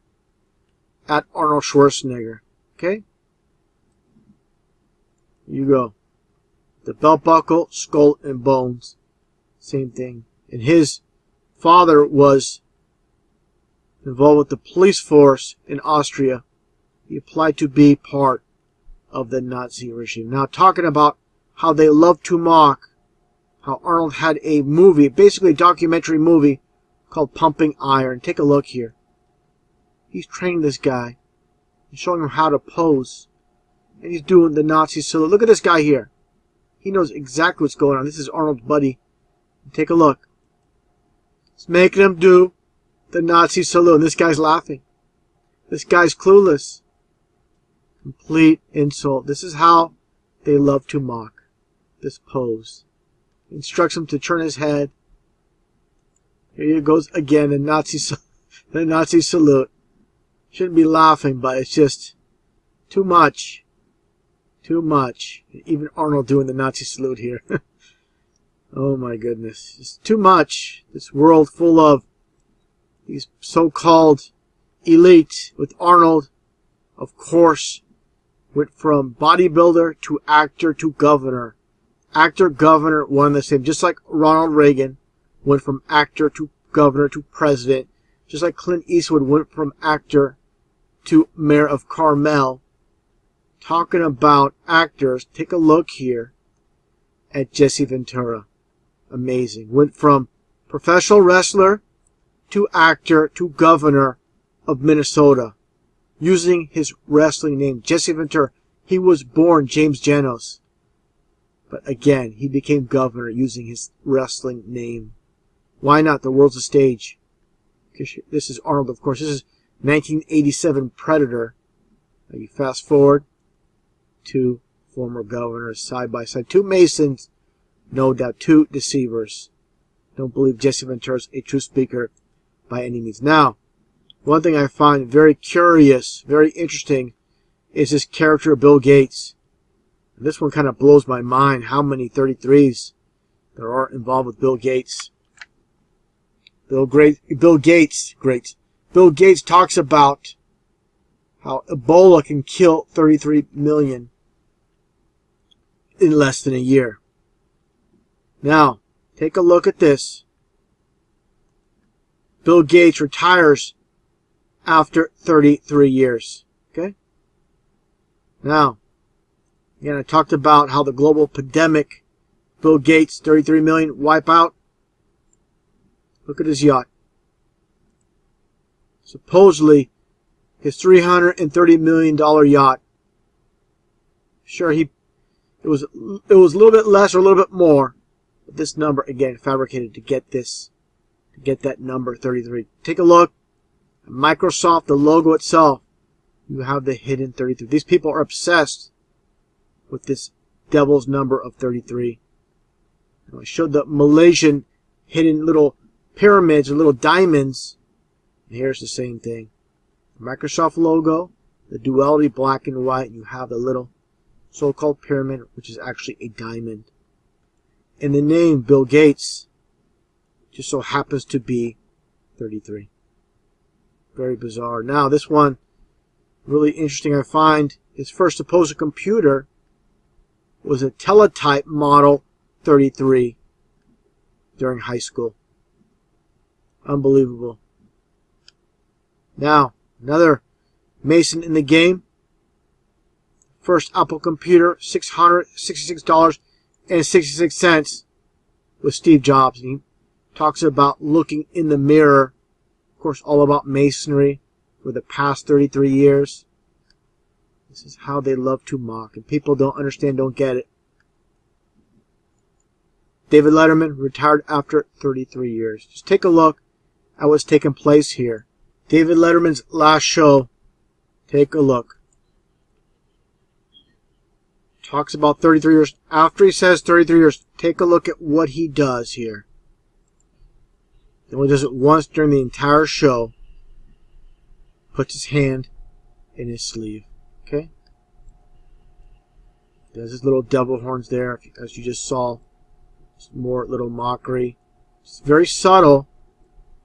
at Arnold Schwarzenegger. Okay? Here you go. The belt buckle, skull and bones. Same thing. And his father was involved with the police force in Austria. He applied to be part of the Nazi regime. Now, talking about how they love to mock, how Arnold had a movie, basically a documentary movie, called Pumping Iron. Take a look here. He's training this guy. He's showing him how to pose. And he's doing the Nazi salute. Look at this guy here. He knows exactly what's going on. This is Arnold's buddy. Take a look. He's making him do the Nazi salute. And this guy's laughing. This guy's clueless. Complete insult. This is how they love to mock. This pose. Instructs him to turn his head. Here he goes again, the Nazi salute. Shouldn't be laughing, but it's just too much. Too much. Even Arnold doing the Nazi salute here. Oh my goodness. It's too much. This world full of these so-called elite with Arnold, of course, went from bodybuilder to actor to governor. Actor, governor, one and the same. Just like Ronald Reagan went from actor to governor to president. Just like Clint Eastwood went from actor to mayor of Carmel. Talking about actors, take a look here at Jesse Ventura. Amazing. Went from professional wrestler to actor to governor of Minnesota using his wrestling name. Jesse Ventura. He was born James Janos. But again, he became governor using his wrestling name. Why not? The world's a stage. This is Arnold, of course. This is 1987 Predator. Now you fast forward. Two former governors side by side. Two Masons. No doubt. Two deceivers. Don't believe Jesse Ventura is a true speaker by any means. Now, one thing I find very curious, very interesting, is this character of Bill Gates. And this one kind of blows my mind, how many 33s there are involved with Bill Gates. Bill Gates talks about how Ebola can kill 33 million in less than a year. Now, take a look at this. Bill Gates retires after 33 years. Okay? Now, again, I talked about how the global pandemic, Bill Gates, 33 million, wipe out. Look at his yacht. Supposedly, his $330 million yacht. Sure, it was a little bit less or a little bit more. But this number, again, fabricated to get that number 33. Take a look. Microsoft, the logo itself, you have the hidden 33. These people are obsessed with this devil's number of 33. Now, I showed the Malaysian hidden little pyramids or little diamonds. And here's the same thing. The Microsoft logo, the duality black and white, and you have the little so-called pyramid, which is actually a diamond. And the name Bill Gates just so happens to be 33. Very bizarre. Now, this one, really interesting I find. His first supposed computer was a teletype model 33 during high school. Unbelievable. Now, another Mason in the game. First Apple computer, $666.66 with Steve Jobs. And he talks about looking in the mirror. Of course, all about Masonry for the past 33 years. This is how they love to mock. And people don't understand, don't get it. David Letterman retired after 33 years. Just take a look at what's taking place here. David Letterman's last show. Take a look. Talks about 33 years. After he says 33 years, take a look at what he does here. He only does it once during the entire show. Puts his hand in his sleeve. Okay? There's his little devil horns there, as you just saw. Some more little mockery. It's very subtle.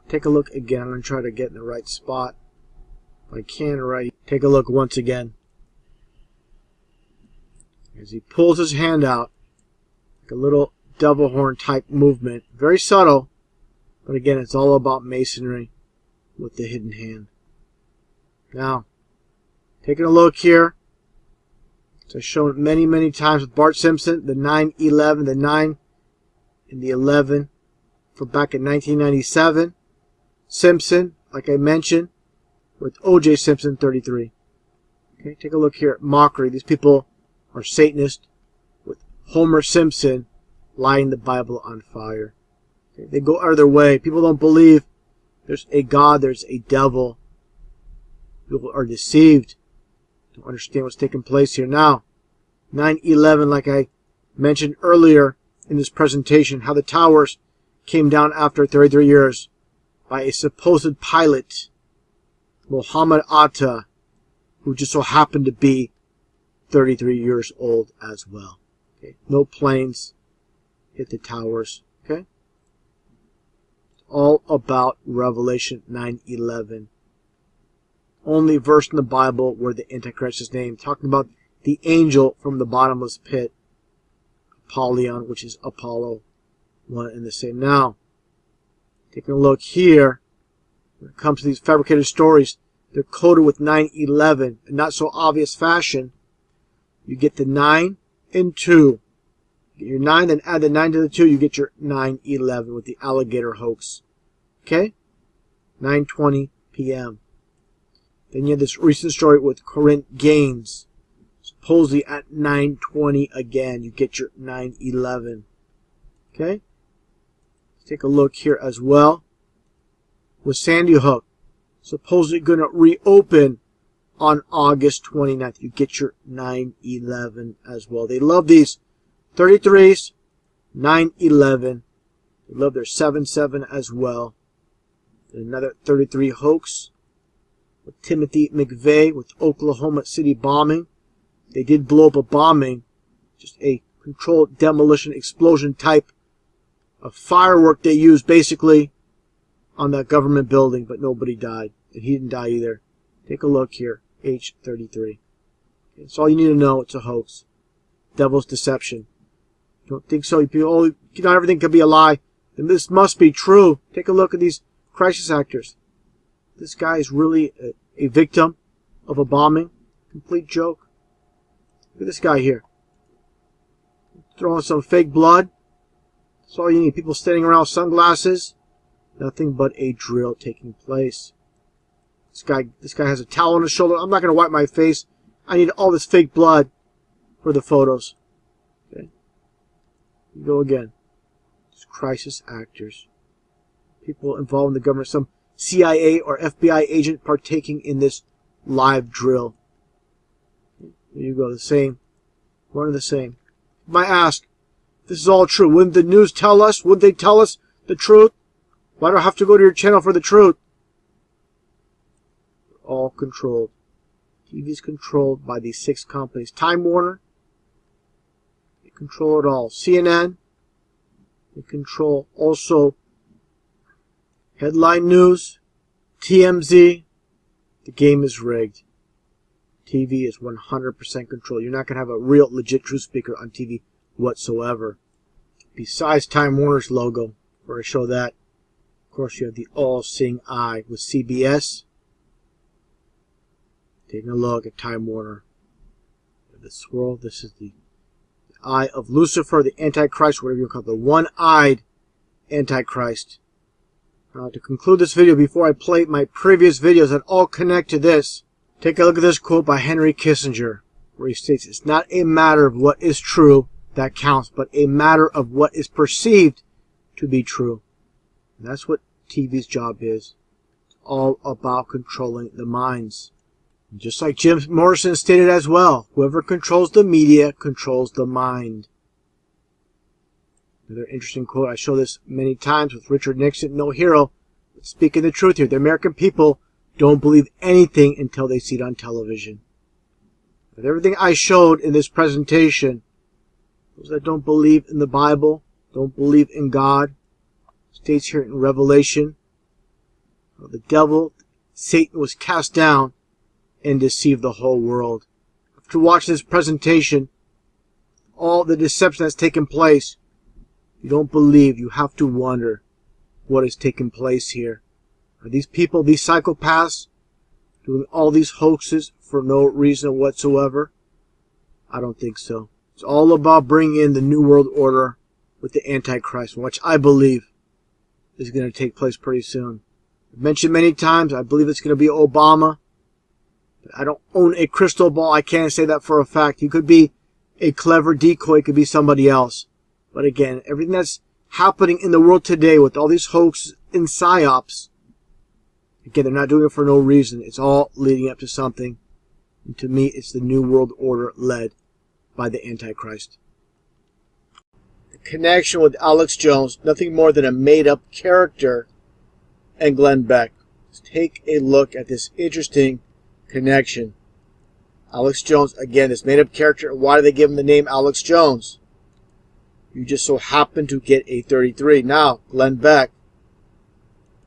Take a look again. I'm going to try to get in the right spot. If I can, right. Take a look once again. As he pulls his hand out. Like a little devil horn type movement. Very subtle. But again, it's all about Masonry with the hidden hand. Now, taking a look here. As I've shown it many, many times with Bart Simpson. The 9-11, the 9 and the 11 from back in 1997. Simpson, like I mentioned, with O.J. Simpson, 33. Okay, take a look here at mockery. These people are Satanists with Homer Simpson lighting the Bible on fire. Okay, they go out of their way. People don't believe there's a God, there's a devil. People are deceived. Don't understand what's taking place here. Now, 9/11, like I mentioned earlier in this presentation, how the towers came down after 33 years by a supposed pilot, Mohammed Atta, who just so happened to be 33 years old as well. Okay, no planes hit the towers. Okay, it's all about Revelation 9:11. Only verse in the Bible where the Antichrist is named, talking about the angel from the bottomless pit, Apollyon, which is Apollo, one and the same. Now, taking a look here, when it comes to these fabricated stories, they're coded with 9/11 in not so obvious fashion. You get the 9 and 2. Get your 9, then add the 9 to the 2, you get your 9/11 with the alligator hoax. Okay? 9:20 p.m. Then you have this recent story with Corinne Gaines. Supposedly at 9:20 again, you get your 9/11. Okay? Let's take a look here as well. With Sandy Hook, supposedly going to reopen on August 29th. You get your 9/11 as well. They love these 33s, 9/11. They love their 7/7 as well. Another 33 hoax with Timothy McVeigh with Oklahoma City bombing. They did blow up a bombing, just a controlled demolition explosion type of firework they used basically on that government building, but nobody died. And he didn't die either. Take a look here. H33. That's all you need to know. It's a hoax. Devil's deception. You don't think so? Not everything could be a lie. Then this must be true. Take a look at these crisis actors. This guy is really a victim of a bombing. Complete joke. Look at this guy here. Throwing some fake blood. That's all you need. People standing around with sunglasses. Nothing but a drill taking place. This guy has a towel on his shoulder. I'm not going to wipe my face. I need all this fake blood for the photos. Okay. You go again. It's crisis actors. People involved in the government. Some CIA or FBI agent partaking in this live drill. There you go. The same. One of the same. You might ask, this is all true. Wouldn't the news tell us? Would they tell us the truth? Why do I have to go to your channel for the truth? All controlled. TV is controlled by these 6 companies. Time Warner, they control it all. CNN, they control also Headline News, TMZ. The game is rigged. TV is 100% controlled. You're not going to have a real legit truth speaker on TV whatsoever. Besides Time Warner's logo, where I show that, of course you have the all-seeing eye with CBS. Taking a look at Time Warner. The swirl. This is the eye of Lucifer, the Antichrist, whatever you call it, the one-eyed Antichrist. Now, to conclude this video, before I play my previous videos that all connect to this, take a look at this quote by Henry Kissinger, where he states, "It's not a matter of what is true that counts, but a matter of what is perceived to be true." And that's what TV's job is. It's all about controlling the minds. And just like Jim Morrison stated as well, whoever controls the media controls the mind. Another interesting quote. I show this many times with Richard Nixon, no hero, but speaking the truth here. The American people don't believe anything until they see it on television. With everything I showed in this presentation, those that don't believe in the Bible, don't believe in God, states here in Revelation, the devil, Satan, was cast down and deceived the whole world. After watching this presentation, all the deception that's taken place, you don't believe, you have to wonder what has taken place here. Are these people, these psychopaths, doing all these hoaxes for no reason whatsoever? I don't think so. It's all about bringing in the New World Order with the Antichrist, which I believe is going to take place pretty soon. I've mentioned many times, I believe it's going to be Obama. I don't own a crystal ball. I can't say that for a fact. He could be a clever decoy. It could be somebody else. But again, everything that's happening in the world today with all these hoaxes and psyops, again, they're not doing it for no reason. It's all leading up to something. And to me, it's the New World Order led by the Antichrist. The connection with Alex Jones, nothing more than a made-up character, and Glenn Beck. Let's take a look at this interesting connection. Alex Jones, again, this made-up character. Why do they give him the name Alex Jones? You just so happen to get a 33. Now, Glenn Beck,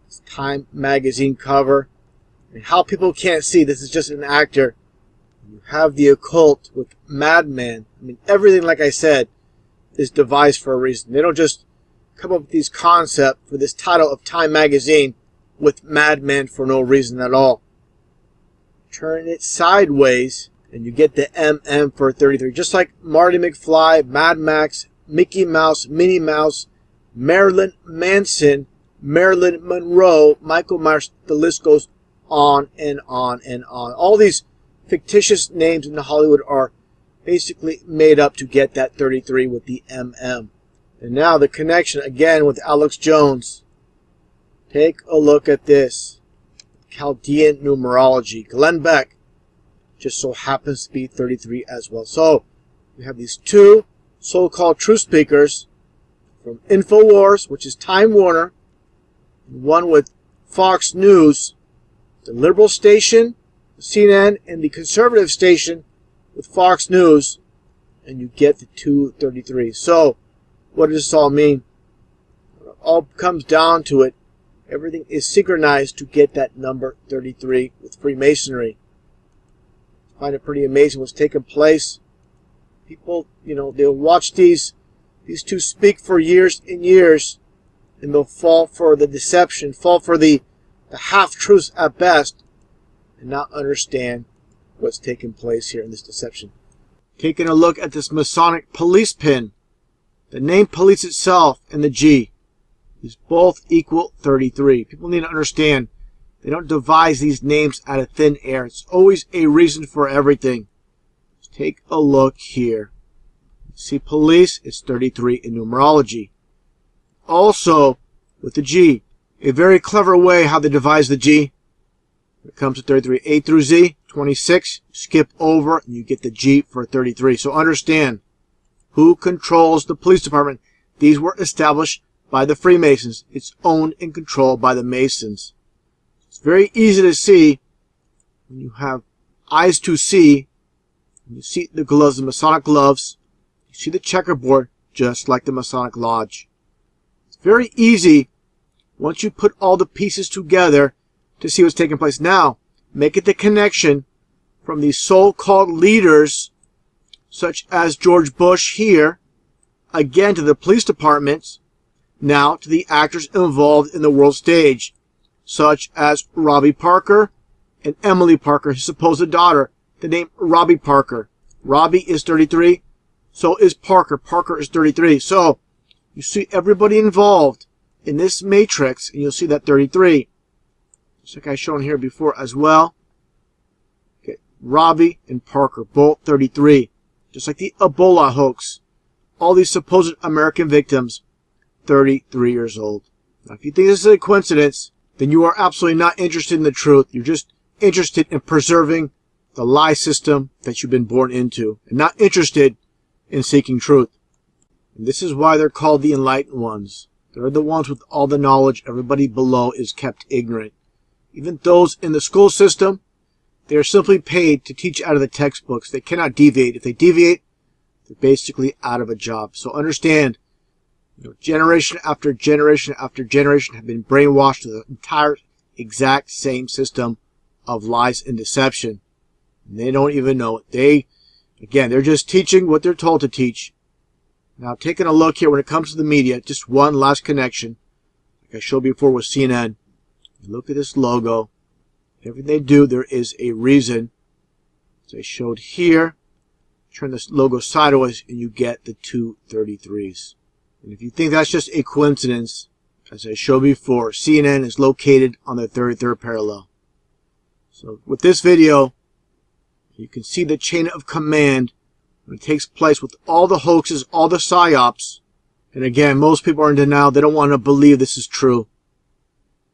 this Time magazine cover, and how people can't see, this is just an actor. You have the occult with Madman. I mean, everything, like I said, is devised for a reason. They don't just come up with these concepts for this title of Time magazine with Madman for no reason at all. Turn it sideways, and you get the MM for 33. Just like Marty McFly, Mad Max, Mickey Mouse, Minnie Mouse, Marilyn Manson, Marilyn Monroe, Michael Myers. The list goes on and on and on. All these fictitious names in Hollywood are basically made up to get that 33 with the MM. And now the connection again with Alex Jones. Take a look at this. Chaldean numerology. Glenn Beck just so happens to be 33 as well. So we have these two so-called truth speakers from InfoWars, which is Time Warner, and one with Fox News, the liberal station, CNN, and the conservative station with Fox News, and you get the 233. So what does this all mean? It all comes down to it. Everything is synchronized to get that number 33 with Freemasonry. I find it pretty amazing what's taking place. People, they'll watch these two speak for years and years, and they'll fall for the deception, fall for the half-truths at best, and not understand what's taking place here in this deception. Taking a look at this Masonic police pin. The name police itself and the G is both equal 33. People need to understand they don't devise these names out of thin air. It's always a reason for everything. Let's take a look here. See, police is 33 in numerology. Also, with the G, a very clever way how they devise the G. When it comes to 33, A through Z, 26, skip over, and you get the G for 33. So understand who controls the police department. These were established by the Freemasons. It's owned and controlled by the Masons. It's very easy to see when you have eyes to see. When you see the gloves, the Masonic gloves, you see the checkerboard, just like the Masonic Lodge. It's very easy once you put all the pieces together to see what's taking place. Now, make it the connection from these so-called leaders, such as George Bush here, again to the police departments, now to the actors involved in the world stage, such as Robbie Parker and Emily Parker, his supposed daughter, the name Robbie Parker. Robbie is 33, so is Parker. Parker is 33. So you see everybody involved in this matrix, and you'll see that 33. Just like I've shown here before as well. Okay, Robbie and Parker, both 33. Just like the Ebola hoax. All these supposed American victims, 33 years old. Now, if you think this is a coincidence, then you are absolutely not interested in the truth. You're just interested in preserving the lie system that you've been born into, and not interested in seeking truth. And this is why they're called the enlightened ones. They're the ones with all the knowledge. Everybody below is kept ignorant. Even those in the school system, they are simply paid to teach out of the textbooks. They cannot deviate. If they deviate, they're basically out of a job. So understand, generation after generation after generation have been brainwashed to the entire exact same system of lies and deception. And they don't even know it. They're just teaching what they're told to teach. Now, taking a look here when it comes to the media, just one last connection. Like I showed before with CNN. Look at this logo. Everything they do, there is a reason. As I showed here, turn this logo sideways and you get the 233s. And if you think that's just a coincidence, as I showed before, CNN is located on the 33rd parallel. So with this video, you can see the chain of command when it takes place with all the hoaxes, all the psyops. And again, most people are in denial. They don't want to believe this is true.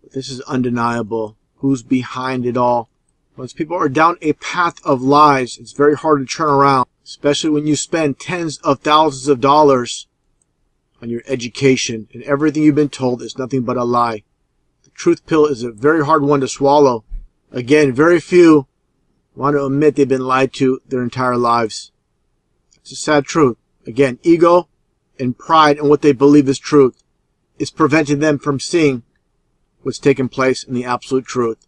But this is undeniable. Who's behind it all? Once people are down a path of lies, it's very hard to turn around, especially when you spend tens of thousands of dollars on your education and everything you've been told is nothing but a lie. The truth pill is a very hard one to swallow. Again, very few want to admit they've been lied to their entire lives. It's a sad truth. Again, ego and pride in what they believe is truth is preventing them from seeing what's taking place in the absolute truth.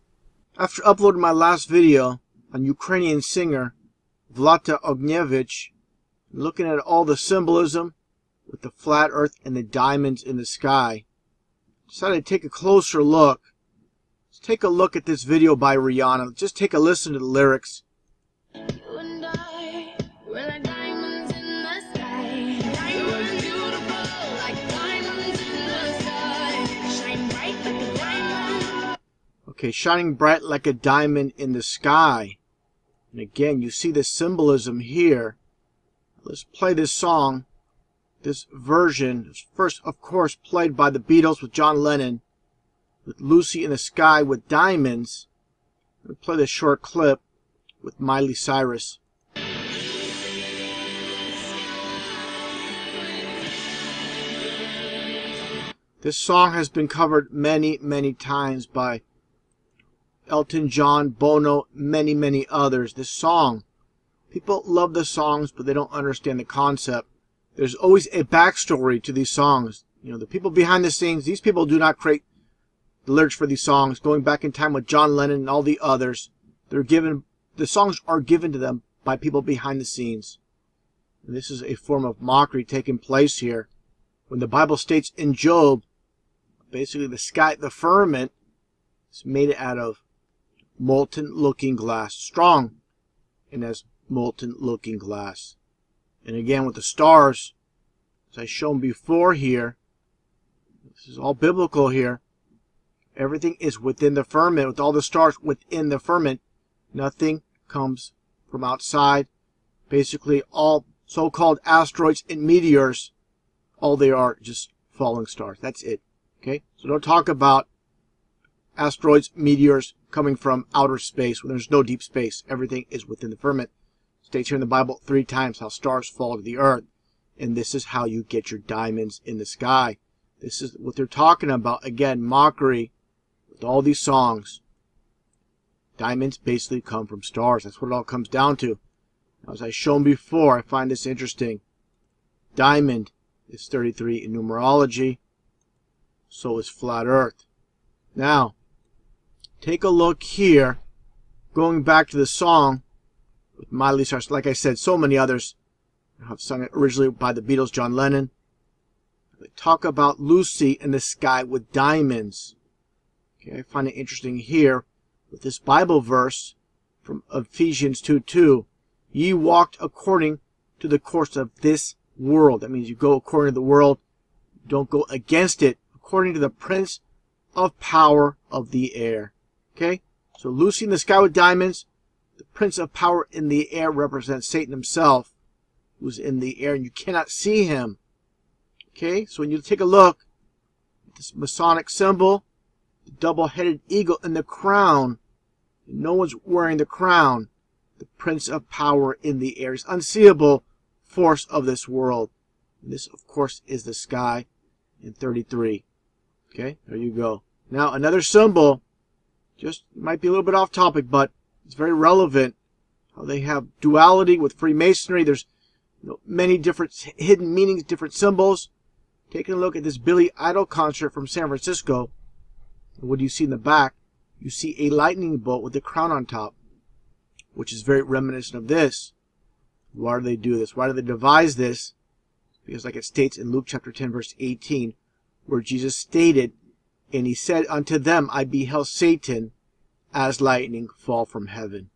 After uploading my last video on Ukrainian singer Vlada Ognjevich, looking at all the symbolism with the flat earth and the diamonds in the sky, decided to take a closer look. Let's take a look at this video by Rihanna. Just take a listen to the lyrics. You and I, we're like diamonds in the sky. You and you Okay, shining bright like a diamond in the sky. And again, you see the symbolism here. Let's play this song. This version, first, of course, played by the Beatles with John Lennon, with Lucy in the Sky with Diamonds. We'll play this short clip with Miley Cyrus. This song has been covered many, many times by Elton John, Bono, many others. This song, people love the songs, but they don't understand the concept. There's always a backstory to these songs. You know, the people behind the scenes, these people do not create the lyrics for these songs. Going back in time with John Lennon and all the others, the songs are given to them by people behind the scenes. And this is a form of mockery taking place here. When the Bible states in Job, basically the sky, the firmament, is made out of molten looking glass, strong and as molten looking glass. And again with the stars, as I shown before here, this is all biblical here. Everything is within the firmament, with all the stars within the firmament. Nothing comes from outside. Basically all so-called asteroids and meteors, all they are just falling stars. That's it. Okay? So don't talk about asteroids, meteors coming from outer space when there's no deep space. Everything is within the firmament. It states here in the Bible 3 times how stars fall to the earth. And this is how you get your diamonds in the sky. This is what they're talking about. Again, mockery with all these songs. Diamonds basically come from stars. That's what it all comes down to. Now, as I've shown before, I find this interesting. Diamond is 33 in numerology. So is flat earth. Now, take a look here. Going back to the song with Miley Cyrus, like I said, so many others have sung it originally by the Beatles, John Lennon. They talk about Lucy in the sky with diamonds. Okay, I find it interesting here with this Bible verse from Ephesians 2:2. Ye walked according to the course of this world. That means you go according to the world. Don't go against it. According to the prince of power of the air. Okay? So Lucy in the sky with diamonds. The prince of power in the air represents Satan himself, who's in the air, and you cannot see him. Okay? So when you take a look at this Masonic symbol, the double-headed eagle and the crown, and no one's wearing the crown. The prince of power in the air is unseeable force of this world. And this, of course, is the sky in 33. Okay, there you go. Now, another symbol, just might be a little bit off topic, but it's very relevant. How they have duality with Freemasonry. There's many different hidden meanings, different symbols. Taking a look at this Billy Idol concert from San Francisco. And what do you see in the back? You see a lightning bolt with the crown on top, which is very reminiscent of this. Why do they do this? Why do they devise this? Because like it states in Luke chapter 10, verse 18, where Jesus stated, and he said unto them, I beheld Satan as lightning fall from heaven.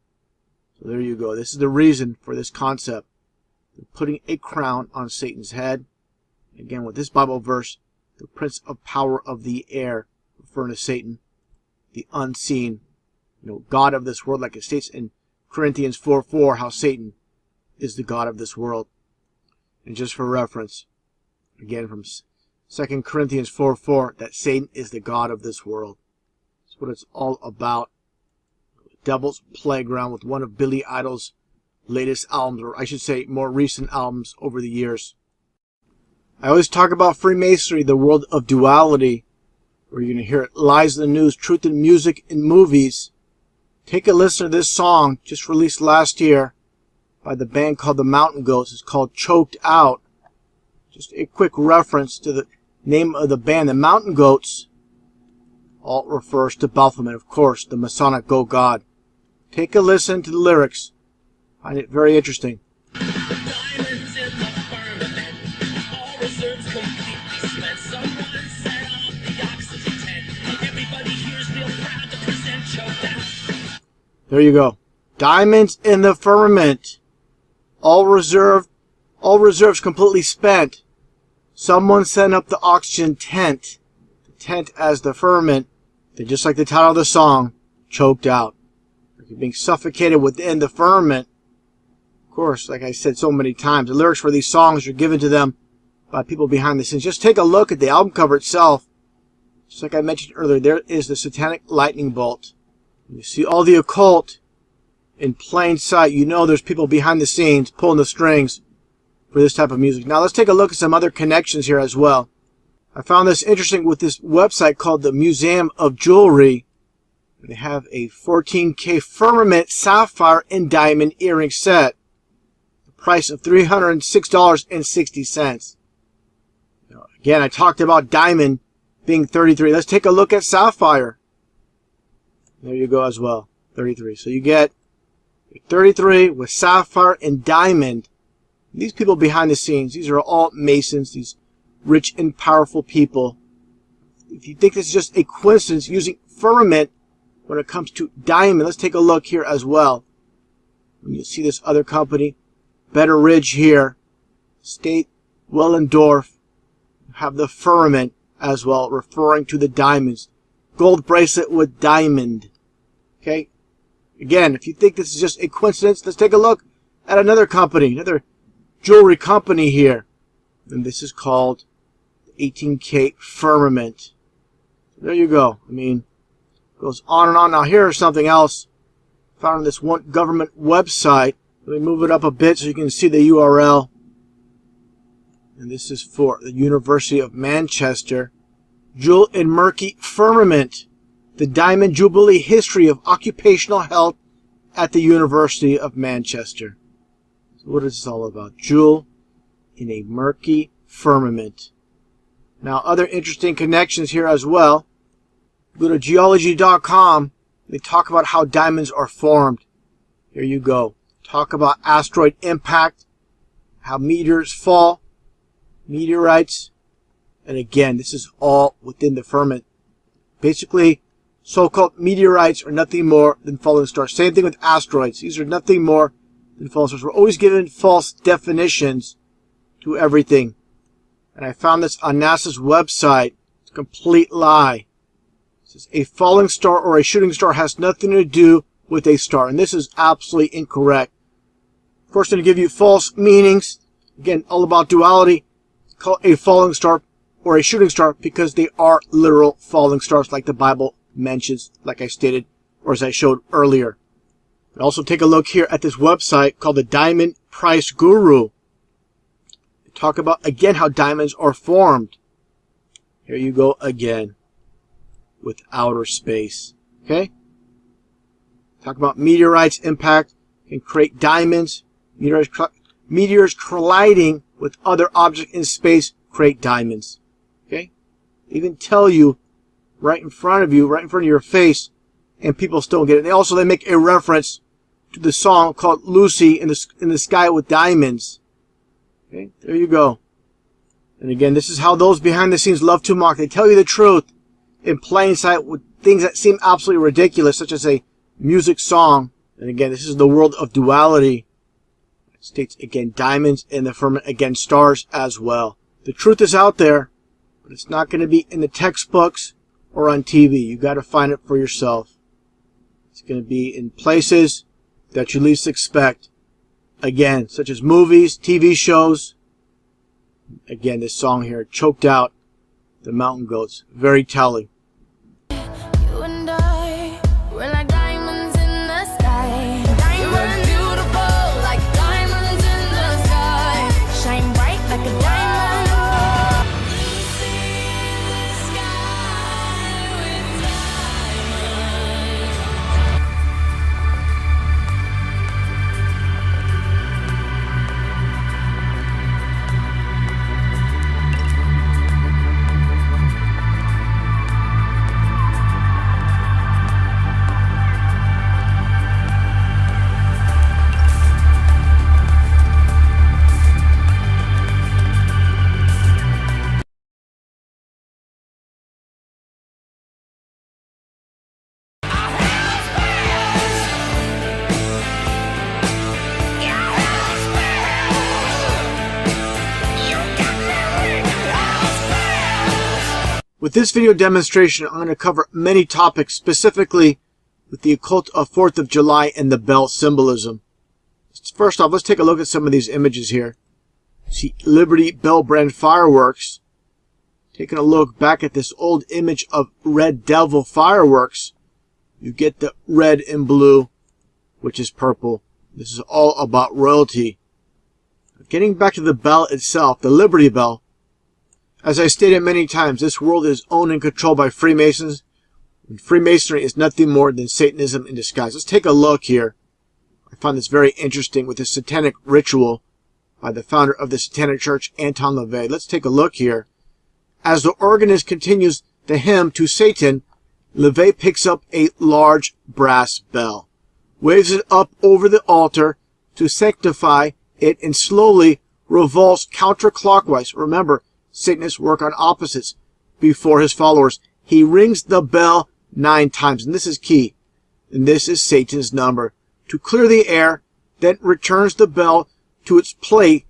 So there you go. This is the reason for this concept. They're putting a crown on Satan's head. Again, with this Bible verse, the prince of power of the air, referring to Satan, the unseen, God of this world, like it states in Corinthians 4:4, how Satan is the God of this world. And just for reference, again from 2 Corinthians 4:4, that Satan is the God of this world. That's what it's all about. The devil's playground with one of Billy Idol's latest albums, or I should say more recent albums over the years. I always talk about Freemasonry, the world of duality, where you're going to hear it, lies in the news, truth in music and movies. Take a listen to this song, just released last year by the band called the Mountain Goats. It's called Choked Out. Just a quick reference to the name of the band, the Mountain Goats. All refers to Baphomet, of course, the Masonic Goat God. Take a listen to the lyrics. Find it very interesting. Diamonds in the firmament, all reserves completely spent. Someone set off the oxygen tent. Everybody here's real proud to present Choked Out. There you go. Diamonds in the firmament. All reserves completely spent. Someone set up the oxygen tent. The tent as the firmament. They're just like the title of the song, choked out. They're being suffocated within the firmament. Of course, like I said so many times, the lyrics for these songs are given to them by people behind the scenes. Just take a look at the album cover itself. Just like I mentioned earlier, there is the satanic lightning bolt. You see all the occult in plain sight. You know there's people behind the scenes pulling the strings for this type of music. Now let's take a look at some other connections here as well. I found this interesting with this website called the Museum of Jewelry. They have a 14K firmament sapphire and diamond earring set. The price of $306.60. Again, I talked about diamond being 33. Let's take a look at sapphire. There you go as well, 33. So you get 33 with sapphire and diamond. These people behind the scenes, these are all Masons, these rich and powerful people. If you think this is just a coincidence using firmament when it comes to diamond, let's take a look here as well. You see this other company, Better Ridge here, State Wellendorf, have the firmament as well, referring to the diamonds. Gold bracelet with diamond. Okay? Again, if you think this is just a coincidence, let's take a look at another company, another jewelry company here. And this is called 18K Firmament. There you go. I mean, it goes on and on. Now here's something else found on this one government website. Let me move it up a bit so you can see the URL. And this is for the University of Manchester. Jewel and Murky Firmament. The Diamond Jubilee History of Occupational Health at the University of Manchester. So what is this all about? Jewel in a murky firmament. Now, other interesting connections here as well. Go to geology.com. They talk about how diamonds are formed. Here you go. Talk about asteroid impact, how meteors fall, meteorites, and again, this is all within the firmament. Basically, so-called meteorites are nothing more than falling stars. Same thing with asteroids. These are nothing more than falling stars. We're always given false definitions to everything. And I found this on NASA's website. It's a complete lie. It says a falling star or a shooting star has nothing to do with a star. And this is absolutely incorrect. Of course, they're going to give you false meanings. Again, all about duality. Call a falling star or a shooting star because they are literal falling stars like the Bible mentions, like I stated, or as I showed earlier. Also take a look here at this website called the Diamond Price Guru. They talk about, again, how diamonds are formed. Here you go again with outer space. Okay? Talk about meteorites impact can create diamonds. Meteors colliding with other objects in space create diamonds. Okay? They even tell you right in front of you, right in front of your face, and people still get it. They make a reference to the song called Lucy in the Sky with Diamonds. Okay, there you go. And again, this is how those behind the scenes love to mock. They tell you the truth in plain sight with things that seem absolutely ridiculous, such as a music song. And again, this is the world of duality. It states, again, diamonds in the firmament, again, stars as well. The truth is out there, but it's not going to be in the textbooks or on TV. You got to find it for yourself. It's going to be in places that you least expect. Again, such as movies, TV shows. Again, this song here, Choked Out, the Mountain Goats. Very telling. You and I, we're like diamonds in the sky. Diamonds beautiful, like diamonds in the sky. Shine bright like a diamond. With this video demonstration, I'm going to cover many topics, specifically with the occult of 4th of July and the bell symbolism. First off, let's take a look at some of these images here. See Liberty Bell brand fireworks. Taking a look back at this old image of Red Devil fireworks, you get the red and blue, which is purple. This is all about royalty. Getting back to the bell itself, the Liberty Bell. As I stated many times, this world is owned and controlled by Freemasons, and Freemasonry is nothing more than Satanism in disguise. Let's take a look here. I find this very interesting with the satanic ritual by the founder of the Satanic Church, Anton LaVey. Let's take a look here. As the organist continues the hymn to Satan, LaVey picks up a large brass bell, waves it up over the altar to sanctify it, and slowly revolves counterclockwise. Remember, Satanists work on opposites before his followers. He rings the bell 9 times, and this is key. And this is Satan's number. To clear the air, then returns the bell to its plate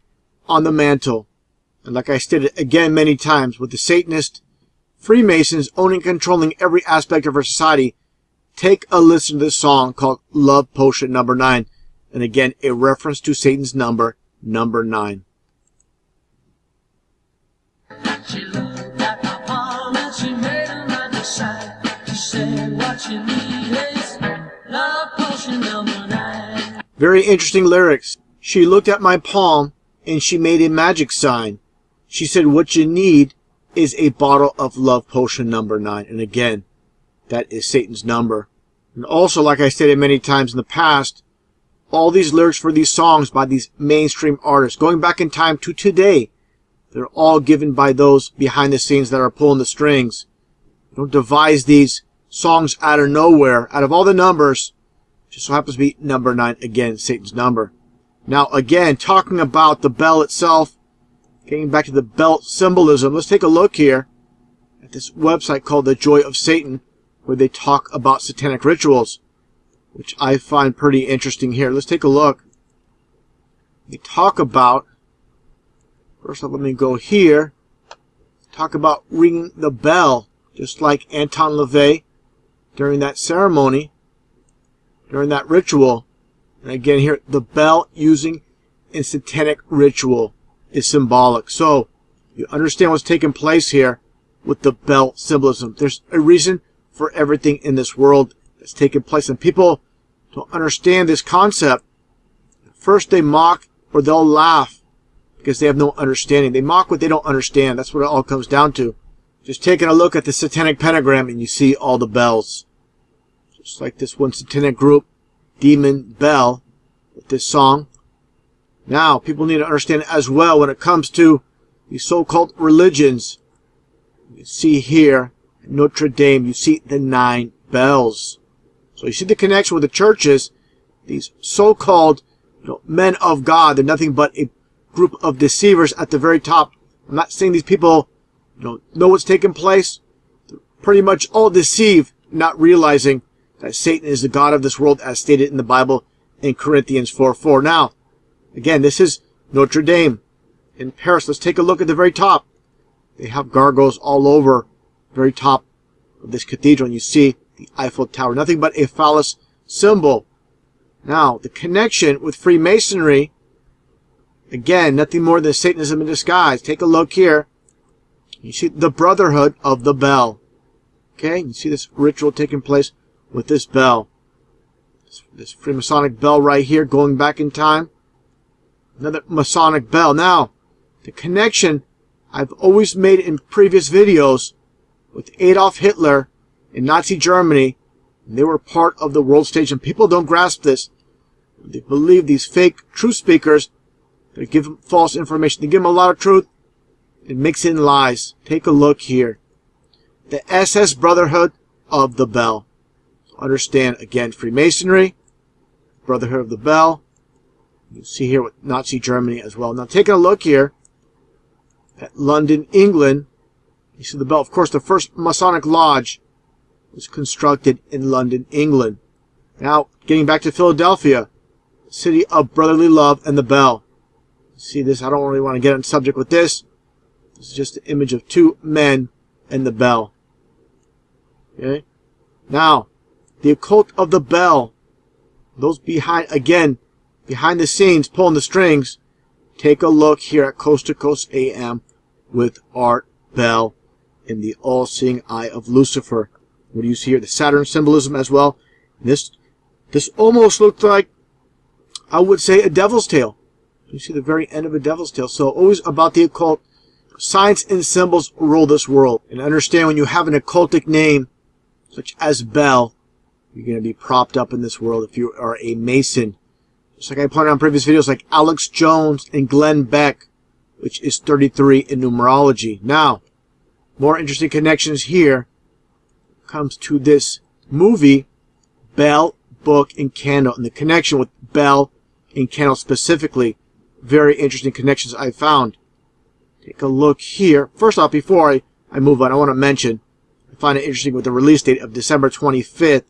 on the mantle. And like I stated again many times, with the Satanist Freemasons owning and controlling every aspect of our society, take a listen to this song called Love Potion Number 9. And again, a reference to Satan's number 9. She looked at my palm and she made another sign. She said, what you need is love potion number 9. Very interesting lyrics. She looked at my palm and she made a magic sign. She said, what you need is a bottle of love potion number 9. And again, that is Satan's number. And also, like I stated many times in the past, all these lyrics for these songs by these mainstream artists, going back in time to today, they're all given by those behind the scenes that are pulling the strings. They don't devise these songs out of nowhere. Out of all the numbers, just so happens to be number 9, again, Satan's number. Now, again, talking about the bell itself, getting back to the bell symbolism, let's take a look here at this website called The Joy of Satan, where they talk about satanic rituals, which I find pretty interesting here. Let's take a look. They talk about, first off, let me go here, talk about ringing the bell, just like Anton LaVey during that ceremony, during that ritual. And again here, the bell using in satanic ritual is symbolic. So you understand what's taking place here with the bell symbolism. There's a reason for everything in this world that's taking place, and people don't understand this concept. First they mock or they'll laugh because they have no understanding. They mock what they don't understand. That's what it all comes down to. Just taking a look at the satanic pentagram and you see all the bells. Just like this one satanic group, Demon Bell, with this song. Now, people need to understand as well when it comes to these so-called religions. You see here, Notre Dame, you see the 9 bells. So you see the connection with the churches. These so-called men of God, they're nothing but a group of deceivers at the very top. I'm not saying these people know what's taking place. They're pretty much all deceived, not realizing that Satan is the god of this world, as stated in the Bible in Corinthians 4:4. Now, again, this is Notre Dame in Paris. Let's take a look at the very top. They have gargoyles all over the very top of this cathedral, and you see the Eiffel Tower. Nothing but a phallus symbol. Now, the connection with Freemasonry, again, nothing more than Satanism in disguise. Take a look here. You see the Brotherhood of the Bell. Okay, you see this ritual taking place with this bell. This Freemasonic bell right here, going back in time. Another Masonic bell. Now, the connection I've always made in previous videos with Adolf Hitler in Nazi Germany. They were part of the world stage, and people don't grasp this. They believe these fake truth speakers. They give them false information. They give them a lot of truth and mix in lies. Take a look here. The SS Brotherhood of the Bell. Understand, again, Freemasonry, Brotherhood of the Bell. You see here with Nazi Germany as well. Now, taking a look here at London, England. You see the bell. Of course, the first Masonic Lodge was constructed in London, England. Now, getting back to Philadelphia, city of brotherly love and the bell. See this? I don't really want to get on subject with this. This is just an image of 2 men and the bell. Okay? Now, the occult of the bell. Those behind the scenes, pulling the strings. Take a look here at Coast to Coast AM with Art Bell in the all-seeing eye of Lucifer. What do you see here? The Saturn symbolism as well. This almost looked like, I would say, a devil's tail. You see the very end of a devil's tail. So always about the occult. Science and symbols rule this world. And understand, when you have an occultic name, such as Bell, you're going to be propped up in this world if you are a Mason. Just like I pointed out in previous videos, like Alex Jones and Glenn Beck, which is 33 in numerology. Now, more interesting connections here comes to this movie, Bell, Book, and Candle, and the connection with Bell and Candle specifically. Very interesting connections I found. Take a look here. First off, before I move on, I want to mention, I find it interesting with the release date of December 25th,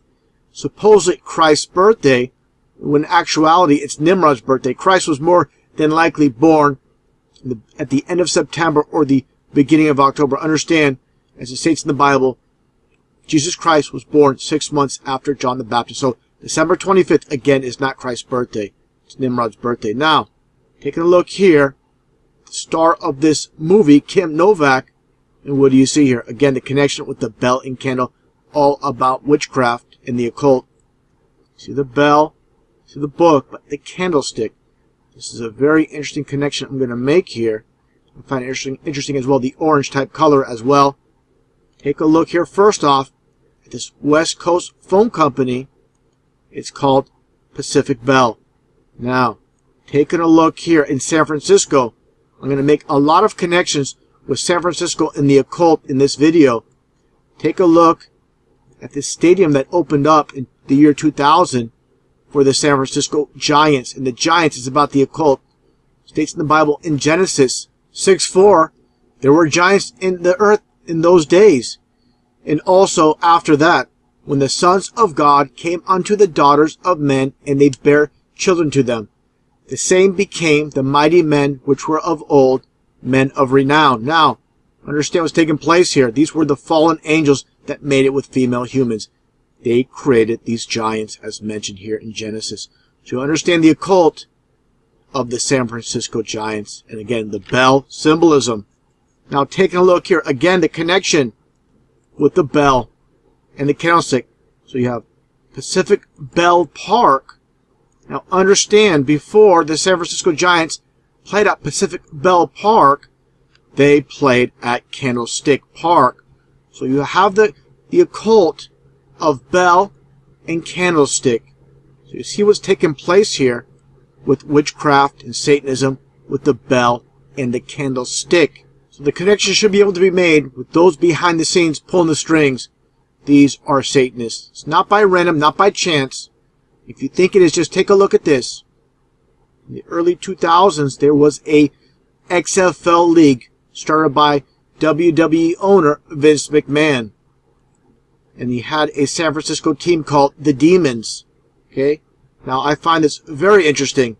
supposedly Christ's birthday, when in actuality it's Nimrod's birthday. Christ was more than likely born at the end of September or the beginning of October. Understand, as it states in the Bible, Jesus Christ was born 6 months after John the Baptist. So December 25th, again, is not Christ's birthday. It's Nimrod's birthday. Now, taking a look here, the star of this movie, Kim Novak, and what do you see here? Again, the connection with the bell and candle, all about witchcraft and the occult. See the bell, see the book, but the candlestick. This is a very interesting connection I'm going to make here. I find it interesting as well, the orange type color as well. Take a look here first off at this West Coast phone company. It's called Pacific Bell. Now, taking a look here in San Francisco, I'm going to make a lot of connections with San Francisco and the occult in this video. Take a look at this stadium that opened up in the year 2000 for the San Francisco Giants. And the Giants is about the occult. It states in the Bible in Genesis 6:4, there were giants in the earth in those days. And also after that, when the sons of God came unto the daughters of men, and they bare children to them, the same became the mighty men which were of old, men of renown. Now, understand what's taking place here. These were the fallen angels that made it with female humans. They created these giants, as mentioned here in Genesis. To understand the occult of the San Francisco Giants, and again, the bell symbolism. Now, taking a look here, again, the connection with the bell and the candlestick. So you have Pacific Bell Park. Now, understand, before the San Francisco Giants played at Pacific Bell Park, they played at Candlestick Park. So you have the occult of bell and candlestick. So you see what's taking place here with witchcraft and Satanism with the bell and the candlestick. So the connection should be able to be made with those behind the scenes pulling the strings. These are Satanists. It's not by random, not by chance. If you think it is, just take a look at this. In the early 2000s, there was a XFL league started by WWE owner Vince McMahon. And he had a San Francisco team called the Demons. Okay? Now, I find this very interesting.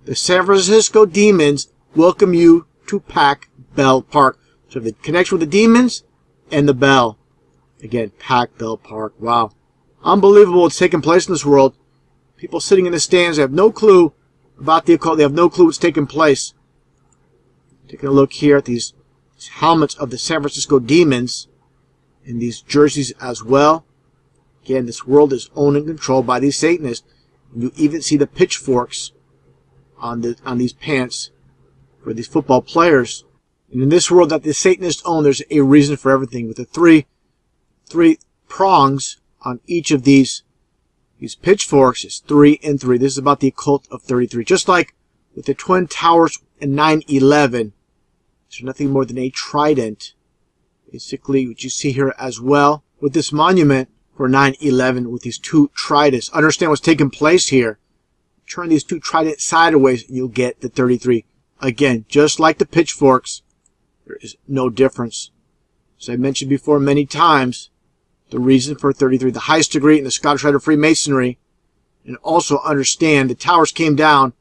The San Francisco Demons welcome you to Pac Bell Park. So the connection with the Demons and the bell. Again, Pac Bell Park. Wow. Unbelievable what's taking place in this world. People sitting in the stands, they have no clue about the occult. They have no clue what's taking place. Taking a look here at these helmets of the San Francisco Demons. And these jerseys as well. Again, this world is owned and controlled by these Satanists. And you even see the pitchforks on these pants for these football players. And in this world that the Satanists own, there's a reason for everything. With the three prongs on each of these pitchforks, is 3 and 3. This is about the occult of 33. Just like with the Twin Towers and 9/11, there's nothing more than a trident. Basically, what you see here as well with this monument for 9/11 with these two tridents. Understand what's taking place here. Turn these two tridents sideways and you'll get the 33. Again, just like the pitchforks, there is no difference. As I mentioned before many times, the reason for 33, the highest degree in the Scottish Rite of Freemasonry, and also understand the towers came down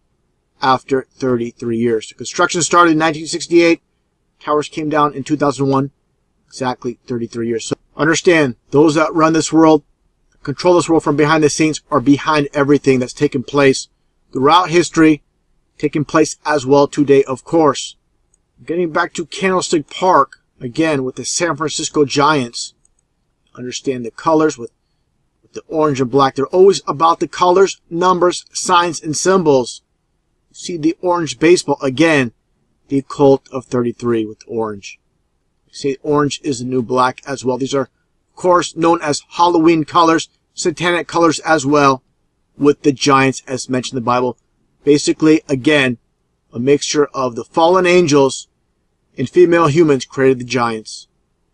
after 33 years. The construction started in 1968. Towers came down in 2001, exactly 33 years. So understand, those that run this world, control this world from behind the scenes, are behind everything that's taken place throughout history, taking place as well today, of course. Getting back to Candlestick Park, again, with the San Francisco Giants. Understand the colors with the orange and black. They're always about the colors, numbers, signs, and symbols. See the orange baseball, again, the occult of 33 with orange. See, orange is the new black as well. These are, of course, known as Halloween colors, satanic colors as well, with the giants, as mentioned in the Bible. Basically, again, a mixture of the fallen angels and female humans created the giants.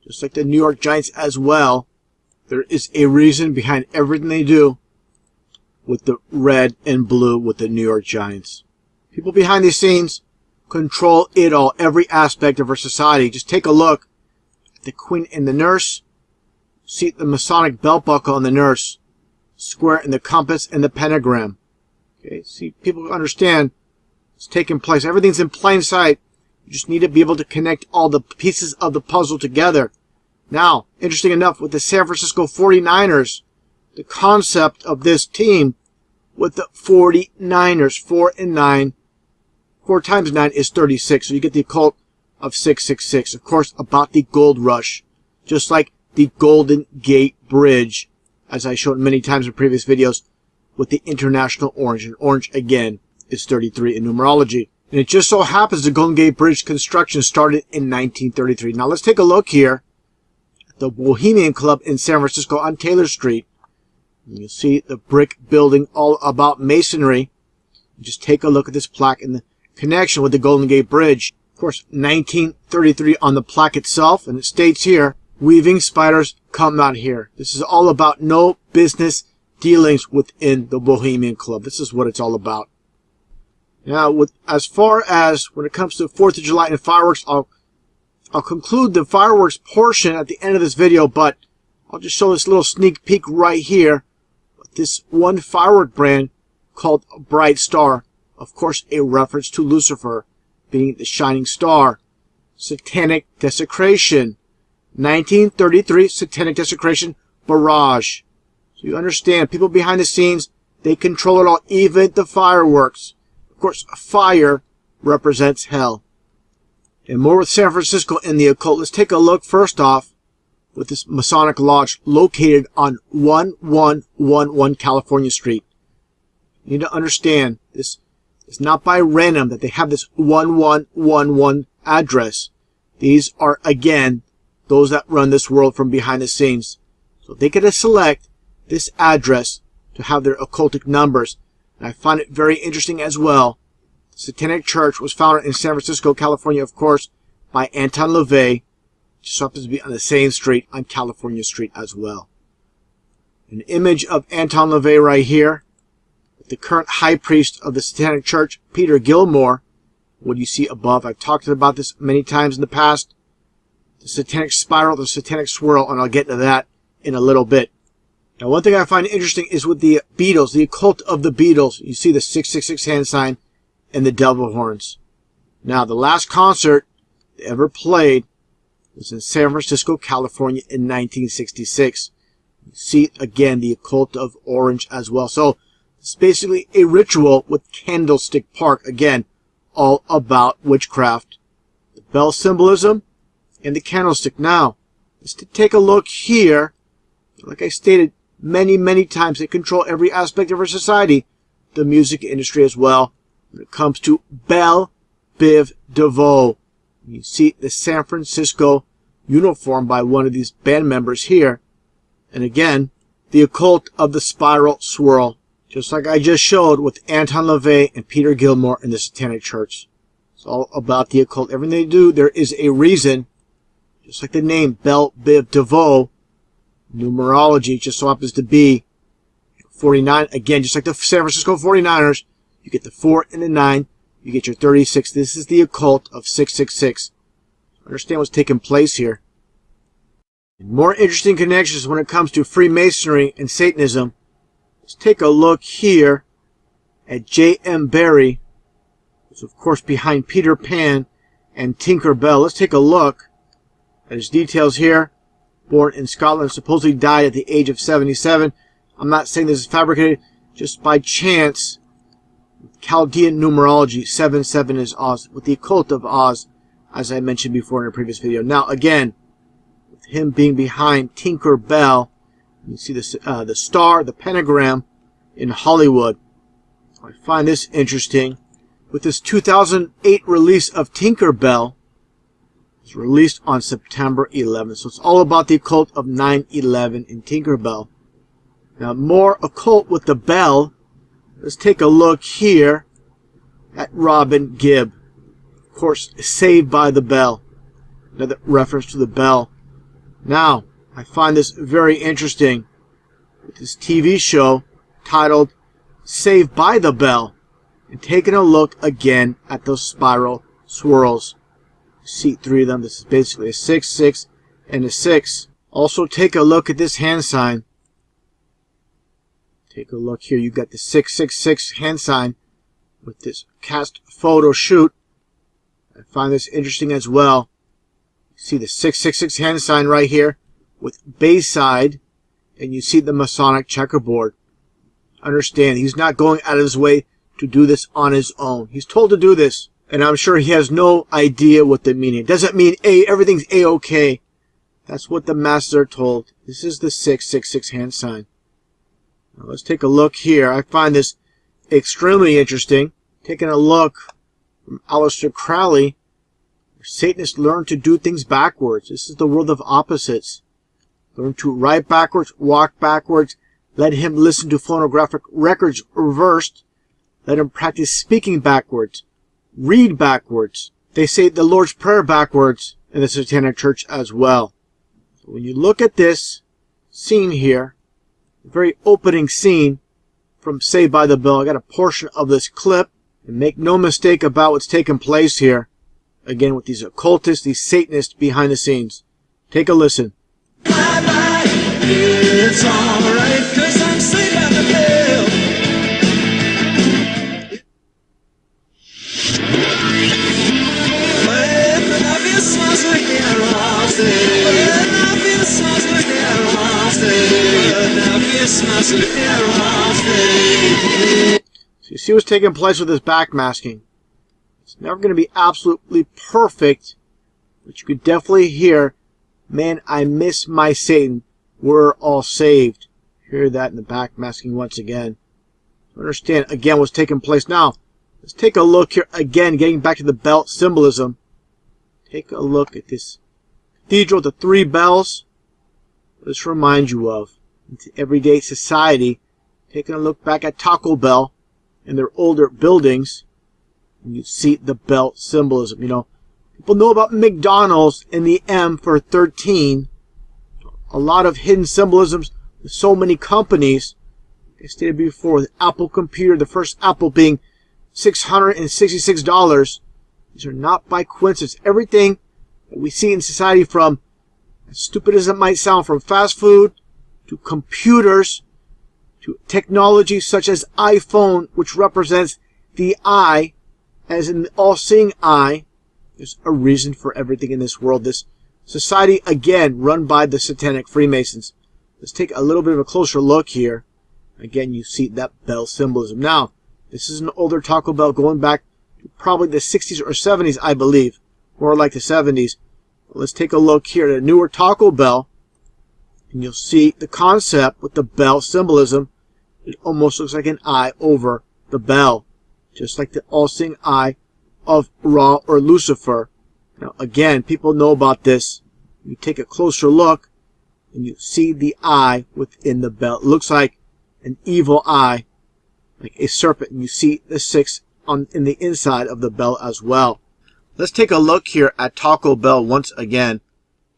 Just like the New York Giants as well, there is a reason behind everything they do with the red and blue with the New York Giants. People behind the scenes control it all, every aspect of our society. Just take a look at the Queen and the Nurse. See the Masonic belt buckle on the nurse, square in the compass and the pentagram. Okay, see, people understand it's taking place. Everything's in plain sight. You just need to be able to connect all the pieces of the puzzle together. Now, interesting enough, with the San Francisco 49ers, the concept of this team with the 49ers, 4 and 9, 4 times 9 is 36. So you get the occult of 666. Of course, about the gold rush. Just like the Golden Gate Bridge, as I showed many times in previous videos, with the international orange. And orange, again, is 33 in numerology. And it just so happens the Golden Gate Bridge construction started in 1933. Now let's take a look here at the Bohemian Club in San Francisco on Taylor Street. And you'll see the brick building all about masonry. Just take a look at this plaque and the connection with the Golden Gate Bridge. Of course, 1933 on the plaque itself, and it states here, weaving spiders come out here. This is all about no business dealings within the Bohemian Club. This is what it's all about. Now, as far as when it comes to 4th of July and fireworks, I'll conclude the fireworks portion at the end of this video, but I'll just show this little sneak peek right here with this one firework brand called Bright Star. Of course, a reference to Lucifer being the shining star. Satanic desecration. 1933 satanic desecration barrage. So you understand, people behind the scenes, they control it all, even the fireworks. Of course, fire represents hell. And more with San Francisco in the occult. Let's take a look first off with this Masonic Lodge located on 1111 California Street. You need to understand, this is not by random that they have this 1111 address. These are, again, those that run this world from behind the scenes. So they get to select this address to have their occultic numbers. And I find it very interesting as well. The Satanic Church was founded in San Francisco, California, of course, by Anton LaVey. Just happens to be on the same street, on California Street as well. An image of Anton LaVey right here. The current high priest of the Satanic Church, Peter Gilmore. What you see above, I've talked about this many times in the past. The satanic spiral, the satanic swirl, and I'll get to that in a little bit. Now, one thing I find interesting is with the Beatles, the occult of the Beatles. You see the 666 hand sign and the devil horns. Now, the last concert they ever played was in San Francisco, California in 1966. You see, again, the occult of orange as well. So, it's basically a ritual with Candlestick Park. Again, all about witchcraft. The bell symbolism and the candlestick. Now, let's take a look here. Like I stated many, many times, they control every aspect of our society. The music industry as well. When it comes to Belle Biv DeVoe. You see the San Francisco uniform by one of these band members here. And again, the occult of the spiral swirl. Just like I just showed with Anton LaVey and Peter Gilmore in the Satanic Church. It's all about the occult. Everything they do, there is a reason. Just like the name Belle Biv DeVoe, numerology just so happens to be 49. Again, just like the San Francisco 49ers, you get the 4 and the 9. You get your 36. This is the occult of 666. Understand what's taking place here. And more interesting connections when it comes to Freemasonry and Satanism. Let's take a look here at J.M. Barrie, who's of course behind Peter Pan and Tinker Bell. Let's take a look at his details here. Born in Scotland, supposedly died at the age of 77. I'm not saying this is fabricated, just by chance. Chaldean numerology, 77 is Oz, with the occult of Oz, as I mentioned before in a previous video. Now, again, with him being behind Tinker Bell, you see the star, the pentagram in Hollywood. I find this interesting. With this 2008 release of Tinker Bell, it's released on September 11th. So it's all about the occult of 9/11 in Tinker Bell. Now, more occult with the bell. Let's take a look here at Robin Gibb. Of course, Saved by the Bell. Another reference to the bell. Now, I find this very interesting with this TV show titled Saved by the Bell. And taking a look again at those spiral swirls. You see 3 of them. This is basically a 6, 6, and a 6. Also, take a look at this hand sign. Take a look here. You've got the 666 hand sign with this cast photo shoot. I find this interesting as well. You see the 666 hand sign right here with Bayside, and you see the Masonic checkerboard. Understand, he's not going out of his way to do this on his own. He's told to do this, and I'm sure he has no idea what the meaning. It doesn't mean everything's A-okay. That's what the masters are told. This is the 666 hand sign. Now let's take a look here. I find this extremely interesting. Taking a look from Aleister Crowley. Satanists learn to do things backwards. This is the world of opposites. Learn to write backwards, walk backwards. Let him listen to phonographic records reversed. Let him practice speaking backwards. Read backwards. They say the Lord's Prayer backwards in the Satanic Church as well. So when you look at this scene here, the very opening scene from Saved by the Bell, I got a portion of this clip. And make no mistake about what's taking place here. Again, with these occultists, these Satanists behind the scenes. Take a listen. Bye-bye, it's alright, 'cause I'm saved by the bell. So you see what's taking place with this backmasking. It's never going to be absolutely perfect, but you could definitely hear, man, I miss my Satan. We're all saved. Hear that in the backmasking once again. Understand again what's taking place now. Let's take a look here again, getting back to the belt symbolism. Take a look at this cathedral, the 3 bells. What does this remind you of? Into everyday society. Taking a look back at Taco Bell and their older buildings. And you see the belt symbolism. You know, people know about McDonald's and the M for 13. A lot of hidden symbolisms with so many companies. I stated before, the Apple computer, the first Apple being $666. These are not by coincidence. Everything that we see in society, from, as stupid as it might sound, from fast food to computers to technology such as iPhone, which represents the eye, as in the all-seeing eye. There's a reason for everything in this world. This society, again, run by the Satanic Freemasons. Let's take a little bit of a closer look here. Again, you see that bell symbolism. Now, this is an older Taco Bell going back to probably the 60s or 70s, I believe. More like the 70s. Let's take a look here at a newer Taco Bell. And you'll see the concept with the bell symbolism. It almost looks like an eye over the bell. Just like the all-seeing eye of Ra or Lucifer. Now, again, people know about this. You take a closer look, and you see the eye within the bell. It looks like an evil eye, like a serpent. And you see the 6 in the inside of the bell as well. Let's take a look here at Taco Bell once again.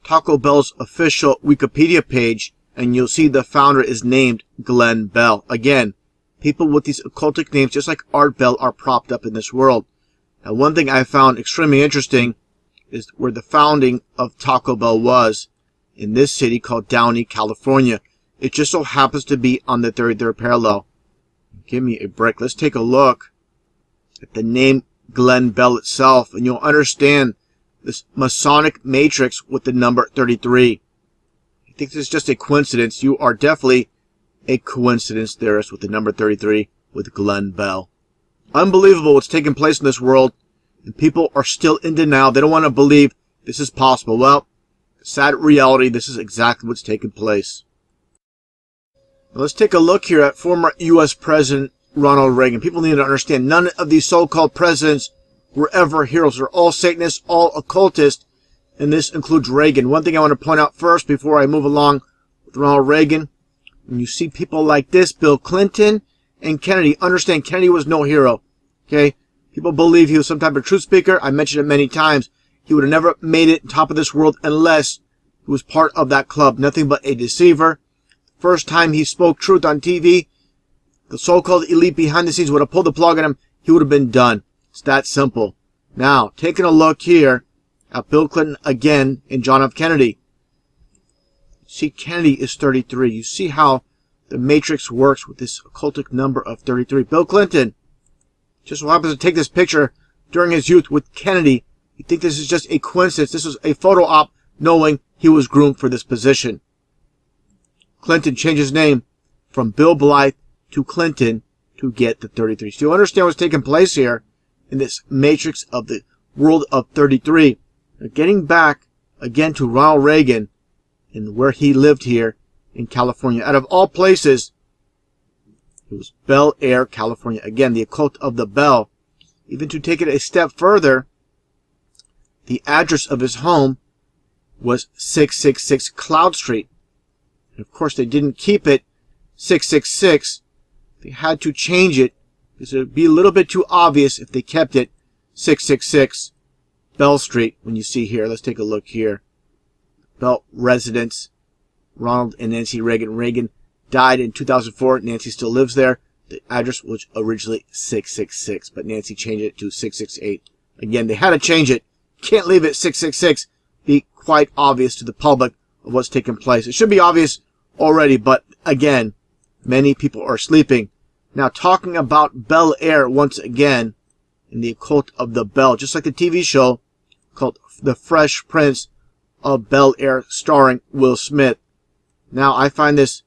Taco Bell's official Wikipedia page, and you'll see the founder is named Glenn Bell. Again, people with these occultic names, just like Art Bell, are propped up in this world. Now, one thing I found extremely interesting is where the founding of Taco Bell was, in this city called Downey, California. It just so happens to be on the 33rd parallel. Give me a break. Let's take a look at the name Glenn Bell itself, and you'll understand this Masonic matrix with the number 33. You think this is just a coincidence? You are definitely a coincidence theorist with the number 33 with Glenn Bell. Unbelievable what's taking place in this world, and people are still in denial. They don't want to believe this is possible. Well, sad reality, this is exactly what's taking place. Now let's take a look here at former U.S. President Ronald Reagan. People need to understand none of these so-called presidents were ever heroes. They're all Satanists, all occultists, and this includes Reagan. One thing I want to point out first before I move along with Ronald Reagan, when you see people like this, Bill Clinton and Kennedy, understand Kennedy was no hero. Okay? People believe he was some type of truth speaker. I mentioned it many times. He would have never made it top of this world unless he was part of that club. Nothing but a deceiver. First time he spoke truth on TV, the so-called elite behind the scenes would have pulled the plug on him. He would have been done. It's that simple. Now, taking a look here at Bill Clinton again and John F. Kennedy. See, Kennedy is 33. You see how the matrix works with this occultic number of 33. Bill Clinton just so happens to take this picture during his youth with Kennedy. You think this is just a coincidence? This was a photo op knowing he was groomed for this position. Clinton changed his name from Bill Blythe to Clinton to get the 33. So you understand what's taking place here in this matrix of the world of 33. Now getting back again to Ronald Reagan and where he lived here in California. Out of all places, it was Bel Air, California. Again, the occult of the bell. Even to take it a step further, the address of his home was 666 Cloud Street. And of course, they didn't keep it 666. They had to change it because it would be a little bit too obvious if they kept it 666 Bell Street. When you see here, let's take a look here. Bell residence, Ronald and Nancy Reagan. Reagan died in 2004. Nancy still lives there. The address was originally 666, but Nancy changed it to 668. Again, they had to change it. Can't leave it 666. Be quite obvious to the public of what's taking place. It should be obvious already, but again, many people are sleeping. Now, talking about Bel Air once again, in the occult of the bell, just like the TV show called The Fresh Prince of Bel Air, starring Will Smith. Now, I find this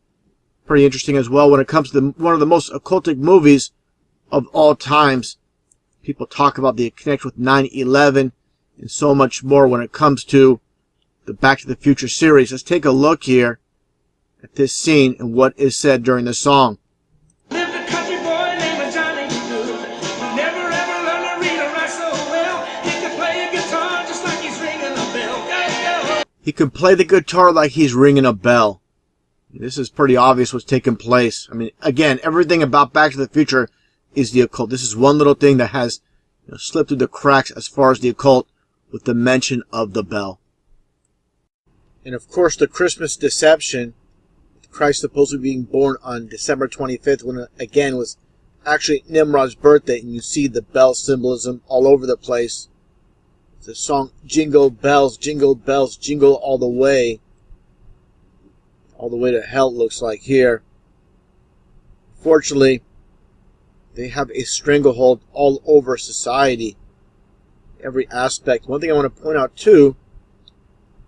pretty interesting as well when it comes to one of the most occultic movies of all times. People talk about the connection with 9/11 and so much more when it comes to the Back to the Future series. Let's take a look here at this scene and what is said during the song. Lived a country boy named Johnny Good. Never ever learned to read or write so well. He could play a guitar just like he's ringing a bell. He could play the guitar like he's ringing a bell. This is pretty obvious what's taking place. I mean, again, everything about Back to the Future is the occult. This is one little thing that has slipped through the cracks as far as the occult with the mention of the bell. And of course, the Christmas deception, Christ supposedly being born on December 25th, when it, again, was actually Nimrod's birthday, and you see the bell symbolism all over the place. The song Jingle Bells, Jingle all the way to hell, it looks like here. Fortunately, they have a stranglehold all over society, every aspect. One thing I want to point out too,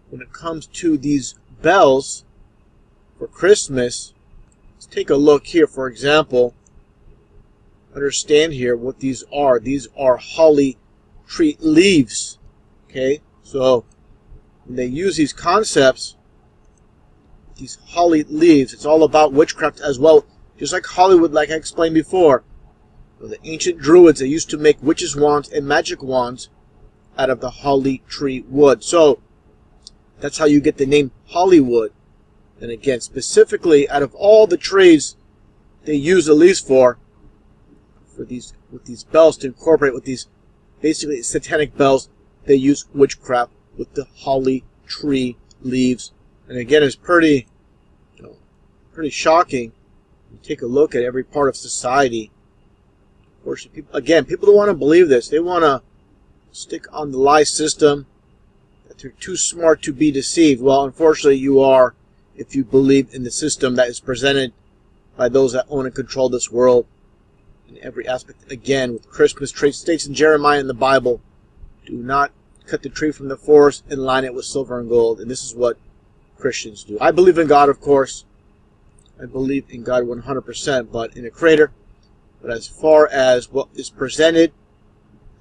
when it comes to these bells for Christmas, let's take a look here. For example, understand here what these are. These are holly tree leaves. Okay, so when they use these concepts, these holly leaves, it's all about witchcraft as well. Just like Hollywood, like I explained before. The ancient Druids, they used to make witches' wands and magic wands out of the holly tree wood. So that's how you get the name Hollywood. And again, specifically, out of all the trees they use the leaves for these, with these bells to incorporate with these basically satanic bells, they use witchcraft with the holly tree leaves. And again, it's pretty shocking. You take a look at every part of society. Of course, people don't want to believe this. They want to stick on the lie system, that they're too smart to be deceived. Well, unfortunately, you are if you believe in the system that is presented by those that own and control this world in every aspect. Again, with Christmas traits, states in Jeremiah in the Bible, do not cut the tree from the forest and line it with silver and gold. And this is what Christians do. I believe in God, of course. I believe in God 100%, but in a creator. But as far as what is presented,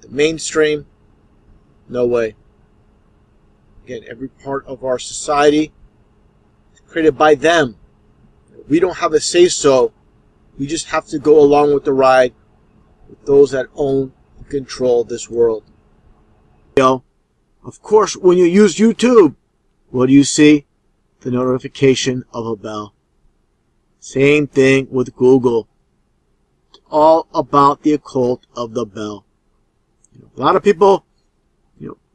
the mainstream, no way. Again, every part of our society is created by them. We don't have a say-so. We just have to go along with the ride with those that own and control this world. Of course, when you use YouTube, what do you see? The notification of a bell. Same thing with Google. It's all about the occult of the bell. A lot of people,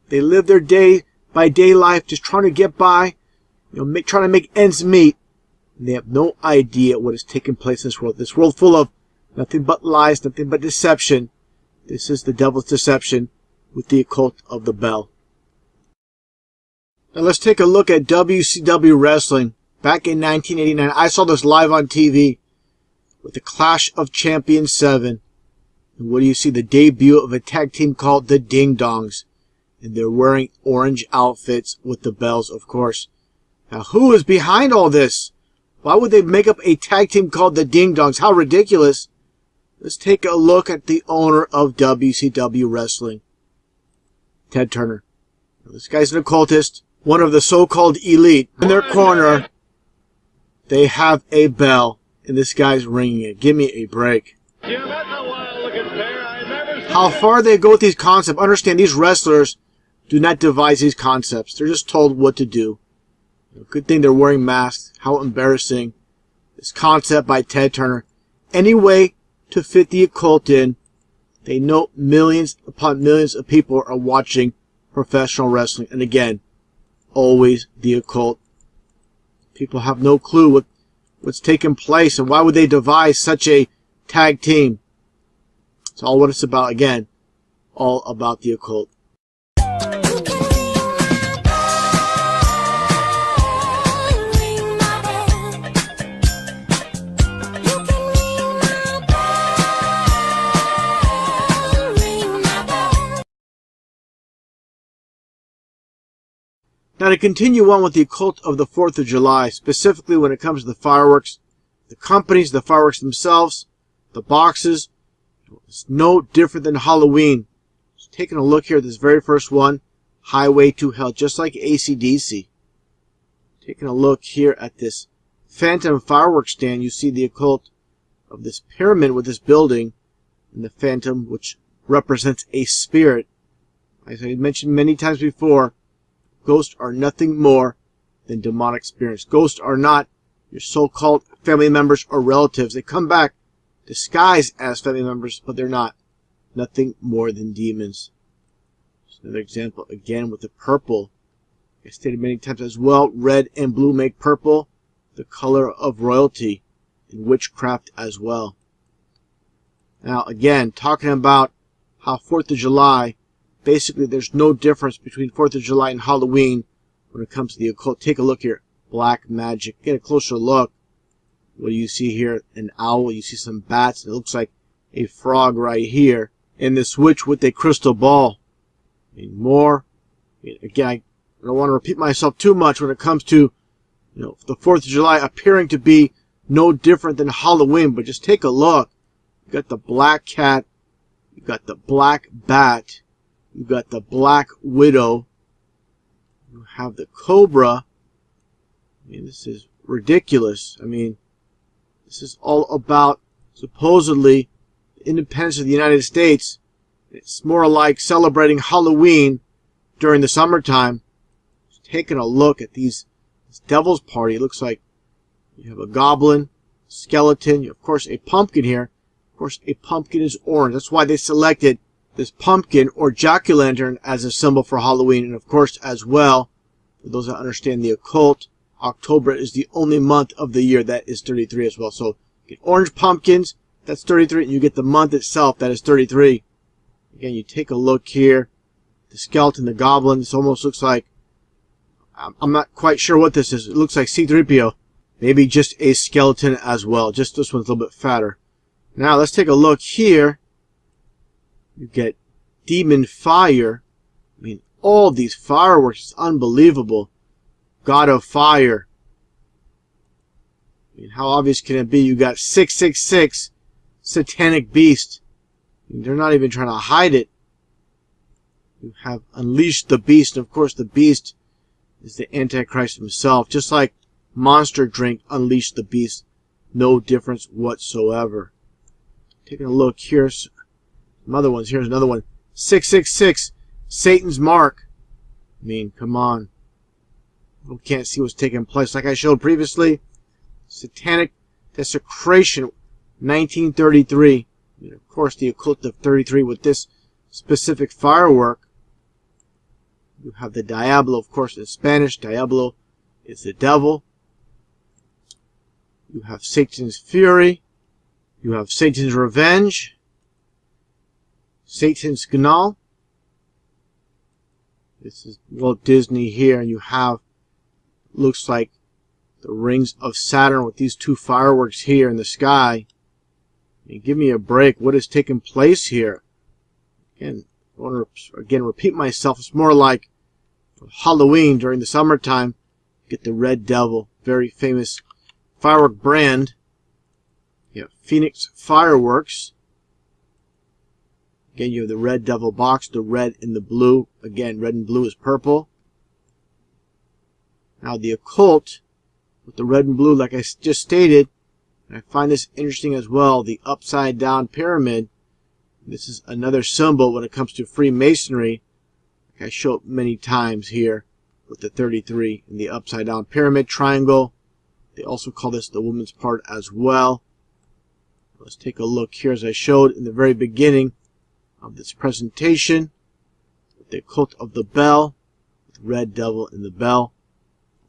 they live their day-by-day life just trying to get by, trying to make ends meet. And they have no idea what is taking place in this world. This world full of nothing but lies, nothing but deception. This is the devil's deception with the occult of the bell. Now let's take a look at WCW wrestling. Back in 1989, I saw this live on TV with the Clash of Champions 7. And what do you see? The debut of a tag team called the Ding Dongs. And they're wearing orange outfits with the bells, of course. Now, who is behind all this? Why would they make up a tag team called the Ding Dongs? How ridiculous. Let's take a look at the owner of WCW Wrestling, Ted Turner. Now, this guy's an occultist, one of the so-called elite. In their corner, they have a bell, and this guy's ringing it. Give me a break. How far they go with these concepts, understand these wrestlers do not devise these concepts. They're just told what to do. Good thing they're wearing masks. How embarrassing. This concept by Ted Turner. Any way to fit the occult in. They know millions upon millions of people are watching professional wrestling. And again, always the occult. People have no clue what's taking place, and why would they devise such a tag team? It's all what it's about. Again, all about the occult. Now to continue on with the occult of the 4th of July, specifically when it comes to the fireworks, the companies, the fireworks themselves, the boxes, it's no different than Halloween. Just taking a look here at this very first one, Highway to Hell, just like AC/DC. Taking a look here at this phantom fireworks stand, you see the occult of this pyramid with this building, and the phantom, which represents a spirit. As I mentioned many times before, ghosts are nothing more than demonic spirits. Ghosts are not your so-called family members or relatives. They come back disguised as family members, but they're not. Nothing more than demons. Just another example again with the purple. I stated many times as well, red and blue make purple the color of royalty and witchcraft as well. Now again, talking about how 4th of July, basically, there's no difference between 4th of July and Halloween when it comes to the occult. Take a look here. Black magic. Get a closer look. What do you see here? An owl. You see some bats. It looks like a frog right here. And this witch with a crystal ball. And more. Again, I don't want to repeat myself too much when it comes to the 4th of July appearing to be no different than Halloween. But just take a look. You got the black cat. You got the black bat. You've got the Black Widow. You have the Cobra. I mean, this is ridiculous. I mean, this is all about, supposedly, the independence of the United States. It's more like celebrating Halloween during the summertime. Just taking a look at this devil's party. It looks like you have a goblin, skeleton, of course, a pumpkin here. Of course, a pumpkin is orange. That's why they selected this pumpkin or jack-o'-lantern as a symbol for Halloween. And of course, as well, for those that understand the occult, October is the only month of the year that is 33 as well. So you get orange pumpkins, that's 33, and you get the month itself, that is 33. Again, you take a look here, the skeleton, the goblin, this almost looks like, I'm not quite sure what this is. It looks like C-3PO. Maybe just a skeleton as well. Just this one's a little bit fatter. Now, let's take a look here. You get demon fire. I mean, all these fireworks. It's unbelievable. God of fire. I mean, how obvious can it be? You got 666, satanic beast. I mean, they're not even trying to hide it. You have unleashed the beast. Of course, the beast is the Antichrist himself. Just like Monster Drink unleashed the beast. No difference whatsoever. Taking a look here. Some other ones. Here's another one. 666. Satan's mark. I mean, come on. We can't see what's taking place. Like I showed previously, satanic desecration, 1933. And of course, the occult of 33 with this specific firework. You have the Diablo, of course, in Spanish. Diablo is the devil. You have Satan's fury. You have Satan's revenge. Satan's Gnal. This is Walt Disney here, and you have, looks like the rings of Saturn with these two fireworks here in the sky. I mean, give me a break. What is taking place here? Again, I want to repeat myself. It's more like Halloween during the summertime. Get the Red Devil, very famous firework brand. You have Phoenix Fireworks. Again, you have the Red Devil box, the red and the blue. Again, red and blue is purple. Now the occult with the red and blue, like I just stated, and I find this interesting as well, the upside down pyramid. This is another symbol when it comes to Freemasonry. Like I showed many times here with the 33 and the upside down pyramid triangle. They also call this the woman's part as well. Let's take a look here as I showed in the very beginning of this presentation. The cult of the bell, with the red devil in the bell.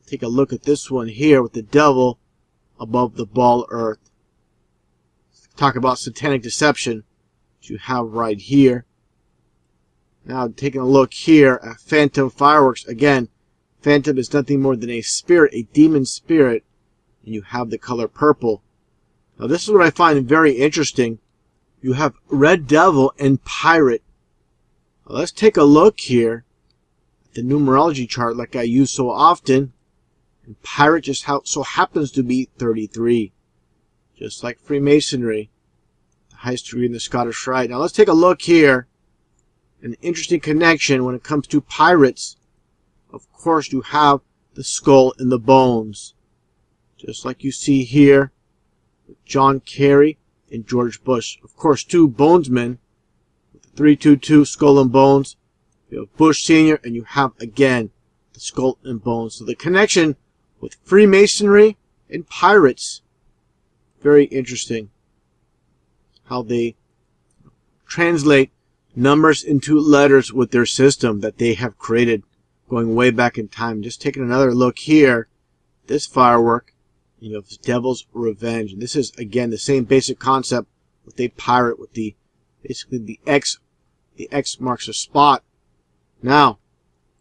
Take a look at this one here with the devil above the ball earth. Talk about satanic deception that you have right here. Now taking a look here at phantom fireworks. Again, phantom is nothing more than a spirit, a demon spirit, and you have the color purple. Now this is what I find very interesting. You have red devil and pirate. Now, let's take a look here at the numerology chart like I use so often. And pirate just so happens to be 33. Just like Freemasonry. The highest degree in the Scottish Rite. Now let's take a look here. An interesting connection when it comes to pirates. Of course you have the skull and the bones. Just like you see here with John Kerry and George Bush. Of course, two bonesmen with the 322 skull and bones. You have Bush Sr. and you have again the skull and bones. So the connection with Freemasonry and pirates, very interesting how they translate numbers into letters with their system that they have created going way back in time. Just taking another look here, this firework, you have Devil's Revenge. And this is again the same basic concept with a pirate with the basically the X marks a spot. Now,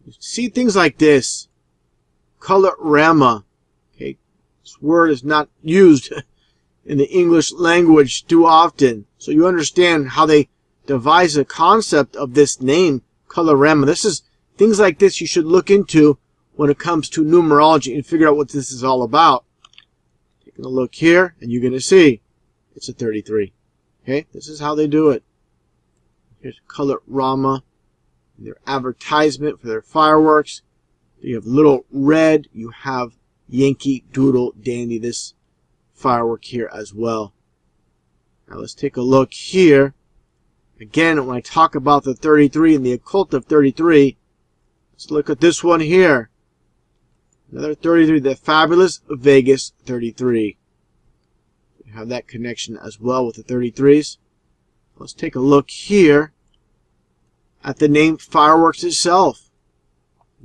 you see things like this. Colorama. Okay, this word is not used in the English language too often. So you understand how they devise the concept of this name, Colorama. This is things like this you should look into when it comes to numerology and figure out what this is all about. Taking a look here, and you're going to see it's a 33. Okay, this is how they do it. Here's Colorama, their advertisement for their fireworks. You have Little Red. You have Yankee Doodle Dandy, this firework here as well. Now let's take a look here. Again, when I talk about the 33 and the occult of 33, let's look at this one here. Another 33, the fabulous Vegas 33. You have that connection as well with the 33s. Let's take a look here at the name fireworks itself.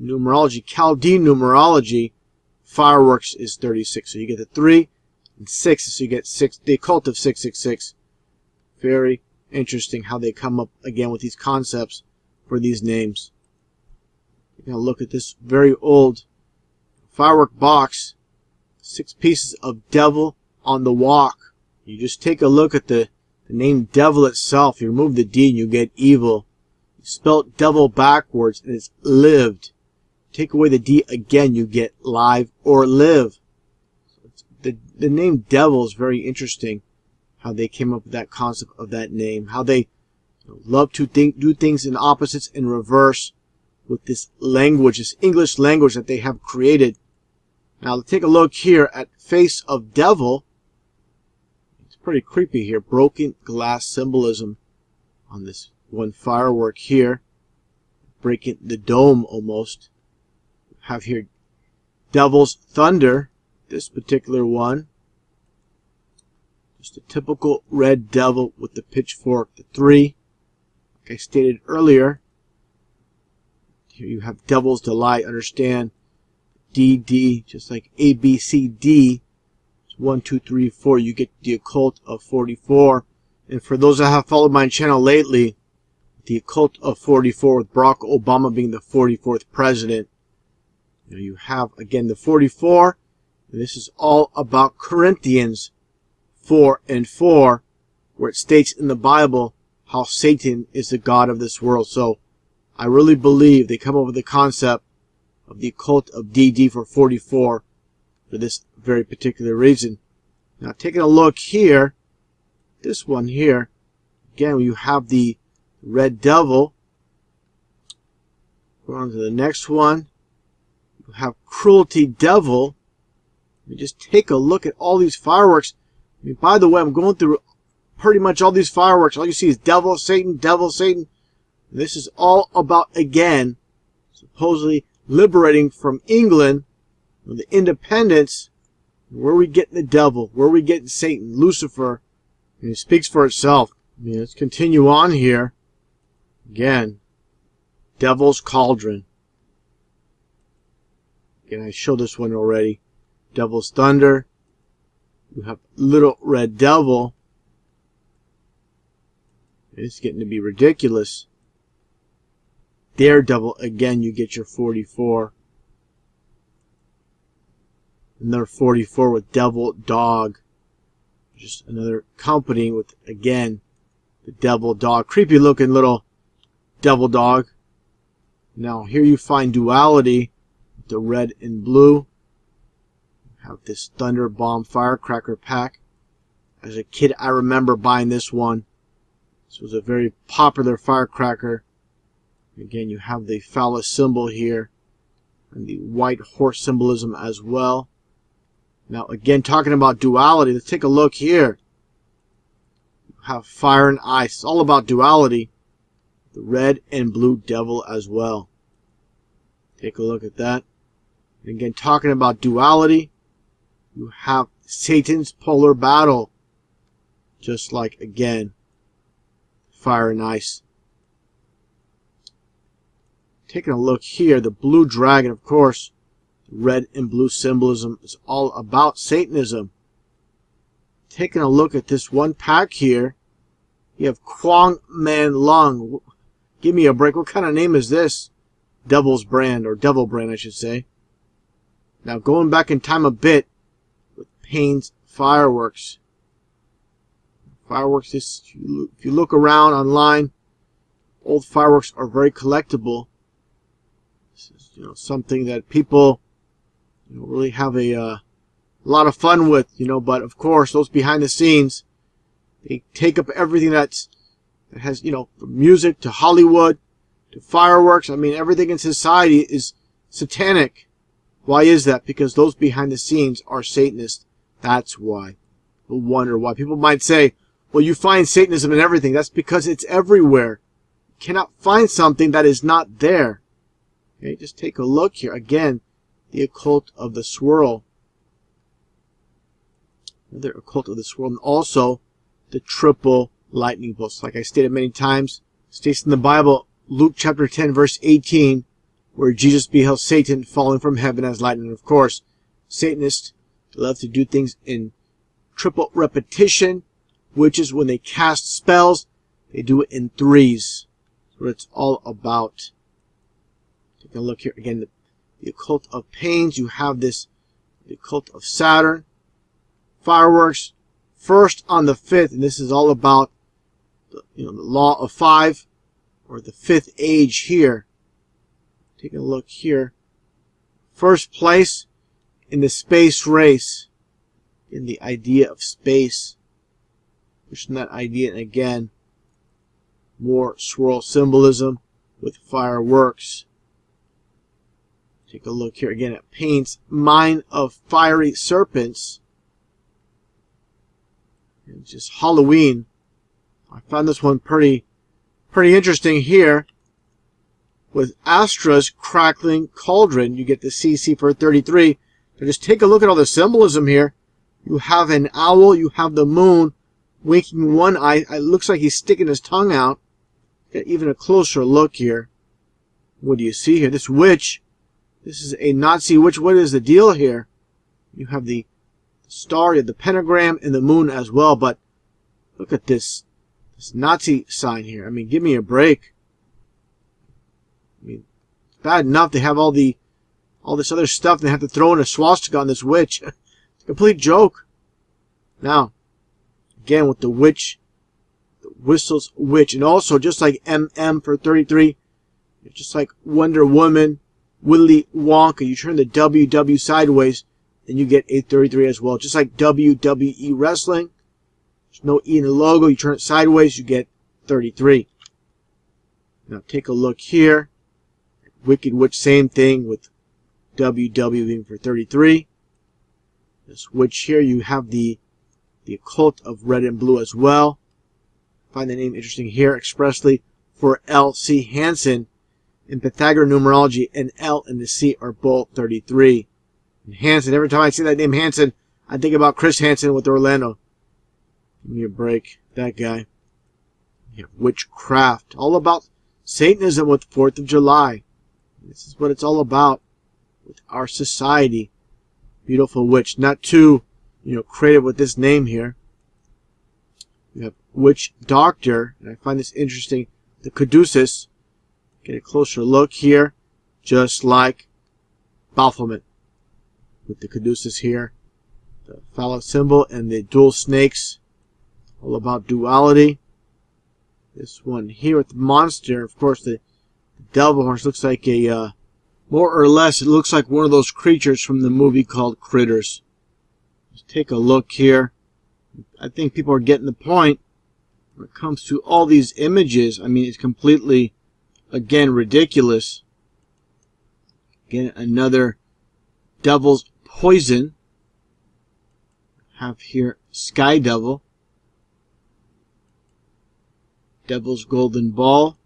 Numerology, Chaldean numerology, fireworks is 36. So you get the 3 and 6, so you get 6. The occult of 666. Very interesting how they come up again with these concepts for these names. You're going to look at this very old firework box. 6 pieces of devil on the walk. You just take a look at the name devil itself. You remove the D and you get evil. Spelled devil backwards, and it's lived. Take away the D again, you get live or live. The name devil is very interesting, how they came up with that concept of that name, how they love to do things in opposites in reverse with this language, this English language that they have created. Now let's take a look here at face of devil. It's pretty creepy here. Broken glass symbolism on this one firework here, breaking the dome almost. Have here devil's thunder, this particular one. Just a typical red devil with the pitchfork, the 3. Like I stated earlier, here you have devil's delight. Understand DD, just like ABCD. 1, 2, 3, 4. You get the occult of 44. And for those that have followed my channel lately, the occult of 44 with Barack Obama being the 44th president. You have again the 44. And this is all about Corinthians 4:4, where it states in the Bible how Satan is the god of this world. So I really believe they come up with the concept of the occult of DD for 44 for this very particular reason. Now taking a look here, this one here, again you have the red devil. Go on to the next one. You have cruelty devil. Let me just take a look at all these fireworks. I mean, by the way, I'm going through pretty much all these fireworks. All you see is devil, Satan, devil, Satan. This is all about, again, supposedly liberating from England, the independence, where we get the devil, where we get Satan, Lucifer. And it speaks for itself. I mean, let's continue on here. Again, devil's cauldron. Again, I showed this one already. Devil's thunder. You have little red devil. It's getting to be ridiculous. Daredevil, again, you get your 44. Another 44 with devil dog. Just another company with, again, the devil dog. Creepy looking little devil dog. Now here you find duality. The red and blue. Have this Thunder Bomb Firecracker pack. As a kid, I remember buying this one. This was a very popular firecracker. Again, you have the phallus symbol here. And the white horse symbolism as well. Now, again, talking about duality, let's take a look here. You have fire and ice. It's all about duality. The red and blue devil as well. Take a look at that. And again, talking about duality, you have Satan's polar battle. Just like, again, fire and ice. Taking a look here, the blue dragon, of course, red and blue symbolism is all about Satanism. Taking a look at this one pack here, you have Kwang Man Lung. Give me a break. What kind of name is this? Devil's brand, or devil brand, I should say. Now, going back in time a bit, with Payne's fireworks. Fireworks, if you look around online, old fireworks are very collectible. This is, something that people, really have a lot of fun with, But of course, those behind the scenes, they take up everything that has, from music to Hollywood to fireworks. I mean, everything in society is satanic. Why is that? Because those behind the scenes are Satanists. That's why. You'll wonder why. People might say, well, you find Satanism in everything. That's because it's everywhere. You cannot find something that is not there. Okay, just take a look here. Again, the occult of the swirl. Another occult of the swirl. And also, the triple lightning bolts. Like I stated many times, it states in the Bible, Luke chapter 10, verse 18, where Jesus beheld Satan falling from heaven as lightning. Of course, Satanists love to do things in triple repetition, which is when they cast spells, they do it in threes. That's what it's all about. Take a look here again. The occult of pains. You have this, the occult of Saturn. Fireworks. First on the 5th, and this is all about the law of 5, or the 5th age here. Take a look here. First place in the space race, in the idea of space. Pushing that idea, and again, more swirl symbolism with fireworks. Take a look here again at paints, mine of fiery serpents. And just Halloween. I found this one pretty interesting here. With Astra's crackling cauldron, you get the CC for 33. So just take a look at all the symbolism here. You have an owl, you have the moon winking one eye. It looks like he's sticking his tongue out. Get even a closer look here. What do you see here? This witch. This is a Nazi witch. What is the deal here? You have the star, you have the pentagram, and the moon as well. But look at this Nazi sign here. I mean, give me a break. I mean, it's bad enough they have all this other stuff. They have to throw in a swastika on this witch. It's a complete joke. Now, again with the witch, the whistles witch, and also just like MM for 33, just like Wonder Woman, Willy Wonka, you turn the WW sideways, and you get a 33 as well. Just like WWE wrestling, there's no E in the logo. You turn it sideways, you get 33. Now take a look here. Wicked Witch, same thing with WW being for 33. This witch here, you have the occult of red and blue as well. Find the name interesting here, expressly for L.C. Hansen. In Pythagorean numerology, an L and the C are both 33. And Hansen, every time I see that name Hansen, I think about Chris Hansen with Orlando. Give me a break, that guy. You have witchcraft, all about Satanism with 4th of July. This is what it's all about with our society. Beautiful witch, not too, creative with this name here. You have witch doctor, and I find this interesting. The caduceus. Get a closer look here, just like Baphomet with the caduceus here. The phallic symbol and the dual snakes, all about duality. This one here with the monster, of course, the devil horse looks like a, more or less, it looks like one of those creatures from the movie called Critters. Just take a look here. I think people are getting the point when it comes to all these images. I mean, it's completely, again, ridiculous. Again, another devil's poison. Have here Sky Devil. Devil's golden ball.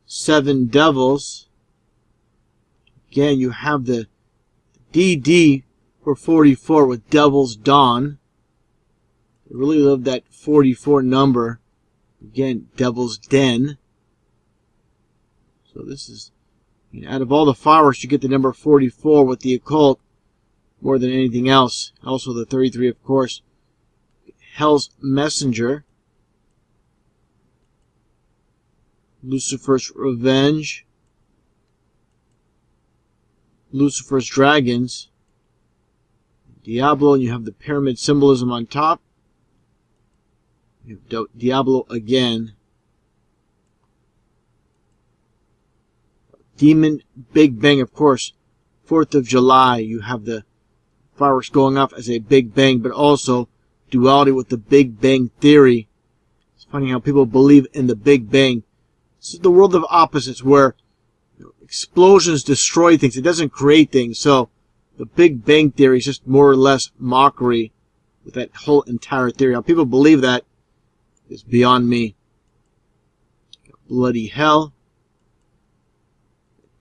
7 devils. Again, you have the DD for 44 with Devil's Dawn. I really love that 44 number. Again, Devil's Den. So this is, out of all the fireworks, you get the number 44 with the occult more than anything else. Also the 33, of course. Hell's Messenger. Lucifer's Revenge. Lucifer's Dragons. Diablo, and you have the pyramid symbolism on top. You have Diablo again. Demon Big Bang, of course. 4th of July, you have the fireworks going off as a Big Bang, but also duality with the Big Bang Theory. It's funny how people believe in the Big Bang. This is the world of opposites where explosions destroy things. It doesn't create things. So the Big Bang Theory is just more or less mockery with that whole entire theory. How people believe that is beyond me. Bloody hell.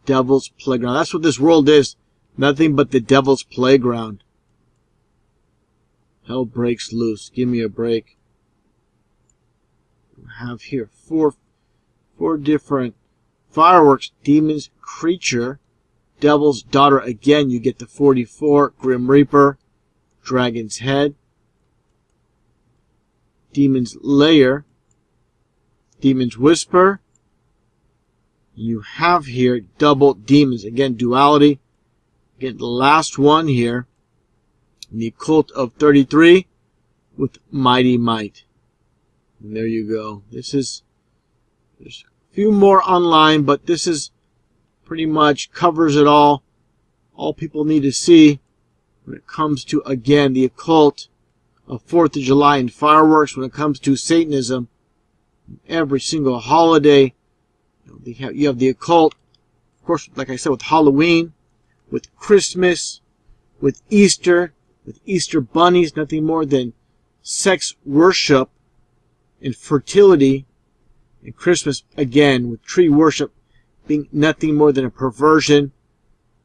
Devil's playground. That's what this world is. Nothing but the devil's playground. Hell breaks loose. Give me a break. We have here four different fireworks. Demon's creature. Devil's daughter. Again, you get the 44. Grim Reaper. Dragon's head. Demon's lair. Demon's whisper. You have here double demons. Again, duality. Again, the last one here. The occult of 33 with Mighty Might. And there you go. There's few more online, but this is pretty much covers it all. All people need to see when it comes to, again, the occult of 4th of July and fireworks, when it comes to Satanism, every single holiday. You have the occult, of course, like I said, with Halloween, with Christmas, with Easter bunnies, nothing more than sex worship and fertility. And Christmas, again, with tree worship being nothing more than a perversion,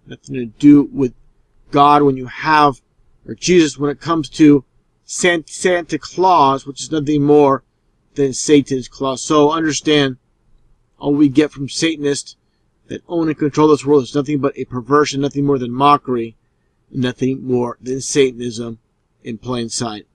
nothing to do with God when you have, or Jesus when it comes to Santa Claus, which is nothing more than Satan's claws. So understand, all we get from Satanists that own and control this world is nothing but a perversion, nothing more than mockery, nothing more than Satanism in plain sight.